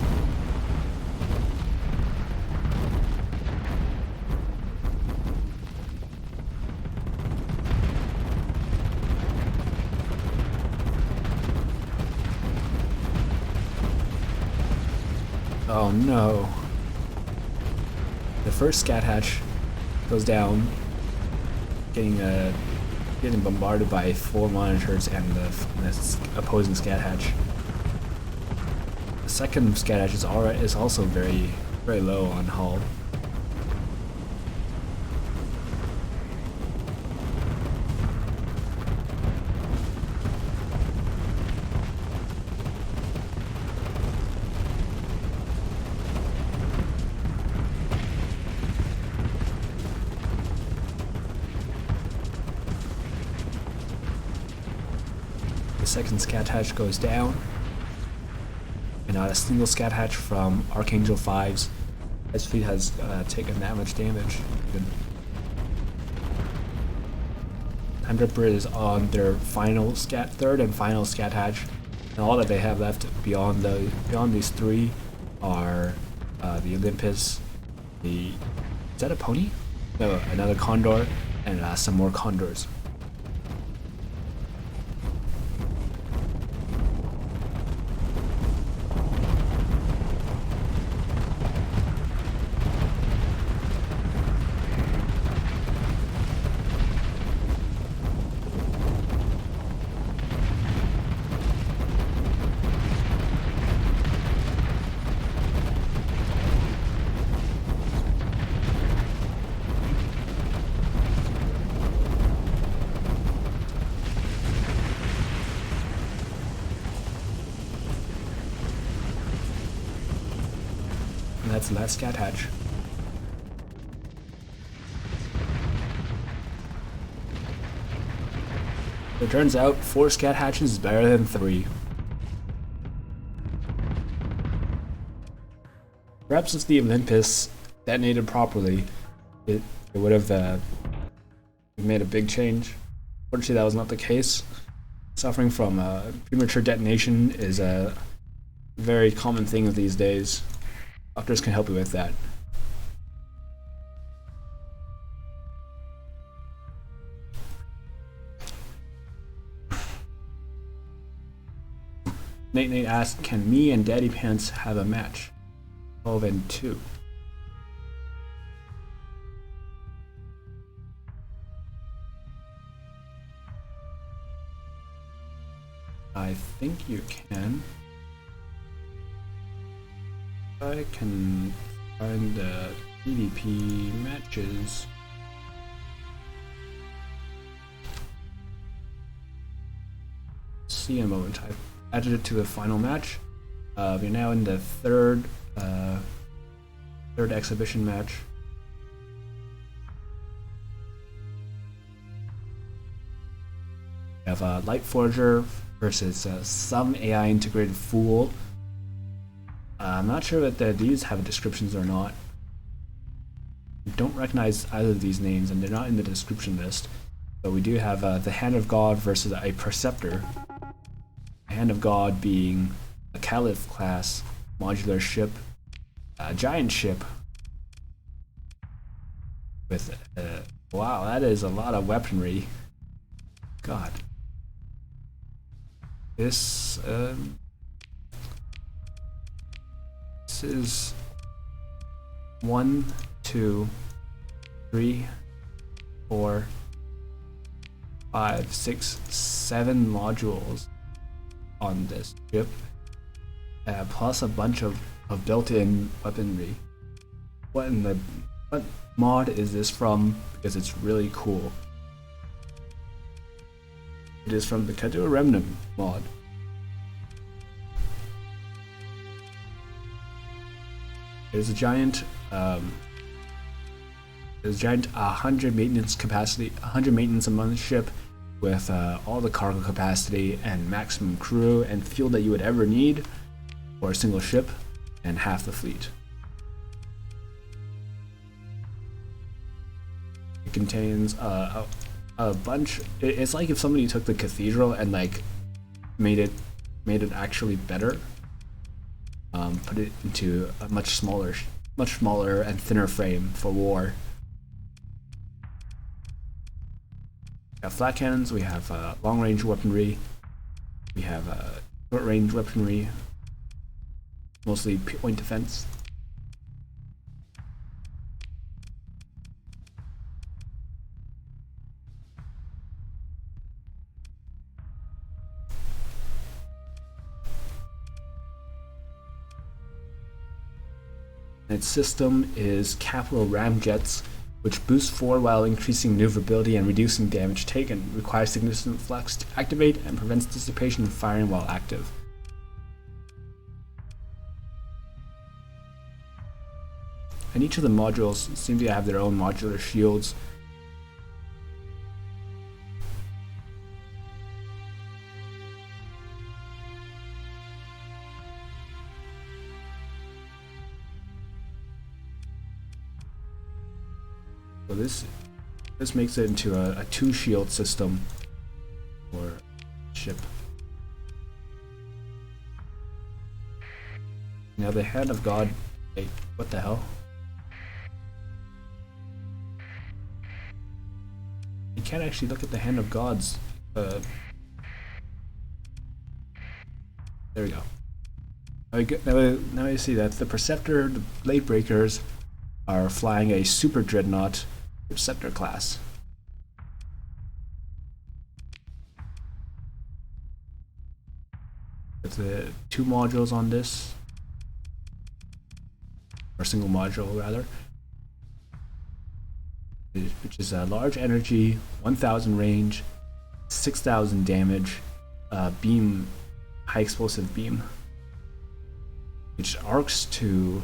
Oh no. The first Scat Hatch goes down, getting bombarded by 4 monitors and the opposing Scat Hatch. The second Scat Hatch is also very low on hull. The second Scat Hatch goes down, and not a single Scat Hatch from Archangel 5's His fleet has taken that much damage. Good. Time Tripper is on their third and final Scat Hatch, and all that they have left beyond these 3 are the Olympus, is that a pony? No, another Condor, and some more Condors. That's the last Scat Hatch. It turns out 4 Scat Hatches is better than 3. Perhaps if the Olympus detonated properly, it would have made a big change. Fortunately, that was not the case. Suffering from premature detonation is a very common thing these days. Doctors can help you with that. Nate asked, can me and Daddy Pants have a match? 12-2. I think you can. I can find the PvP matches. See in a moment. I've added it to the final match. We're now in the third exhibition match. We have Light Forger versus some AI integrated fool. I'm not sure that these have descriptions or not. I don't recognize either of these names, and they're not in the description list. But we do have the Hand of God versus a Perceptor. The Hand of God being a Caliph class modular ship, a giant ship with wow, that is a lot of weaponry. God, this is 1, 2, 3, 4, 5, 6, 7 modules on this ship, plus a bunch of built-in weaponry. What mod is this from? Because it's really cool. It is from the Cadou Remnant mod. There's a giant 100 maintenance capacity, 100 maintenance on the ship, with all the cargo capacity and maximum crew and fuel that you would ever need for a single ship, and half the fleet. It contains a bunch. It's like if somebody took the cathedral and like made it actually better. Put it into a much smaller and thinner frame for war. We have flat cannons. We have long-range weaponry. We have short-range weaponry, mostly point defense. Its system is capital ramjets, which boosts forward while increasing maneuverability and reducing damage taken, requires significant flux to activate, and prevents dissipation of firing while active. And each of the modules seem to have their own modular shields. So this makes it into a 2-shield system for ship. Now the Hand of God. Wait, what the hell? You can't actually look at the Hand of God's. There we go. Now we see that the Preceptor, the Blade Breakers, are flying a Super Dreadnought Preceptor class. With the 2 modules on this, or single module rather, which is a large energy, 1000 range, 6000 damage, beam, high explosive beam, which arcs to,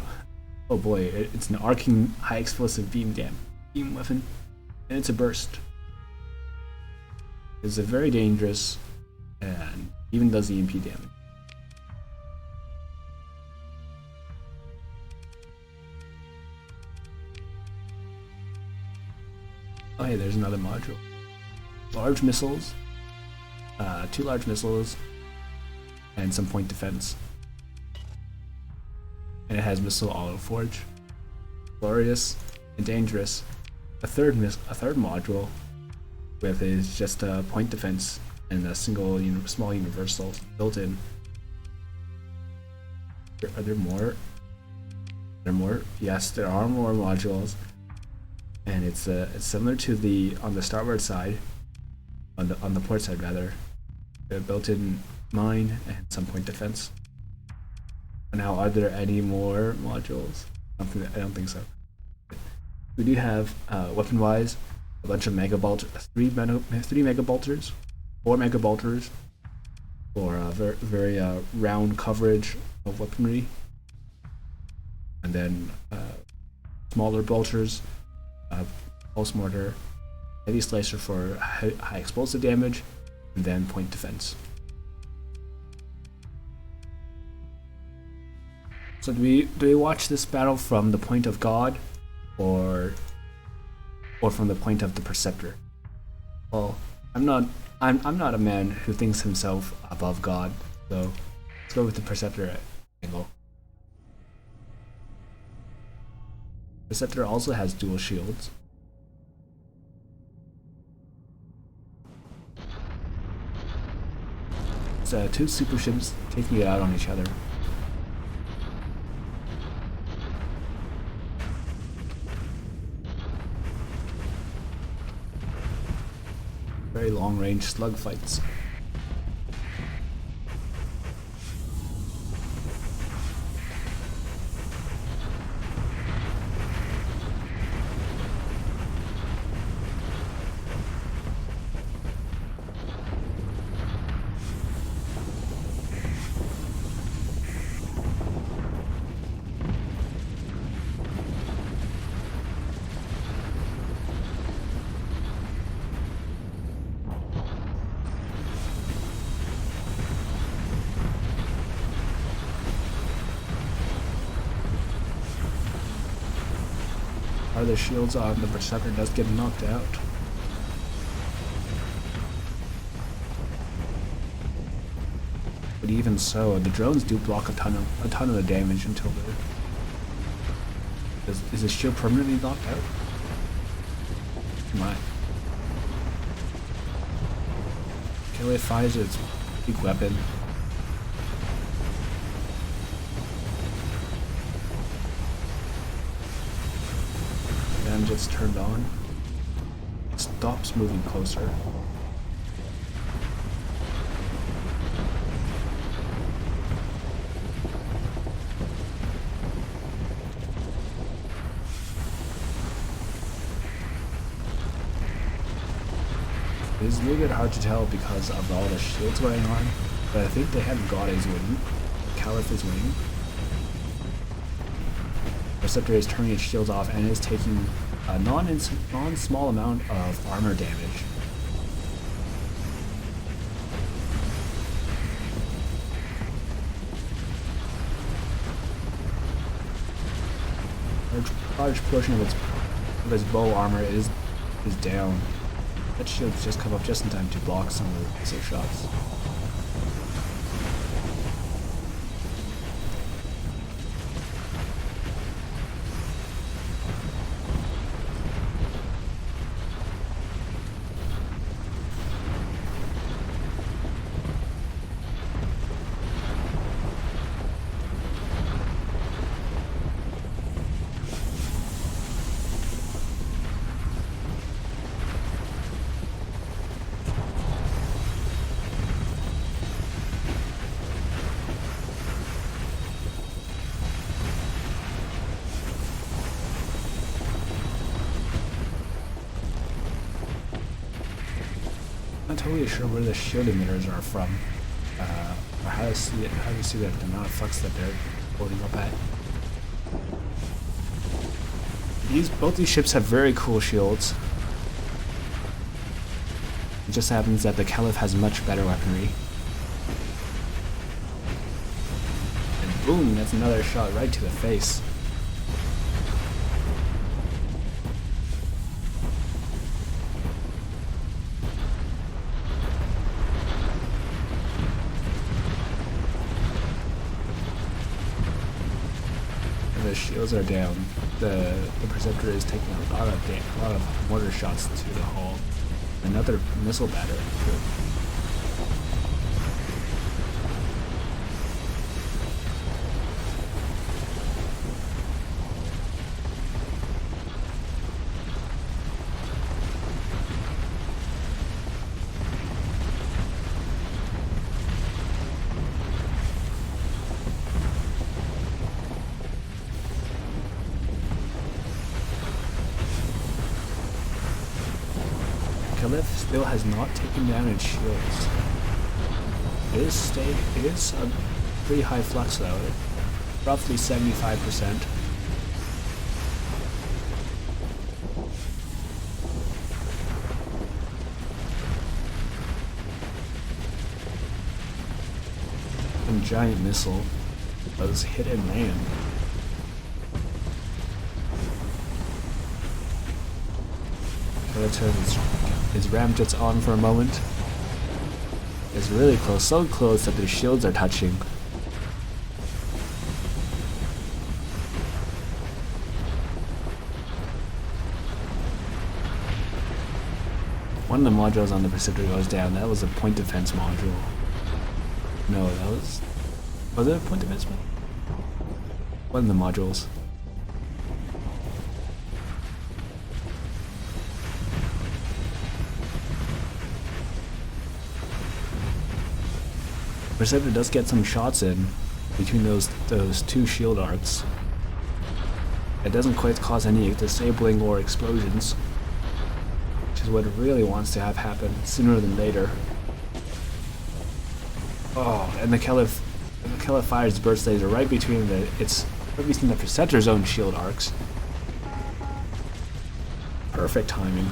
oh boy, it's an arcing high explosive beam weapon, and it's a burst. It's a very dangerous, and even does EMP damage. Oh hey, there's another module. Large missiles, 2 large missiles, and some point defense. And it has missile auto forge. Glorious and dangerous. A third module with is just a point defense and a single small universal built in. Are there more? There more? Yes, there are more modules, and it's similar to the on the starboard side, on the port side rather. A built-in mine and some point defense. Now, are there any more modules? I don't think so. We do have, weapon-wise, a bunch of three mega bolters, 4 mega bolters, for very round coverage of weaponry, and then smaller bolters, pulse mortar, heavy slicer for high explosive damage, and then point defense. So do we watch this battle from the point of God, or from the point of the Preceptor? Well, I'm not a man who thinks himself above God, so let's go with the Preceptor angle. Preceptor also has dual shields. It's 2 super ships taking it out on each other. Very long range slug fights. Are the shields on? The Berserker does get knocked out. But even so, the drones do block a ton of the damage until the... Is the shield permanently knocked out? My. Kelly fires its big weapon. Gets turned on. It stops moving closer. It is a little bit hard to tell because of all the shields going on, but I think they have God is winning. Caliph is winning. Starsector is turning its shields off and is taking a non-small amount of armor damage. A large portion of its bow armor is down. That shield's just come up just in time to block some of the missile shots. Not totally sure where the shield emitters are from, or how to see that the amount of flux that they're holding up at. Both these ships have very cool shields. It just happens that the Caliph has much better weaponry. And boom, that's another shot right to the face. The shields are down. The Preceptor is taking a lot of mortar shots to the hull. Another missile batter. Caliph still has not taken down its shields. It is a pretty high flux though, roughly 75%. And giant missile does hit and land. His ramjets on for a moment. It's really close, so close that the shields are touching. One of the modules on the Preceptor goes down. That was a point defense module. No, was it a point defense module? One of the modules. Perceptor does get some shots in between those two shield arcs. It doesn't quite cause any disabling or explosions, which is what it really wants to have happen sooner than later. Oh, and the Keller fires burst laser right between the Perceptor's own shield arcs. Perfect timing.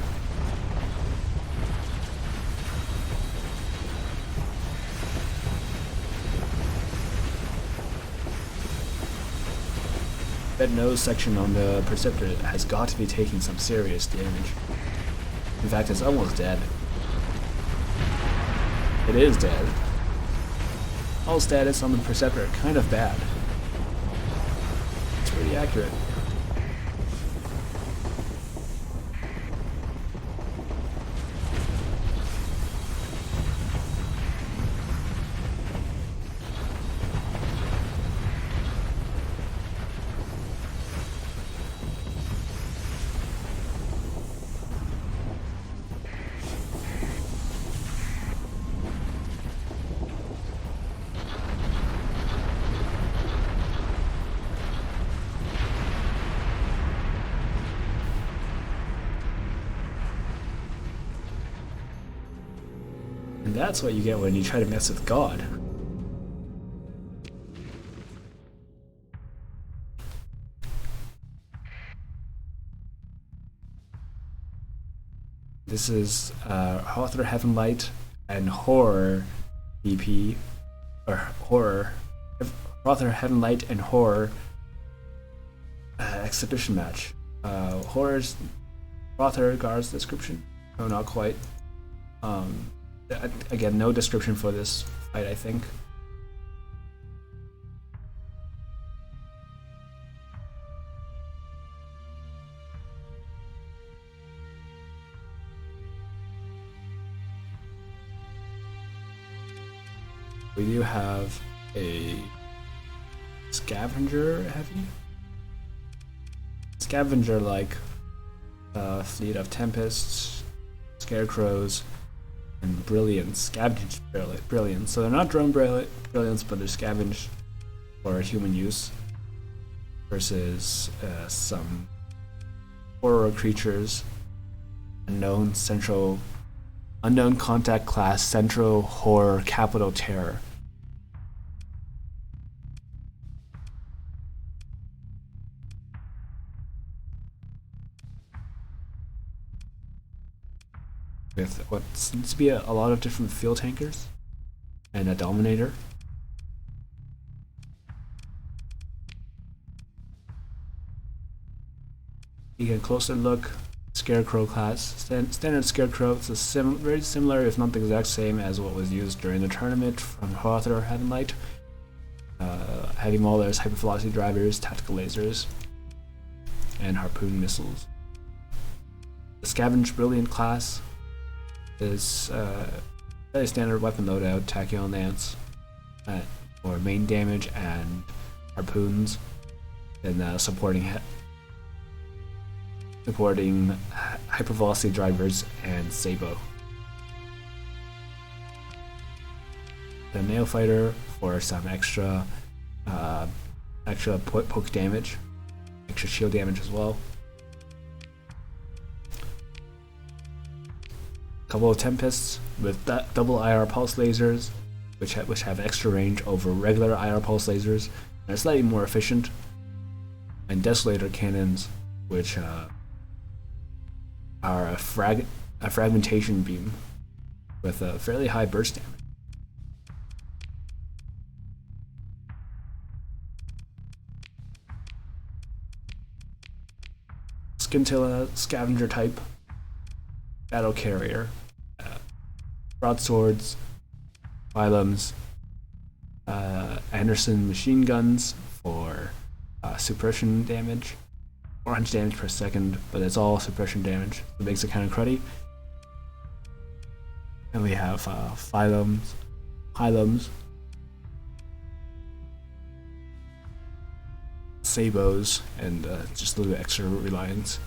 That nose section on the Perceptor has got to be taking some serious damage. In fact, it's almost dead. It is dead. All status on the Perceptor are kind of bad. It's pretty accurate. And that's what you get when you try to mess with God. This is Author Heavenlight and Horror EP, or Horror, Author Heavenlight and Horror exhibition match. Horror's Author Guard's description? No, not quite. Again, no description for this fight, I think. We do have a Scavenger heavy? Scavenger-like fleet of Tempests, Scarecrows, and Brilliance, Scavenged Brilliance. So they're not Drone Brilliance, but they're scavenged for human use. Versus some horror creatures, unknown contact class, Central Horror Capital Terror. With what seems to be a lot of different field tankers and a Dominator. You get a closer look. Scarecrow class, standard Scarecrow. It's very similar, if not the exact same, as what was used during the tournament from Author Heavenlight. Heavy maulers, hypervelocity drivers, tactical lasers, and harpoon missiles. The Scavenge Brilliant class is very standard weapon loadout, Tachyon Lance for main damage and harpoons, and supporting hypervelocity drivers and Sabo. The Nail Fighter for some extra poke damage, extra shield damage as well. Couple of Tempests with double IR pulse lasers, which have extra range over regular IR pulse lasers, and are slightly more efficient. And Desolator cannons, which are a fragmentation beam with a fairly high burst damage. Scintilla Scavenger type battle carrier, broadswords, phylums, Anderson machine guns for suppression damage, 400 damage per second, but it's all suppression damage. It makes it kind of cruddy. And we have phylums, sabos, and just a little extra reliance.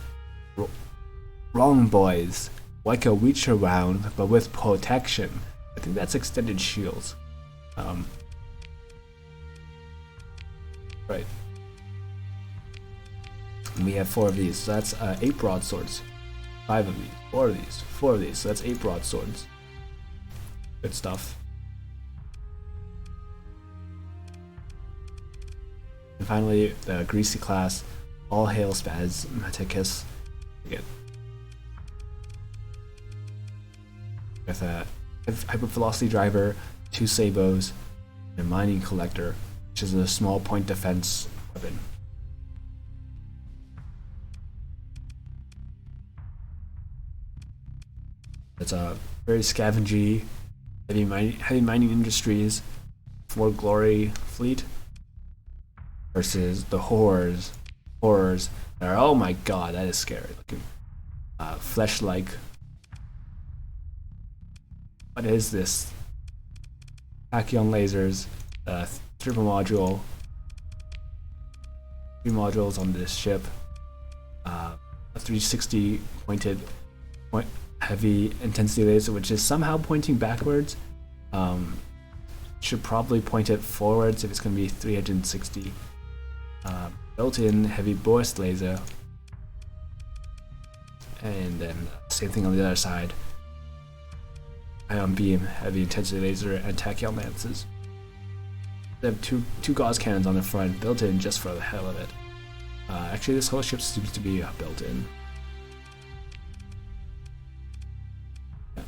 Wrong boys, like a reach around, but with protection. I think that's extended shields. Right. And we have 4 of these, so that's 8 broadswords. 5 of these, 4 of these, 4 of these, so that's 8 broadswords. Good stuff. And finally, the greasy class, all hail Spasmaticus. Again, with a hypervelocity driver, 2 sabos, and a mining collector, which is a small point defense weapon. It's a very scavengy, heavy mining industries, for glory fleet versus the horrors that are, oh my god, that is scary looking. Flesh-like. What is this? Tachyon lasers, triple module, 3 modules on this ship, a 360 pointed heavy intensity laser, which is somehow pointing backwards. Should probably point it forwards if it's going to be 360. Built-in heavy burst laser, and then same thing on the other side. Ion beam, heavy intensity laser, and tachyon lances. They have two gauze cannons on the front, built in just for the hell of it. Actually, this whole ship seems to be built in. Yeah.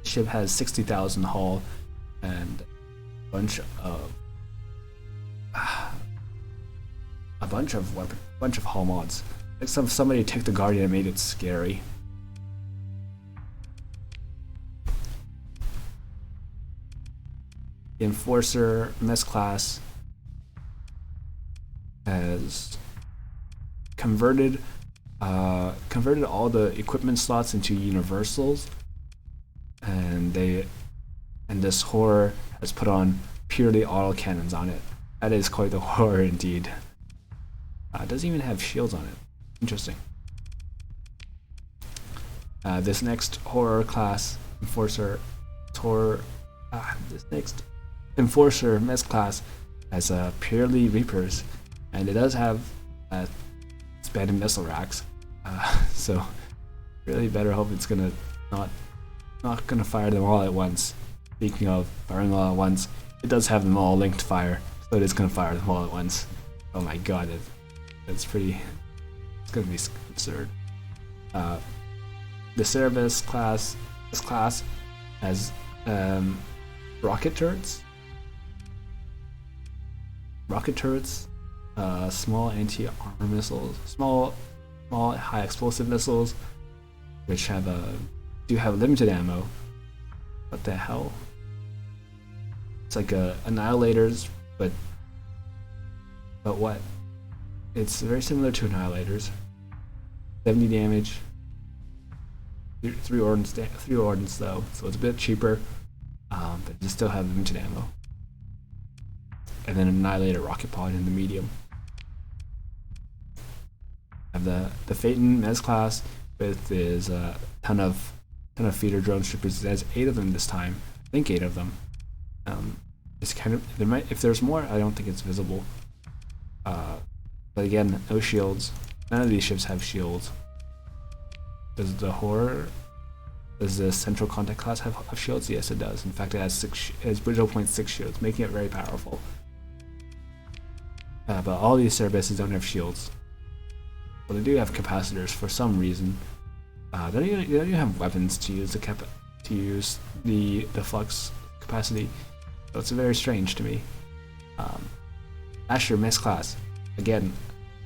The ship has 60,000 hull and a bunch of hull mods. Like somebody took the Guardian and made it scary. The Enforcer mess class has converted all the equipment slots into universals, and this horror has put on purely auto cannons on it. That is quite the horror indeed. It doesn't even have shields on it. Interesting. This next horror class, Enforcer mess class has purely Reapers, and it does have expanded missile racks. So really better hope it's gonna not gonna fire them all at once. Speaking of firing all at once, it does have them all linked fire, so it is gonna fire them all at once. Oh my god, it's pretty. It's gonna be absurd. The Cerebus class, this class has rocket turrets, small anti-armor missiles, small high explosive missiles, which do have limited ammo. What the hell? It's like annihilators, but what? It's very similar to annihilators. 70 damage. 3 ordnance though, so it's a bit cheaper, but you still have limited ammo. And then an annihilator rocket pod in the medium. I have the Phaeton Mez class with his ton of feeder drone strippers. There's 8 of them this time. I think 8 of them. It's kind of if there's more, I don't think it's visible. But again, no shields. None of these ships have shields. Does the Central Contact class have shields? Yes, it does. In fact, it has 0.6 shields, making it very powerful. But all these Cerberuses don't have shields. Well, they do have capacitors for some reason. They don't even have weapons to use the flux capacity. So it's very strange to me. Asher Miss class. Again,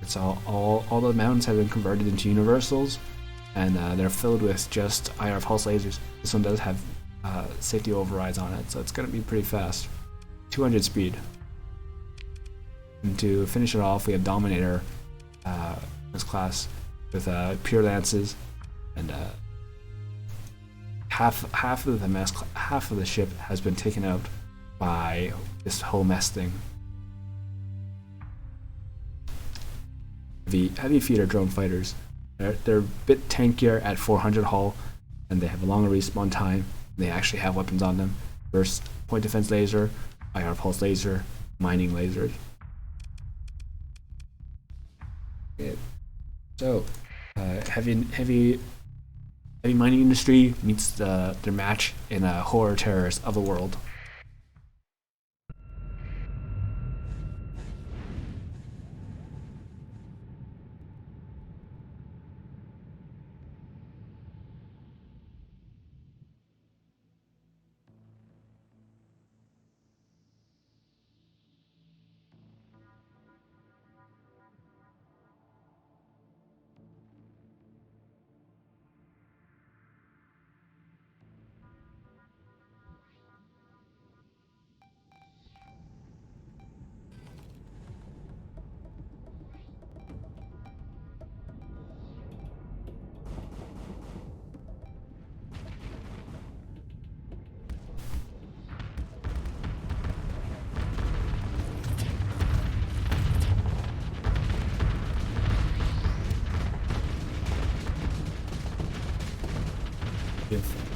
it's all the mountains have been converted into universals, and they're filled with just IR pulse lasers. This one does have safety overrides on it, so it's going to be pretty fast. 200 speed. And to finish it off, we have Dominator this class with pure lances, and half of the ship has been taken out by this whole mess thing. Heavy feeder drone fighters. They're a bit tankier at 400 hull, and they have a longer respawn time. They actually have weapons on them. First, point defense laser, IR pulse laser, mining lasers. Okay. So, heavy mining industry meets their match in horror terrors of the world.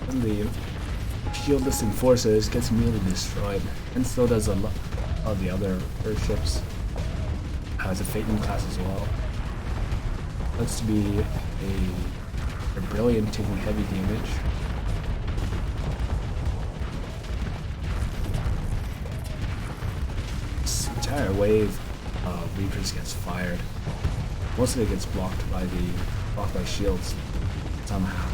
When the shieldless enforcers gets immediately destroyed, and so does a lot of the other airships. Has a Phaeton class as well. Looks to be a brilliant taking heavy damage. This entire wave of Reapers gets fired. Most of it gets blocked by shields somehow.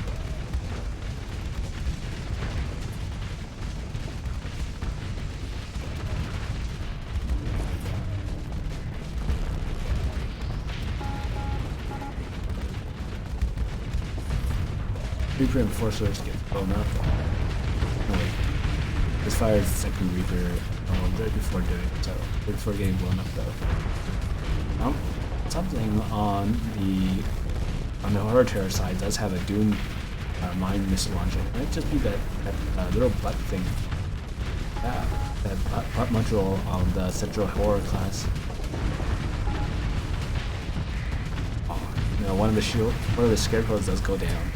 Reaper Enforcers get blown up. Just fired the second Reaper right before doing it, so before getting blown up though. Something on the horror terror side does have a Doom mine missile launcher. It might just be that little butt thing. Yeah, that butt module on the central horror class. Oh, one of the scarecrows does go down.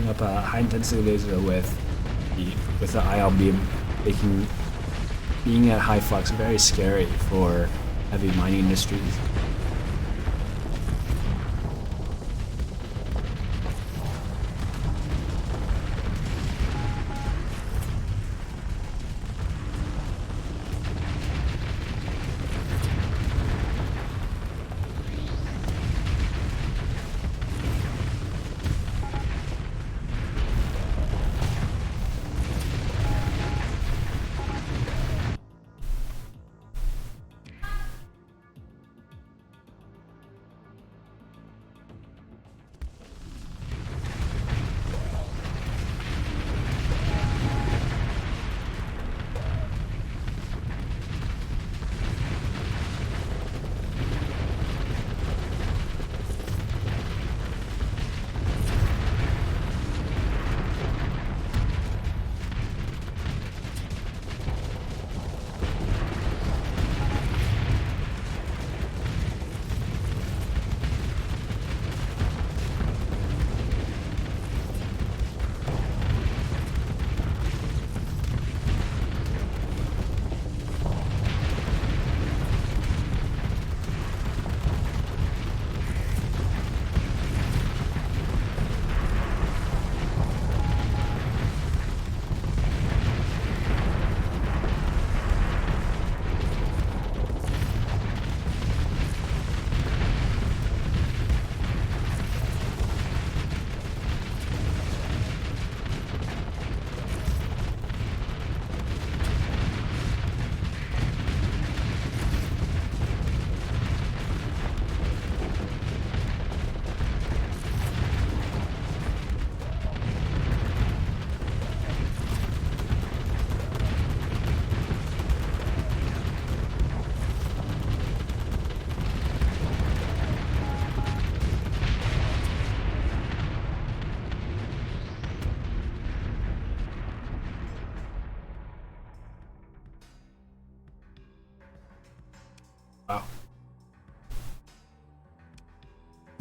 Up a high intensity laser with the ion beam, making being at high flux very scary for heavy mining industries.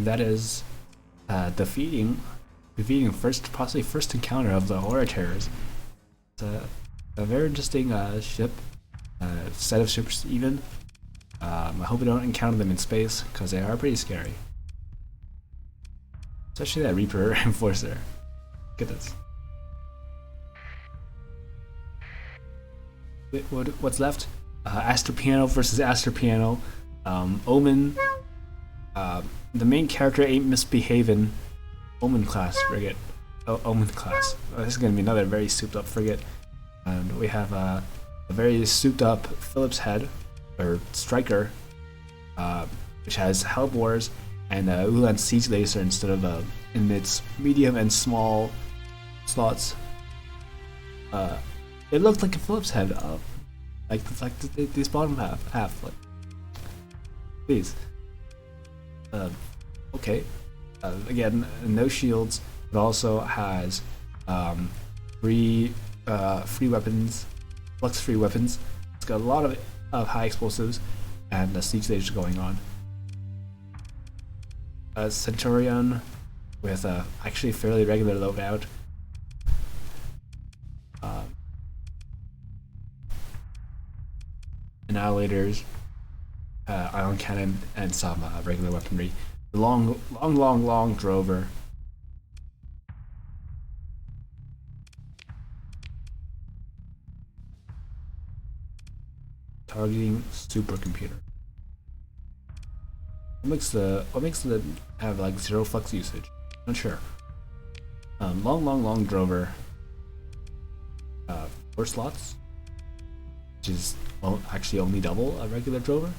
That is defeating possibly first encounter of the Aura Terrors. It's a very interesting ship, set of ships even. I hope we don't encounter them in space because they are pretty scary. Especially that Reaper Enforcer. Look at this. What's left? Astro Piano versus Astro Piano. Omen. The main character ain't misbehaving. Omen class frigate. Omen class. This is gonna be another very souped up frigate. And we have a very souped up Phillips head, or striker, which has Hellbores and Ulan Siege Laser instead of in its medium and small slots. It looked like a Phillips head, like this bottom half. Like, please. Okay. Again, no shields, but also has free weapons, flux-free weapons. It's got a lot of high explosives and siege lasers going on. A Centurion with actually fairly regular loadout. Annihilators, ion cannon, and some regular weaponry. The long drover. Targeting supercomputer. What makes the have like 0 flux usage? Not sure. Long drover. 4 slots, which is actually only double a regular drover,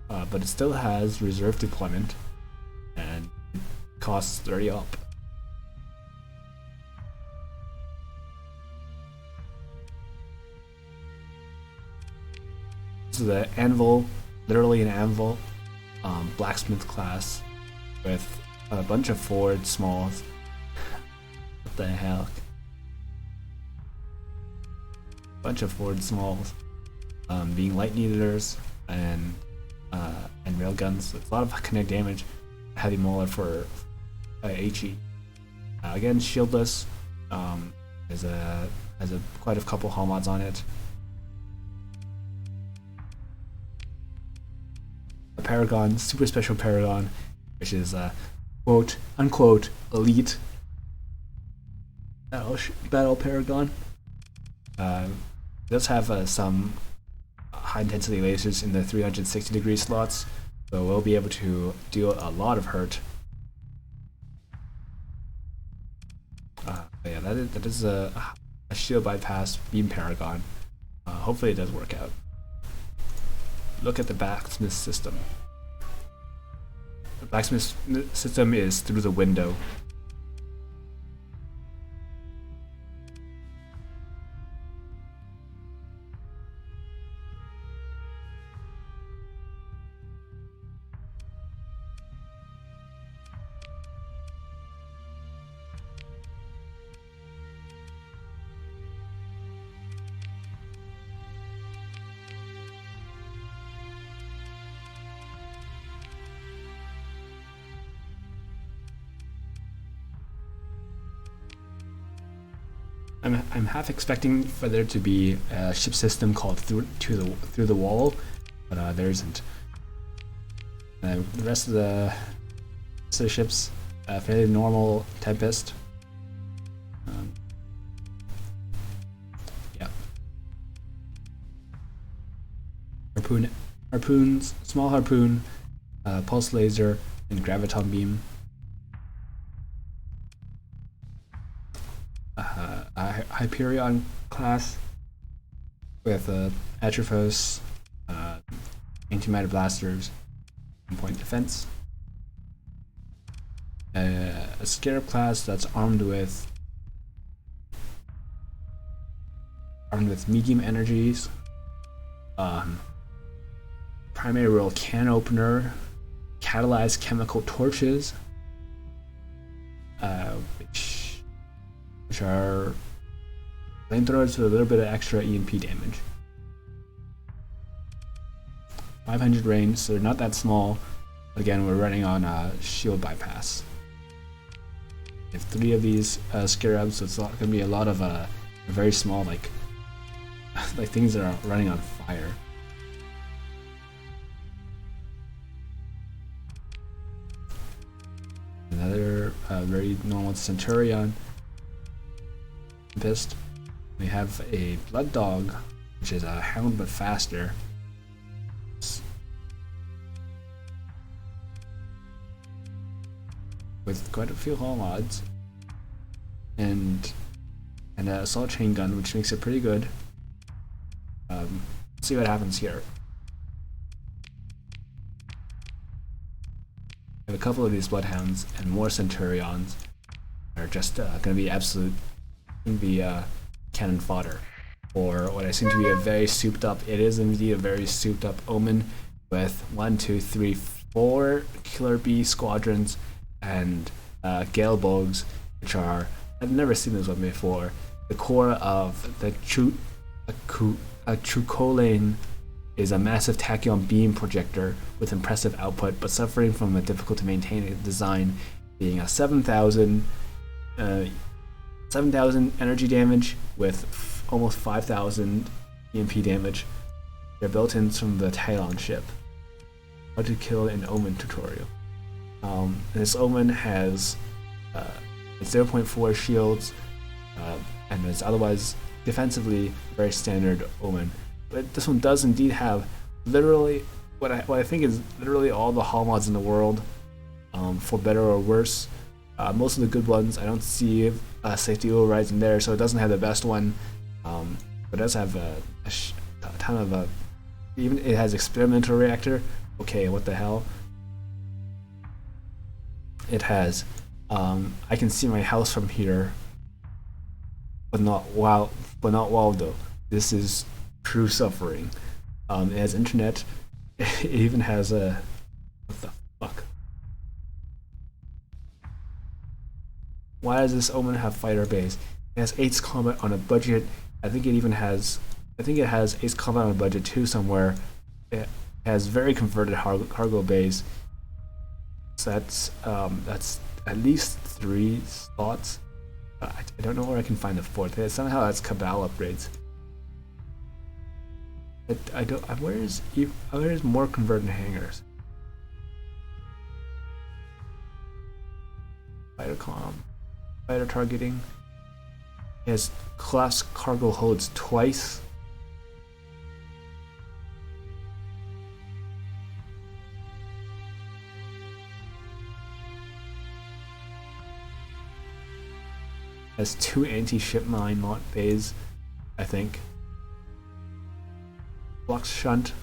but it still has reserve deployment and it costs 30 up. This is the anvil, literally an anvil, blacksmith class with a bunch of forward smalls. What the hell? Bunch of forward smalls, being lightning eaters and railguns. It's a lot of kinetic damage. Heavy mauler for HE. Again, shieldless. Has quite a couple hull mods on it. A Paragon, super special Paragon, which is quote unquote elite battle Paragon. It does have some high intensity lasers in the 360-degree slots, so we'll be able to deal a lot of hurt. But yeah, that is a shield bypass beam Paragon. Hopefully it does work out. Look at the blacksmith system. The blacksmith system is through the window. I'm half expecting for there to be a ship system called through the wall, but there isn't. The rest of the ships, fairly normal Tempest. Yeah. Harpoons, small harpoon, pulse laser, and graviton beam. Hyperion class with Atrophos, antimatter blasters, and point defense. A Scarab class that's armed with medium energies, primary role can opener, catalyzed chemical torches, which are flamethrowers with a little bit of extra EMP damage. 500 range, so they're not that small. Again, we're running on shield bypass. We have 3 of these scarabs, so it's going to be a lot of very small like things that are running on fire. Another very normal Centurion. Pissed. We have a Blood Dog, which is a hound but faster. With quite a few hull mods. And an assault chain gun, which makes it pretty good. Let's see what happens here. I have a couple of these Bloodhounds and more Centurions are just going to be cannon fodder, or what I seem to be a very souped up. It is indeed a very souped up Omen with 1, 2, 3, 4 Killer Bee squadrons and Gale Bogs, which are, I've never seen this one before. The core of the Trucolane is a massive tachyon beam projector with impressive output, but suffering from a difficult to maintain design, being a 7,000 energy damage with almost 5,000 EMP damage. They're built in from the Talon ship. How to kill an Omen tutorial. This Omen has 0.4 shields, and is otherwise defensively very standard Omen. But this one does indeed have literally what I think is literally all the hull mods in the world, for better or worse. Most of the good ones, I don't see safety overrides in there, so it doesn't have the best one. But it does have a ton of even it has experimental reactor. Okay, what the hell? It has I can see my house from here, but not Waldo. This is true suffering. It has internet. It even has a what the fuck? Why does this Omen have fighter base? It has Ace Combat on a budget. I think it has Ace Combat on a budget too somewhere. It has very converted cargo base. So that's at least 3 slots. I don't know where I can find the 4th. Somehow that's Cabal upgrades. Where's more converted hangars? Fighter comm, fighter targeting. It has class cargo holds twice. Has 2 anti-ship mine mod bays, I think. Flux shunt.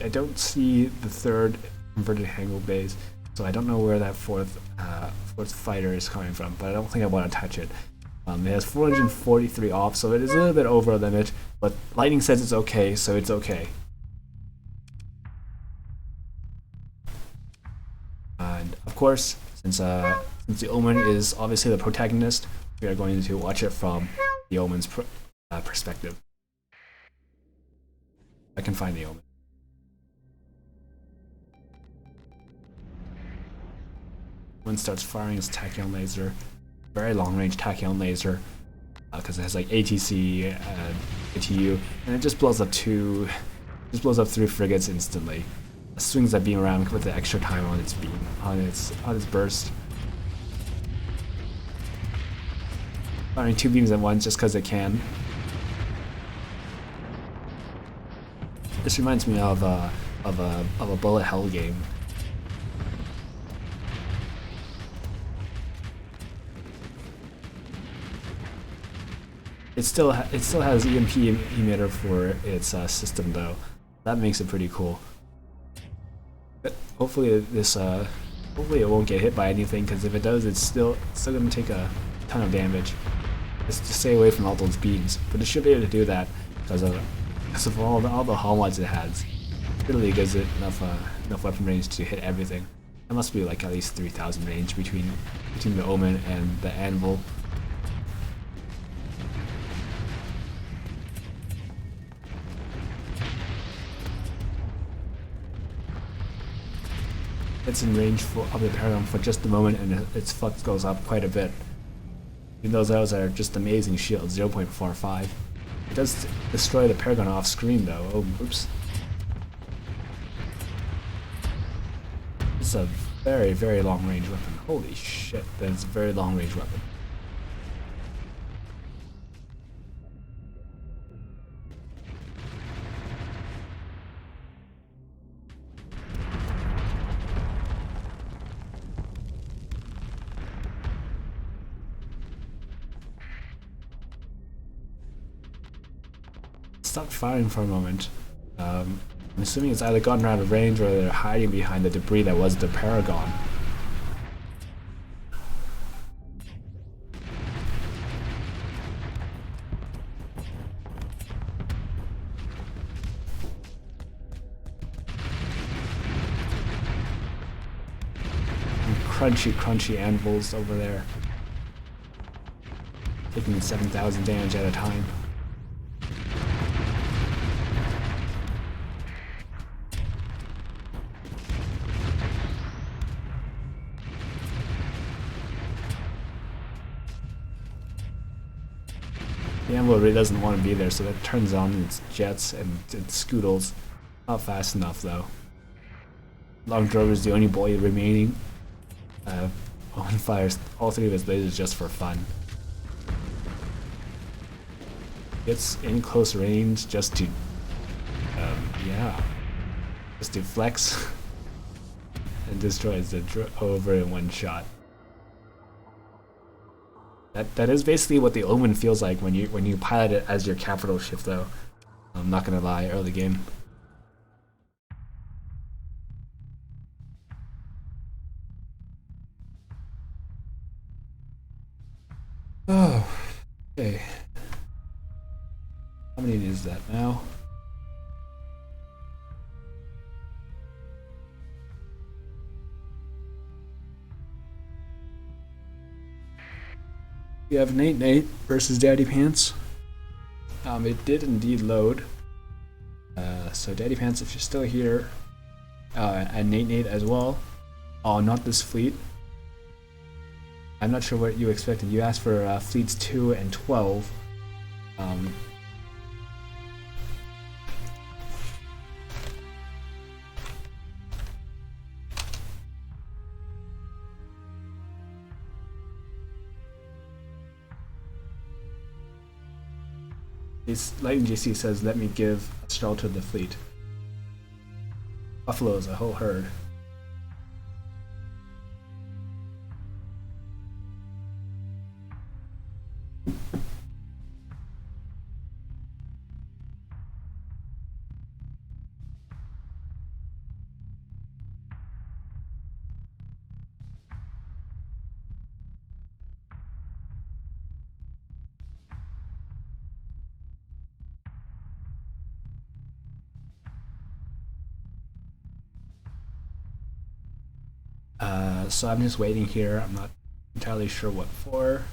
I don't see the 3rd converted Hangle base, so I don't know where that fourth fighter is coming from, but I don't think I want to touch it. It has 443 off, so it is a little bit over a limit, but Lightning says it's okay, so it's okay. And of course, since the Omen is obviously the protagonist, we are going to watch it from the Omen's perspective. I can find the Omen. Omen starts firing his tachyon laser, very long range tachyon laser, because it has like ATC and ATU, and it just blows up 3 frigates instantly. It swings that beam around with the extra time on its beam, on its burst. Firing 2 beams at once just because it can. This reminds me of a bullet hell game. It still has EMP emitter for its system though. That makes it pretty cool. But hopefully hopefully it won't get hit by anything, because if it does, it's still going to take a ton of damage. Just to stay away from all those beams. But it should be able to do that because of all the hull mods it has. It really gives it enough weapon range to hit everything. There must be like at least 3,000 range between the Omen and the Anvil. It's in range of the Paragon for just a moment, and its flux goes up quite a bit. Even though those are just amazing shields, 0.45. It does destroy the Paragon off screen though. Oh, oops. It's a very, very long range weapon. Holy shit, that's a very long range weapon. Stopped firing for a moment. I'm assuming it's either gotten out of range or they're hiding behind the debris that was the Paragon. And crunchy, crunchy anvils over there. Taking 7,000 damage at a time. The anvil really doesn't want to be there, so that turns on its jets and its scoodles. Not fast enough though. Long Drover is the only boy remaining. Owen fires all three of his lasers just for fun. Gets in close range just to, just to flex and destroys the Drover in one shot. That is basically what the Omen feels like when you pilot it as your capital ship, though. I'm not gonna lie, early game. Oh, okay. How many is that now? We have Nate versus Daddy Pants. It did indeed load. So Daddy Pants, if you're still here, and Nate as well. Oh, not this fleet. I'm not sure what you expected. You asked for fleets 2 and 12. LightningJC says, let me give a shelter to the fleet. Buffaloes, a whole herd. So I'm just waiting here. I'm not entirely sure what for.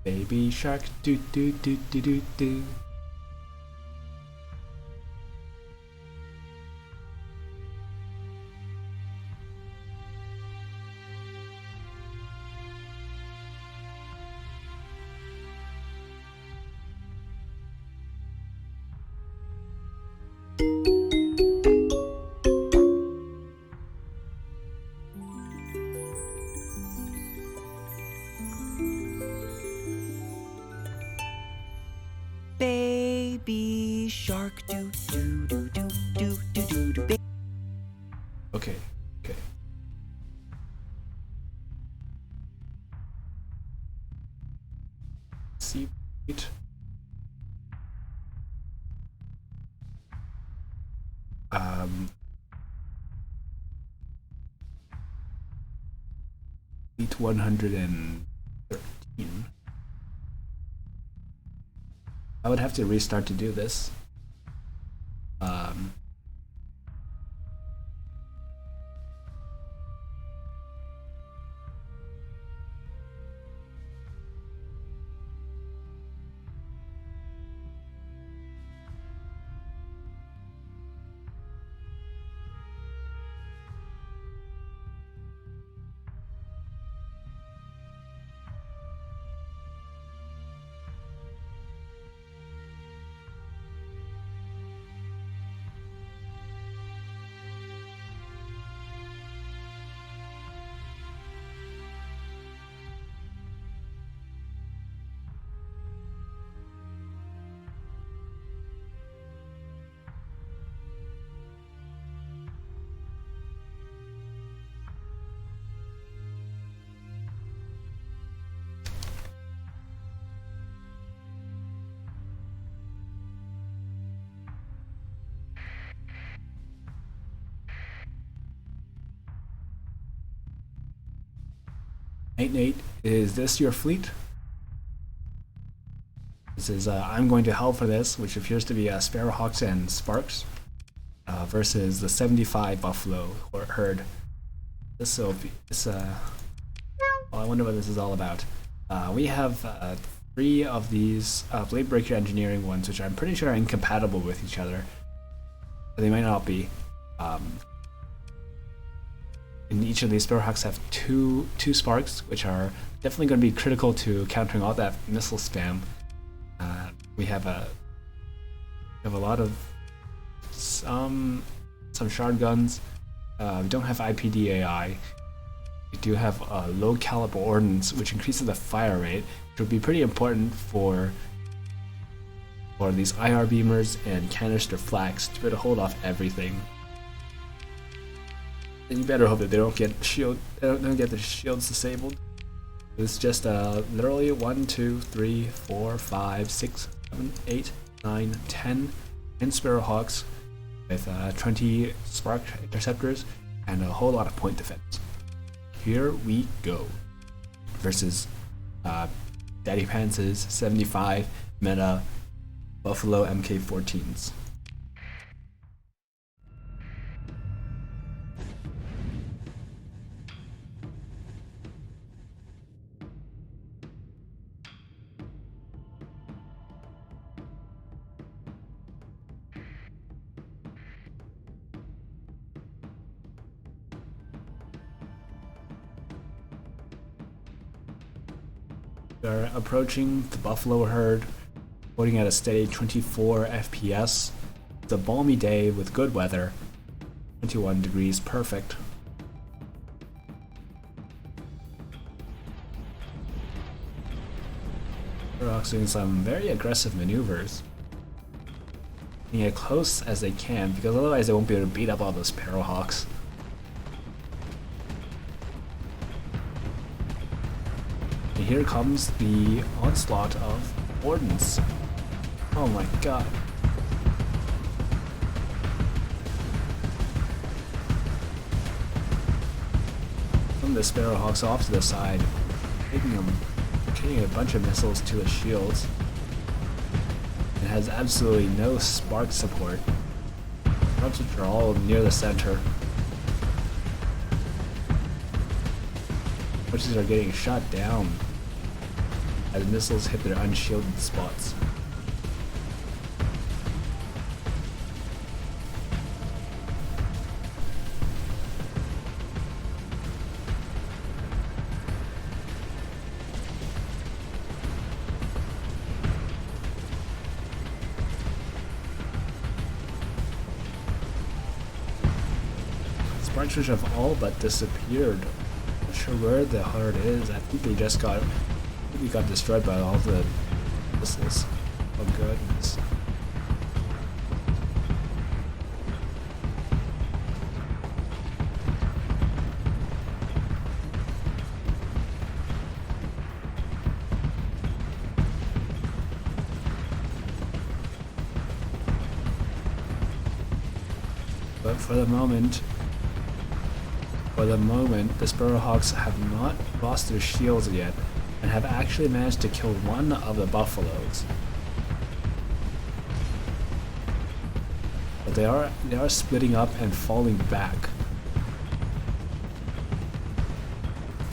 Baby shark, do do do do do do. Baby shark, do do do do do do do do. Okay. See it. Fleet 113. I would have to restart to do this. Nate, is this your fleet? This is I'm going to hell for this, which appears to be Sparrowhawks and Sparks versus the 75 Buffalo herd. Well, I wonder what this is all about. We have 3 of these Blade Breaker Engineering ones, which I'm pretty sure are incompatible with each other. But they might not be. And each of these Sparrowhawks have two Sparks, which are definitely going to be critical to countering all that missile spam. We have a lot of some shard guns. We don't have IPD AI. We do have low caliber ordnance, which increases the fire rate, which would be pretty important for these IR beamers and canister flags to be able to hold off everything. And you better hope that they don't get the shields disabled. It's just literally 1, 2, 3, 4, 5, 6, 7, 8, 9, 10 Sparrowhawks with 20 Spark Interceptors and a whole lot of point defense. Here we go. Versus Daddy Pants's 75 meta Buffalo MK14s. We are approaching the Buffalo herd, holding at a steady 24 FPS. It's a balmy day with good weather, 21 degrees perfect. They're doing some very aggressive maneuvers, getting as close as they can, because otherwise they won't be able to beat up all those Sparrowhawks. And here comes the onslaught of ordnance. Oh my god. From the Sparrowhawks off to the side, taking a bunch of missiles to the shields. It has absolutely no spark support. Sparks which are all near the center. Which are getting shot down as missiles hit their unshielded spots. Sparks which have all but disappeared. Not sure where the herd is. I think they just got destroyed by all the missiles. Oh goodness. But for the moment, the Sparrowhawks have not lost their shields yet, and have actually managed to kill one of the Buffaloes. But they are splitting up and falling back.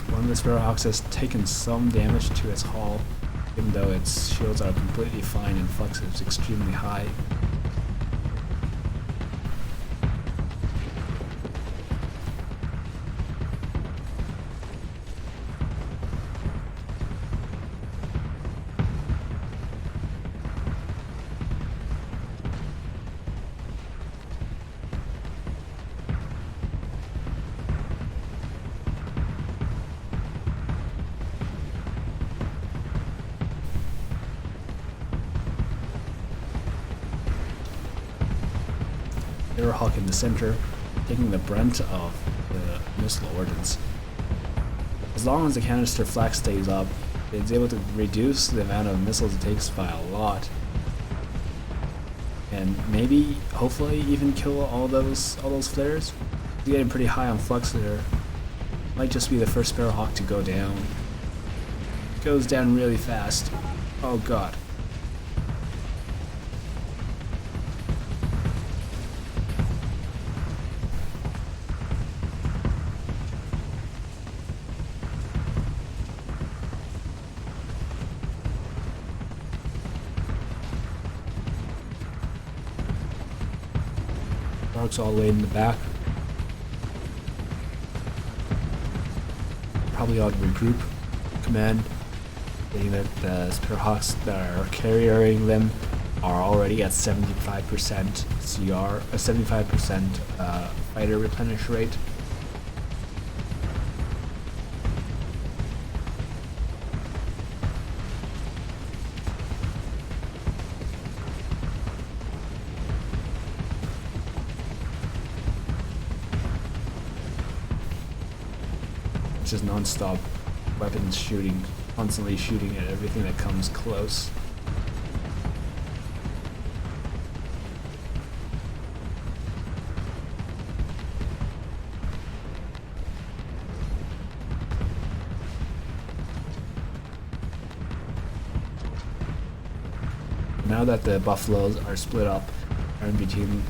One of the Sparrowhawks has taken some damage to its hull, even though its shields are completely fine and flux is extremely high. Sparrowhawk in the center, taking the brunt of the missile ordnance. As long as the canister flak stays up, it's able to reduce the amount of missiles it takes by a lot, and maybe, hopefully, even kill all those flares. It's getting pretty high on flux there. Might just be the first Sparrowhawk to go down. Goes down really fast. Oh god. Sparks all the way in the back. Probably ought to regroup. Command. Saying that the Sparrowhawks that are carrying them are already at 75% CR, 75% fighter replenish rate. Just non-stop weapons shooting, constantly shooting at everything that comes close. Now that the buffaloes are split up in between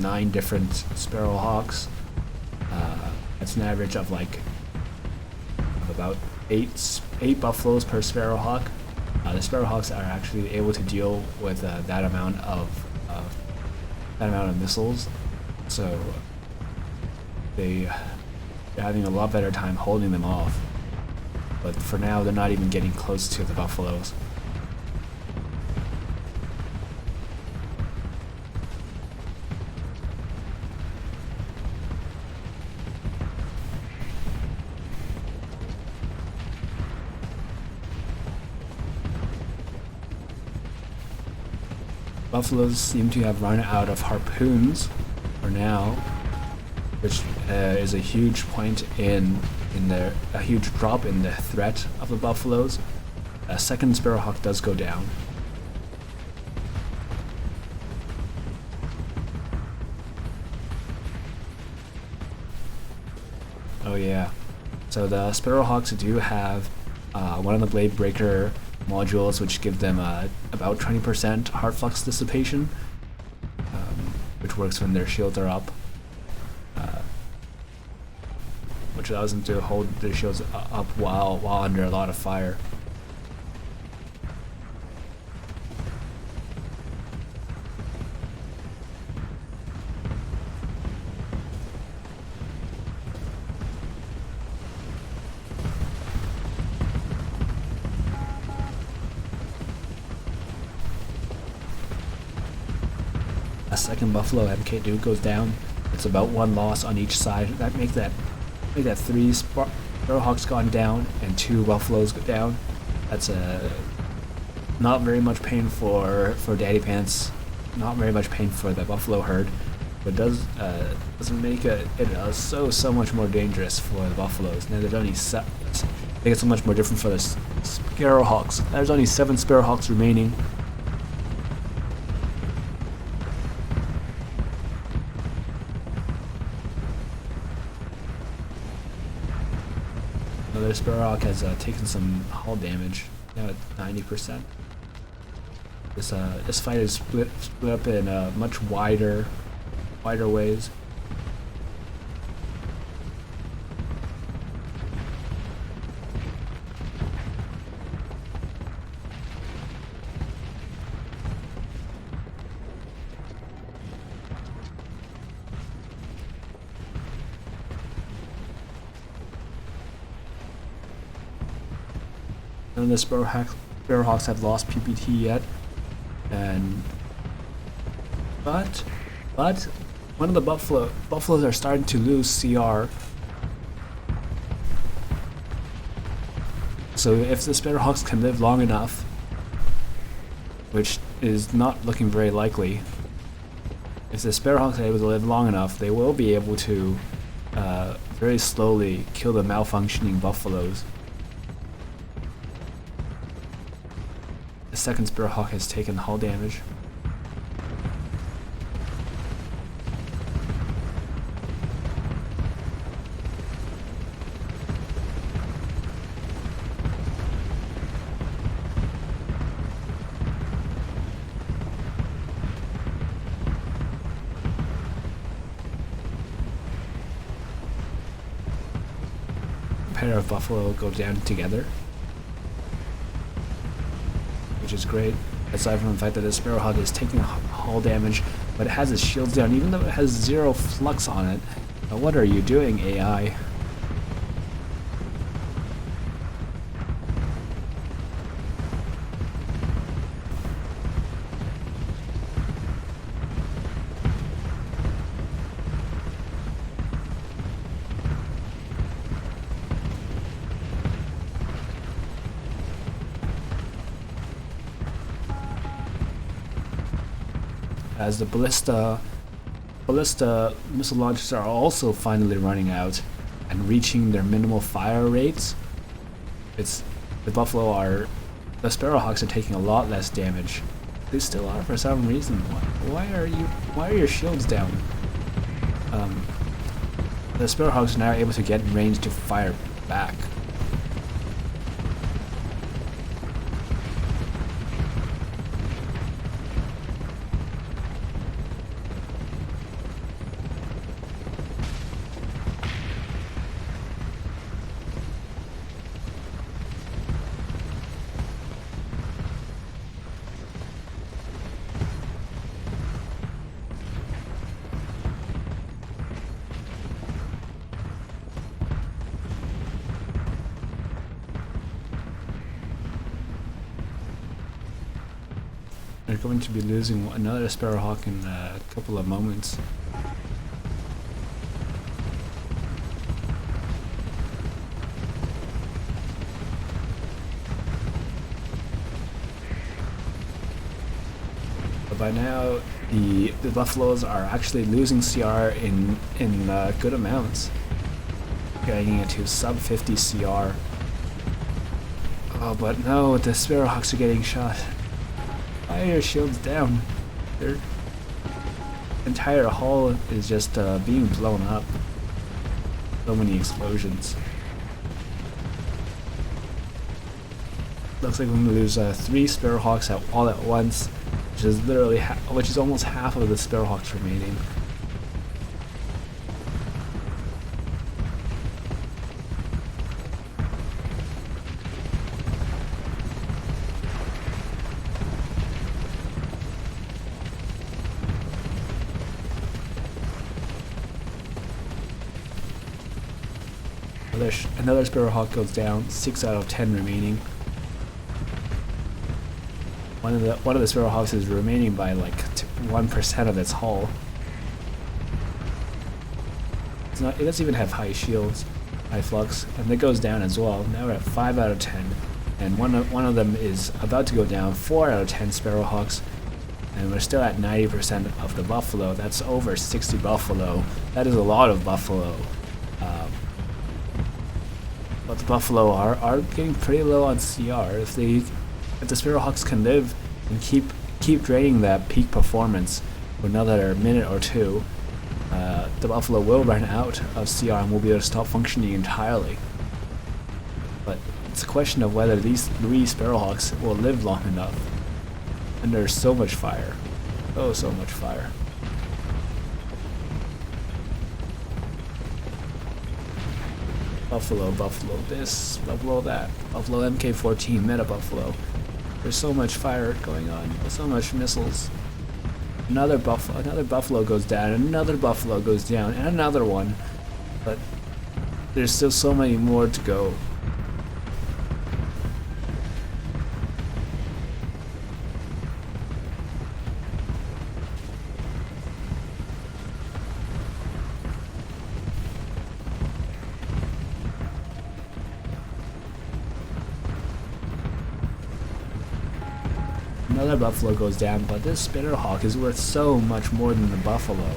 9 different Sparrowhawks, it's an average of like about eight buffaloes per Sparrowhawk. The Sparrowhawks are actually able to deal with that amount of missiles, so they're having a lot better time holding them off. But for now, they're not even getting close to the buffaloes. Buffaloes seem to have run out of harpoons for now, which is a huge point in a huge drop in the threat of the buffaloes. A second Sparrowhawk does go down. Oh yeah. So the Sparrowhawks do have one of the Blade Breaker modules, which give them about 20% heart flux dissipation, which works when their shields are up, which allows them to hold their shields up while under a lot of fire. A second Buffalo MK2 goes down. It's about 1 loss on each side. That make that 3 Sparrowhawks gone down and 2 Buffaloes go down. That's not very much pain for Daddy Pants. Not very much pain for the Buffalo herd, but doesn't make it so much more dangerous for the Buffaloes. Now there's only make it so much more different for the Sparrowhawks. There's only 7 Sparrowhawks remaining. Another Sparrowhawk has taken some hull damage, now at 90%. This fight is split up in much wider ways. None of the Sparrowhawks have lost PPT yet, but one of the buffaloes are starting to lose CR. So if the Sparrowhawks can live long enough, which is not looking very likely, if the Sparrowhawks are able to live long enough, they will be able to very slowly kill the malfunctioning buffaloes. The second Sparrowhawk has taken hull damage. pair of buffalo go down together, which is great. Aside from the fact that the Sparrowhawk is taking hull damage, but it has its shields down, even though it has 0 flux on it. What are you doing, AI? As the ballista missile launchers are also finally running out and reaching their minimal fire rates, the Sparrowhawks are taking a lot less damage. They still are for some reason. Why are your shields down? The Sparrowhawks are now able to get in range to fire back. They're going to be losing another Sparrowhawk in a couple of moments. But by now, the Buffaloes are actually losing CR in good amounts, getting into sub 50 CR. Oh, but no, the Sparrowhawks are getting shot. Why are your shields down? Their entire hull is just being blown up. So many explosions. Looks like we're going to lose 3 Sparrowhawks all at once, which is literally which is almost half of the Sparrowhawks remaining. Another Sparrowhawk goes down, 6 out of 10 remaining. One of the Sparrowhawks is remaining by like 1% of its hull. It doesn't even have high shields, high flux, and it goes down as well. Now we're at 5 out of 10, and one of them is about to go down, 4 out of 10 Sparrowhawks, and we're still at 90% of the buffalo. That's over 60 buffalo. That is a lot of buffalo. But the buffalo are getting pretty low on CR. If the Sparrowhawks can live and keep draining that peak performance for another minute or two, the buffalo will run out of CR and will be able to stop functioning entirely. But it's a question of whether these 3 Sparrowhawks will live long enough. And there's so much fire. Oh, so much fire. Buffalo this, buffalo that, buffalo MK14, meta buffalo. There's so much fire going on, so much missiles. Another buffalo goes down, another buffalo goes down, and another one. But there's still so many more to go. Another buffalo goes down, but this Sparrowhawk is worth so much more than the buffalo.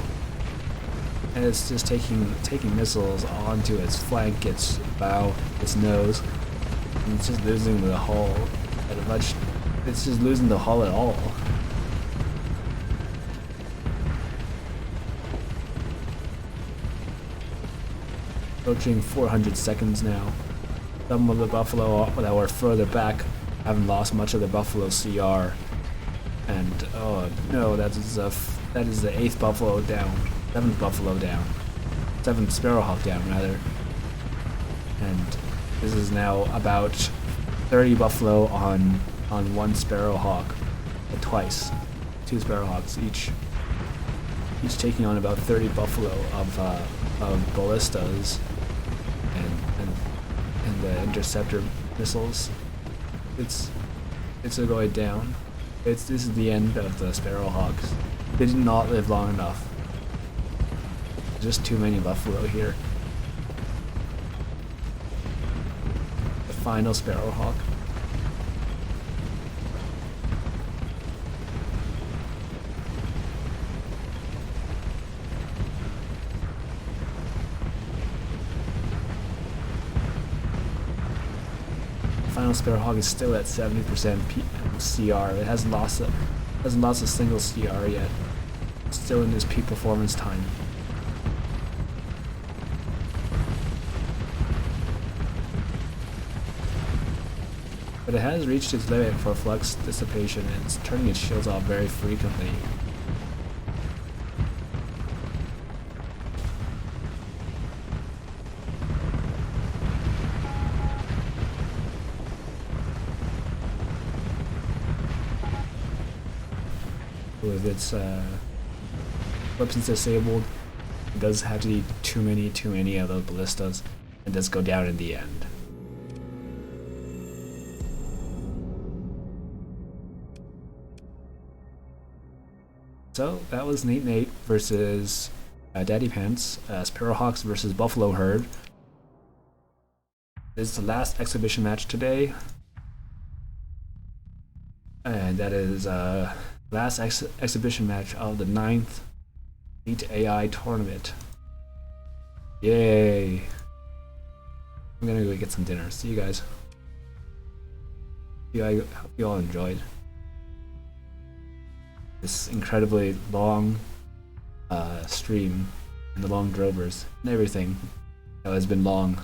And it's just taking missiles onto its flank, its bow, its nose, and it's just losing the hull it's just losing the hull at all. Approaching 400 seconds now. Some of the buffalo that were further back haven't lost much of the buffalo CR. And oh no, that is the 8th buffalo down, 7th buffalo down, 7th Sparrowhawk down rather. And This is now about 30 buffalo on one sparrowhawk, twice, 2 sparrowhawks each taking on about 30 buffalo of ballistas and the interceptor missiles. It's going down. This is the end of the sparrowhawks. They did not live long enough. Just too many buffalo here. The final sparrowhawk. Final Sparrowhawk is still at 70% CR. It hasn't lost a single CR yet. Still in this peak performance time. But it has reached its limit for flux dissipation and it's turning its shields off very frequently. With its weapons disabled, it does have to eat too many of those ballistas and does go down in the end. So that was Nate versus Daddy Pants, Sparrowhawks versus Buffalo Herd. This is the last exhibition match today, and that is last exhibition match of the 9th 6th-ish AI tournament. Yay! I'm gonna go get some dinner. See you guys. I hope you all enjoyed this incredibly long stream and the long drovers and everything that has been long.